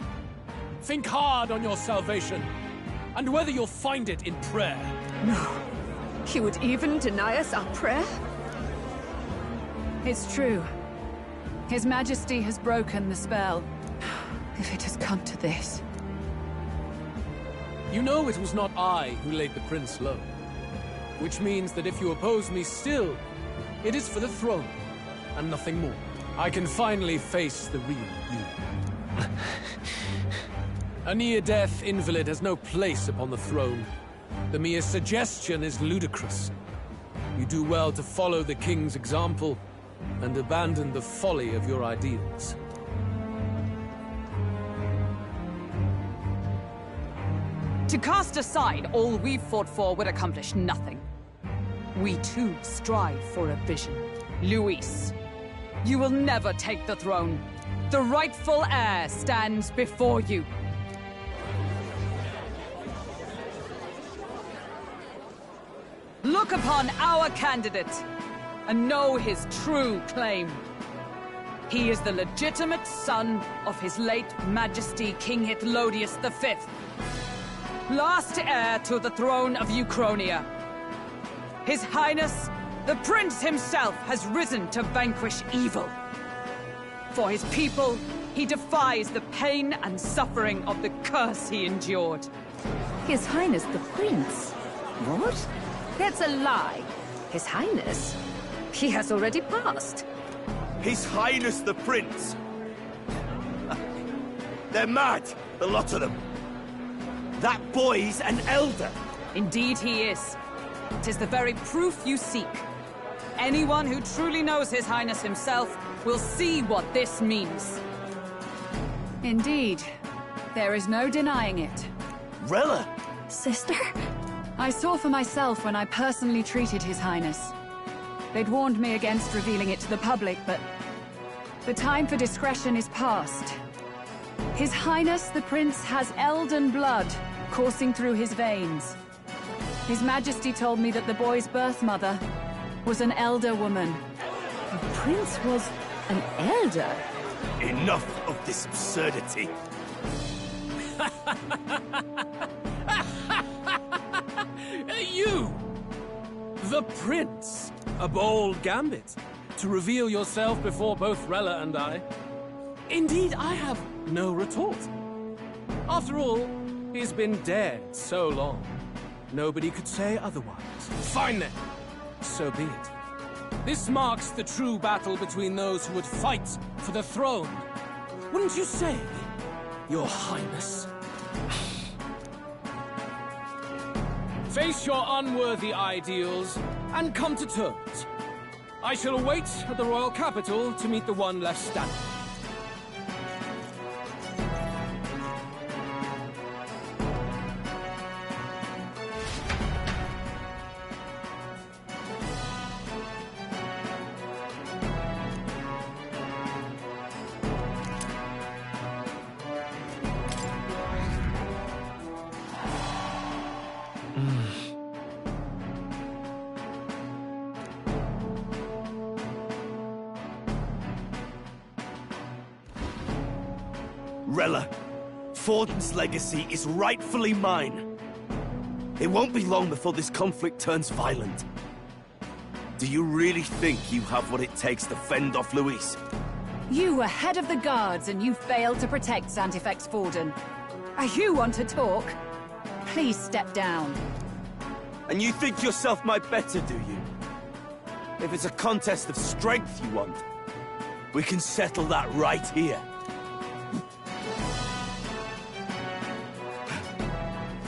Think hard on your salvation, and whether you'll find it in prayer. No. He would even deny us our prayer? It's true. His Majesty has broken the spell. If it has come to this. You know it was not I who laid the prince low. Which means that if you oppose me still, it is for the throne, and nothing more. I can finally face the real you. A near-death invalid has no place upon the throne. The mere suggestion is ludicrous. You do well to follow the king's example, and abandon the folly of your ideals. To cast aside all we've fought for would accomplish nothing. We too strive for a vision. Luis, you will never take the throne. The rightful heir stands before you. Look upon our candidate and know his true claim. He is the legitimate son of his late Majesty King Hytlodius V, last heir to the throne of Uchronia. His Highness, the Prince himself, has risen to vanquish evil. For his people, he defies the pain and suffering of the curse he endured. His Highness the Prince? What? That's a lie. His Highness? He has already passed. His Highness the Prince! They're mad, the lot of them. That boy's an elder. Indeed he is. 'Tis the very proof you seek. Anyone who truly knows His Highness himself will see what this means. Indeed. There is no denying it. Rella! Sister? I saw for myself when I personally treated His Highness. They'd warned me against revealing it to the public, but the time for discretion is past. His Highness the Prince has elden blood coursing through his veins. His Majesty told me that the boy's birth mother was an elder woman. The Prince was an elder? Enough of this absurdity. You! The Prince! A bold gambit. To reveal yourself before both Rella and I. Indeed, I have no retort. After all, he's been dead so long. Nobody could say otherwise. Fine then. So be it. This marks the true battle between those who would fight for the throne. Wouldn't you say, Your Highness? Face your unworthy ideals and come to terms. I shall await at the royal capital to meet the one left standing. Rella, Forden's legacy is rightfully mine. It won't be long before this conflict turns violent. Do you really think you have what it takes to fend off Luis? You were head of the guards and you failed to protect Sanctifex Forden. You want to talk? Please step down. And you think yourself my better, do you? If it's a contest of strength you want, we can settle that right here.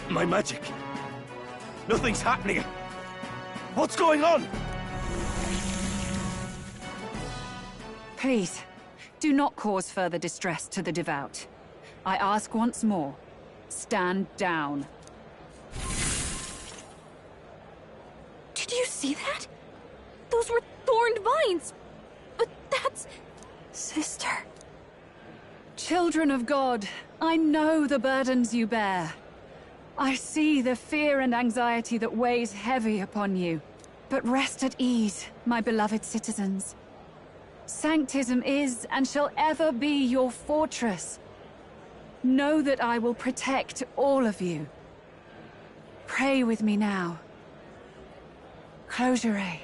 My magic. Nothing's happening. What's going on? Please, do not cause further distress to the devout. I ask once more, stand down. Did you see that? Those were thorned vines. But that's... Sister. Children of God, I know the burdens you bear. I see the fear and anxiety that weighs heavy upon you. But rest at ease, my beloved citizens. Sanctism is and shall ever be your fortress. Know that I will protect all of you. Pray with me now. Close your eyes.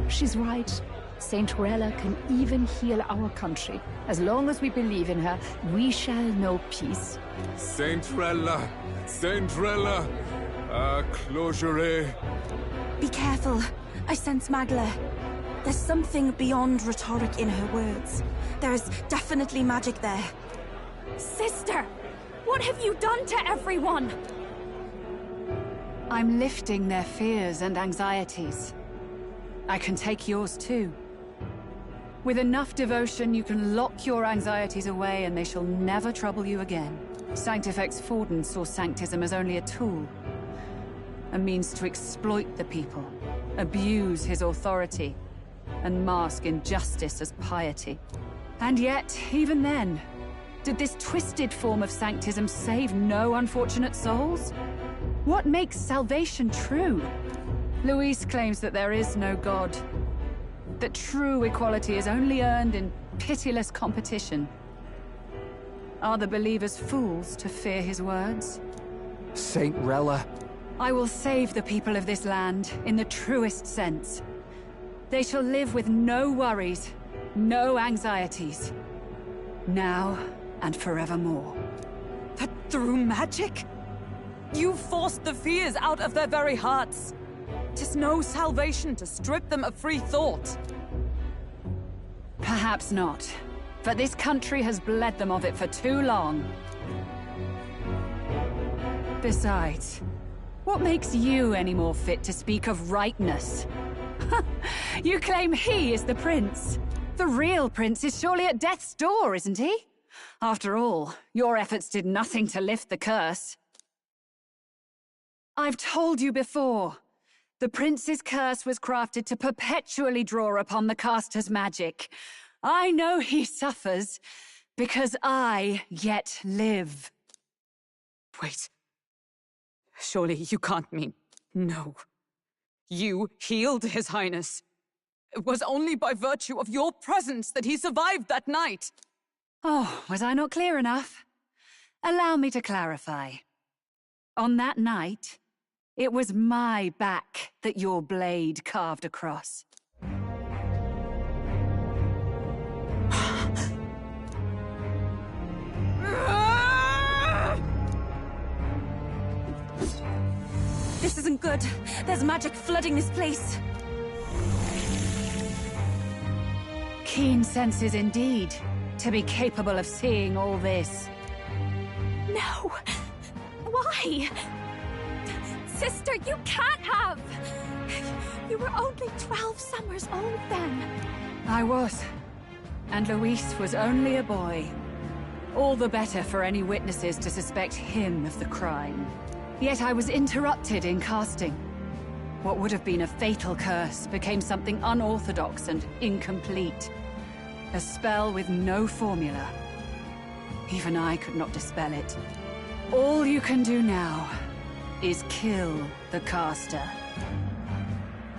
She's right. Saint Rella can even heal our country. As long as we believe in her, we shall know peace. Saint Rella! Saint Rella! Close your eyes. Be careful. I sense Magla. There's something beyond rhetoric in her words. There's definitely magic there. Sister! What have you done to everyone? I'm lifting their fears and anxieties. I can take yours too. With enough devotion, you can lock your anxieties away and they shall never trouble you again. Sanctifex Forden saw Sanctism as only a tool. A means to exploit the people, abuse his authority, and mask injustice as piety. And yet, even then, did this twisted form of Sanctism save no unfortunate souls? What makes salvation true? Luis claims that there is no God. That true equality is only earned in pitiless competition. Are the believers fools to fear his words? Saint Rella. I will save the people of this land in the truest sense. They shall live with no worries, no anxieties. Now and forevermore. But through magic? You forced the fears out of their very hearts. 'Tis no salvation to strip them of free thought. Perhaps not. But this country has bled them of it for too long. Besides, what makes you any more fit to speak of rightness? You claim he is the prince. The real prince is surely at death's door, isn't he? After all, your efforts did nothing to lift the curse. I've told you before. The prince's curse was crafted to perpetually draw upon the caster's magic. I know he suffers, because I yet live. Wait. Surely you can't mean... No. You healed His Highness. It was only by virtue of your presence that he survived that night. Oh, was I not clear enough? Allow me to clarify. On that night, it was my back that your blade carved across. This isn't good. There's magic flooding this place. Keen senses indeed, to be capable of seeing all this. No! Why? Sister, you can't have! You were only 12 summers old then. I was. And Luis was only a boy. All the better for any witnesses to suspect him of the crime. Yet I was interrupted in casting. What would have been a fatal curse became something unorthodox and incomplete. A spell with no formula. Even I could not dispel it. All you can do now is kill the caster.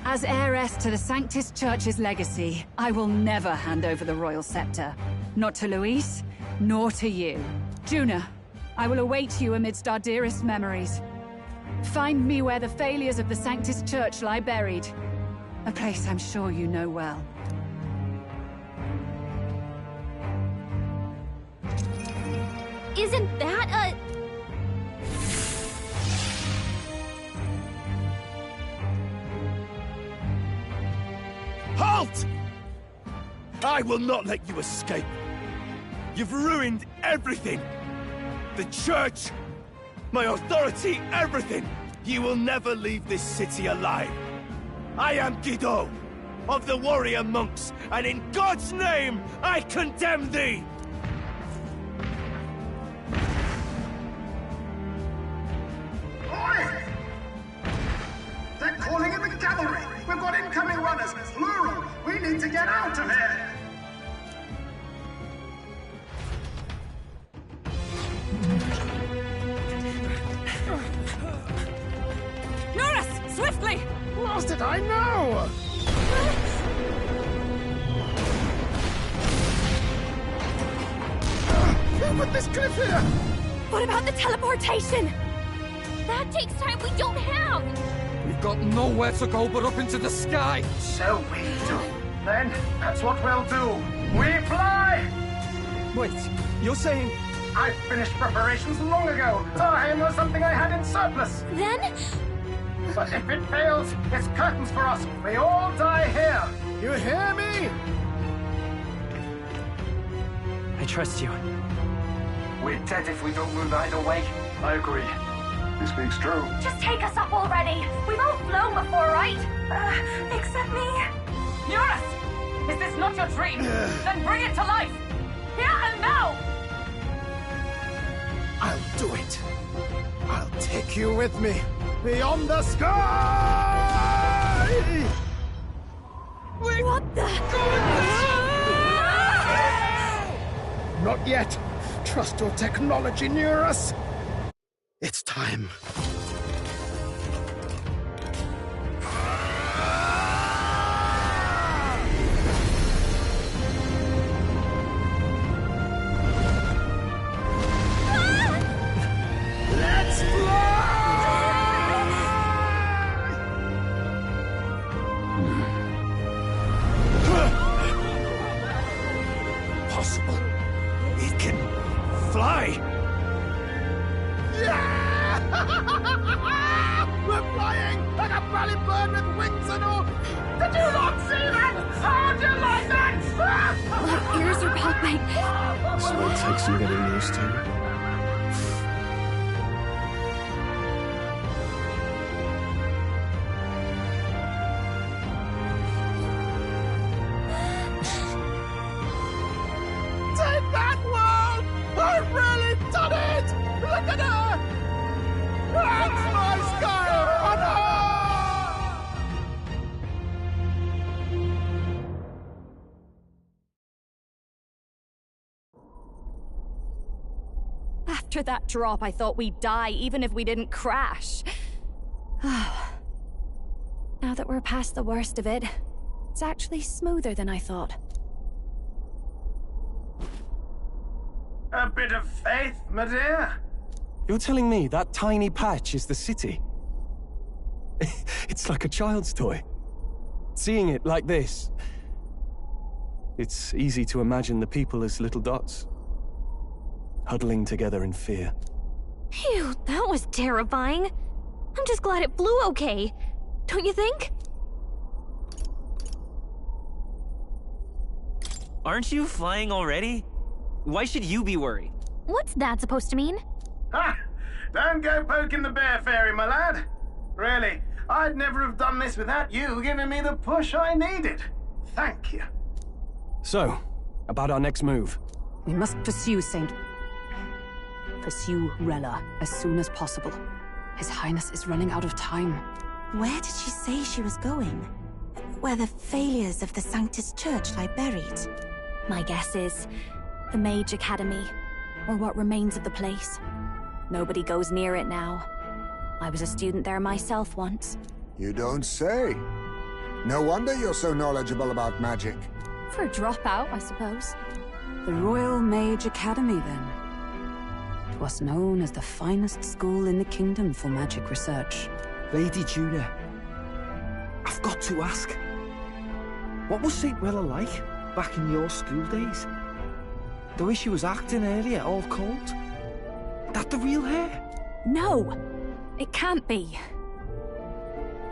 As heiress to the Sanctis Church's legacy, I will never hand over the royal scepter. Not to Luis, nor to you. Juna, I will await you amidst our dearest memories. Find me where the failures of the Sanctis Church lie buried. A place I'm sure you know well. Isn't that a... Halt! I will not let you escape. You've ruined everything. The church, my authority, everything. You will never leave this city alive. I am Guido, of the warrior monks, and in God's name, I condemn thee! Oi! They're calling in the cavalry! We've got incoming runners, plural! We need to get out of here! Norris! Swiftly! Lost it, I know! Who put this cliff here? What about the teleportation? That takes time we don't have! We've got nowhere to go but up into the sky! So we do. Then, that's what we'll do. We fly! Wait, you're saying... I finished preparations long ago. Our aim was something I had in surplus. Then? But if it fails, it's curtains for us. We all die here. You hear me? I trust you. We're dead if we don't move either way. I agree. He speaks true. Just take us up already. We've all flown before, right? Except me. Eurus! Is this not your dream? Then bring it to life! Here and now! I'll do it. I'll take you with me. Beyond the sky! What the? Not yet. Trust your technology near us. It's time. Let's Possible. It can fly! Yeah! We're flying like a bally bird with wings and all! Did you not see that? How'd you like that? My ears are popping. This will take some getting used to. Take that, world! I've really done it! Look at her! That's my sky runner! After that drop, I thought we'd die, even if we didn't crash. Now that we're past the worst of it, it's actually smoother than I thought. A bit of faith, my dear. You're telling me that tiny patch is the city? It's like a child's toy. Seeing it like this, it's easy to imagine the people as little dots, huddling together in fear. Phew, that was terrifying. I'm just glad it flew okay. Don't you think? Aren't you flying already? Why should you be worried? What's that supposed to mean? Ha! Don't go poking the bear fairy, my lad. Really, I'd never have done this without you giving me the push I needed. Thank you. So, about our next move. We must pursue Rella as soon as possible. His Highness is running out of time. Where did she say she was going? Where the failures of the Sanctus Church lie buried? My guess is the Mage Academy, or what remains of the place. Nobody goes near it now. I was a student there myself once. You don't say. No wonder you're so knowledgeable about magic. For a dropout, I suppose. The Royal Mage Academy, then. It was known as the finest school in the kingdom for magic research. Lady Juna, I've got to ask. What was St. Rella like back in your school days? The way she was acting earlier, all cold? That the real hair? No! It can't be.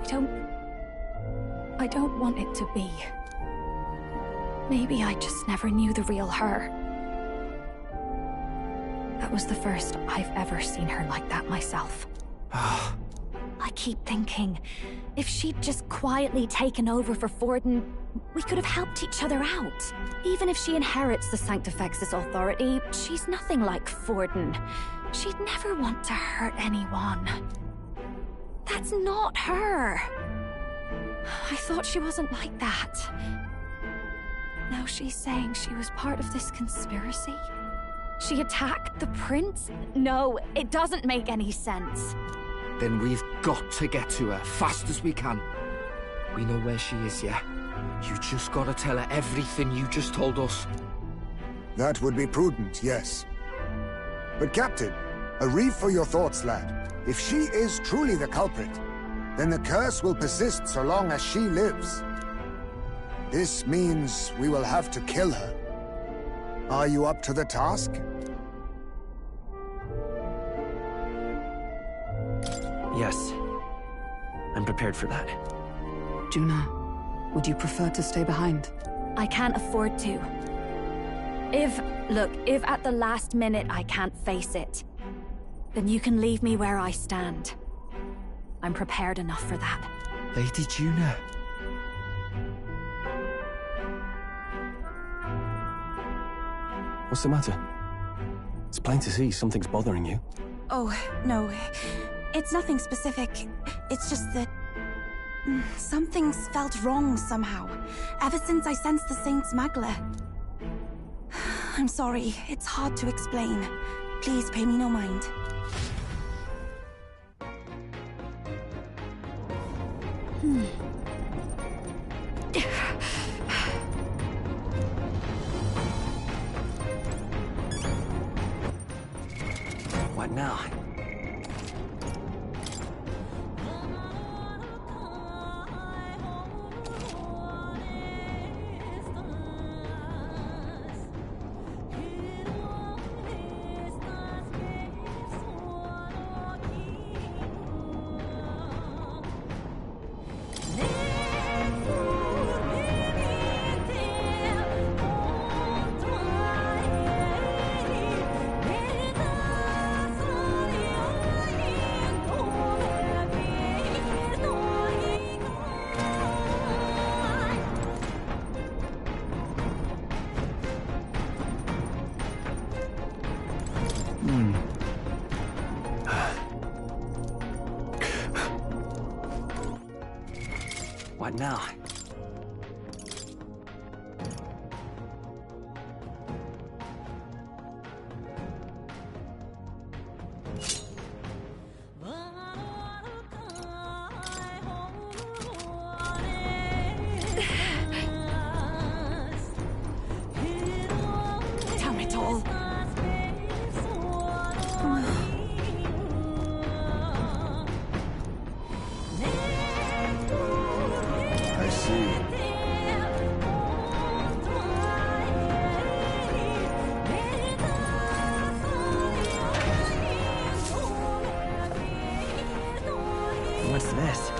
I don't want it to be. Maybe I just never knew the real her. That was the first I've ever seen her like that myself. I keep thinking, If she'd just quietly taken over for Forden, we could have helped each other out. Even if she inherits the Sanctifex's authority, she's nothing like Forden. She'd never want to hurt anyone. That's not her. I thought she wasn't like that. Now she's saying she was part of this conspiracy? She attacked the prince? No, it doesn't make any sense. Then we've got to get to her, fast as we can. We know where she is, yeah? You just gotta tell her everything you just told us. That would be prudent, yes. But Captain, a reef for your thoughts, lad. If she is truly the culprit, then the curse will persist so long as she lives. This means we will have to kill her. Are you up to the task? Yes. I'm prepared for that. Juna, would you prefer to stay behind? I can't afford to. If at the last minute I can't face it, then you can leave me where I stand. I'm prepared enough for that. Lady Juna. What's the matter? It's plain to see something's bothering you. Oh, no. It's nothing specific. It's just that... something's felt wrong somehow, ever since I sensed the Saint smuggler. I'm sorry, it's hard to explain. Please pay me no mind. What now? What now? Damn it all. I see. What's this?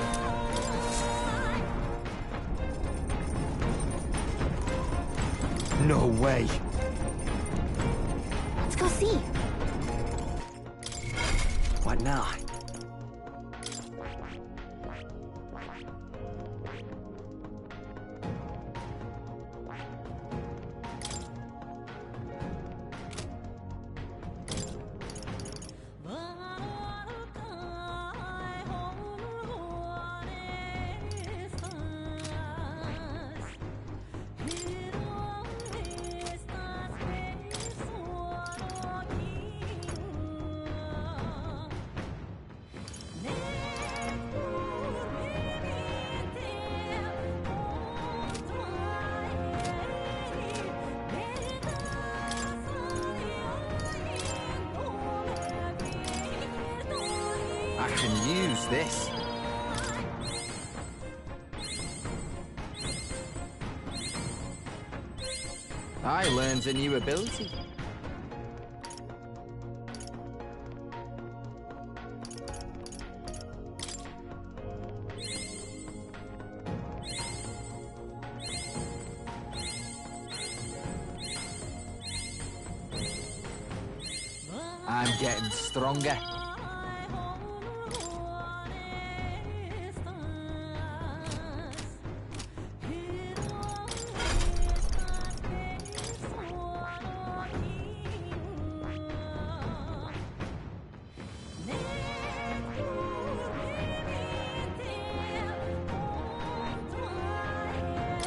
No way. Let's go see. What now? I can use this. I learned a new ability. I'm getting stronger.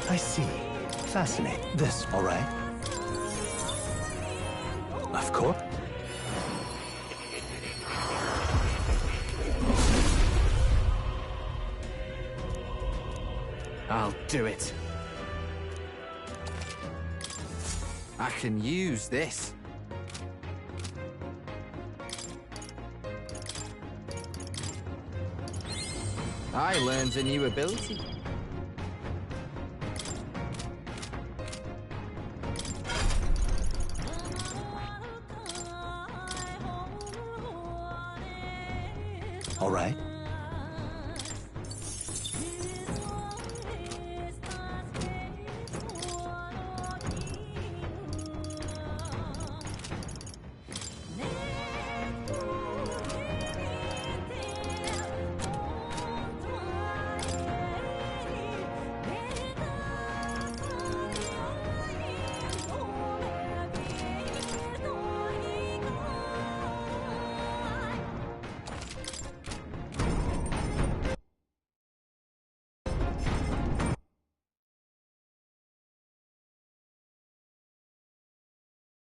I see. Fascinating. This, all right? Of course. I'll do it. I can use this. I learned a new ability. All right.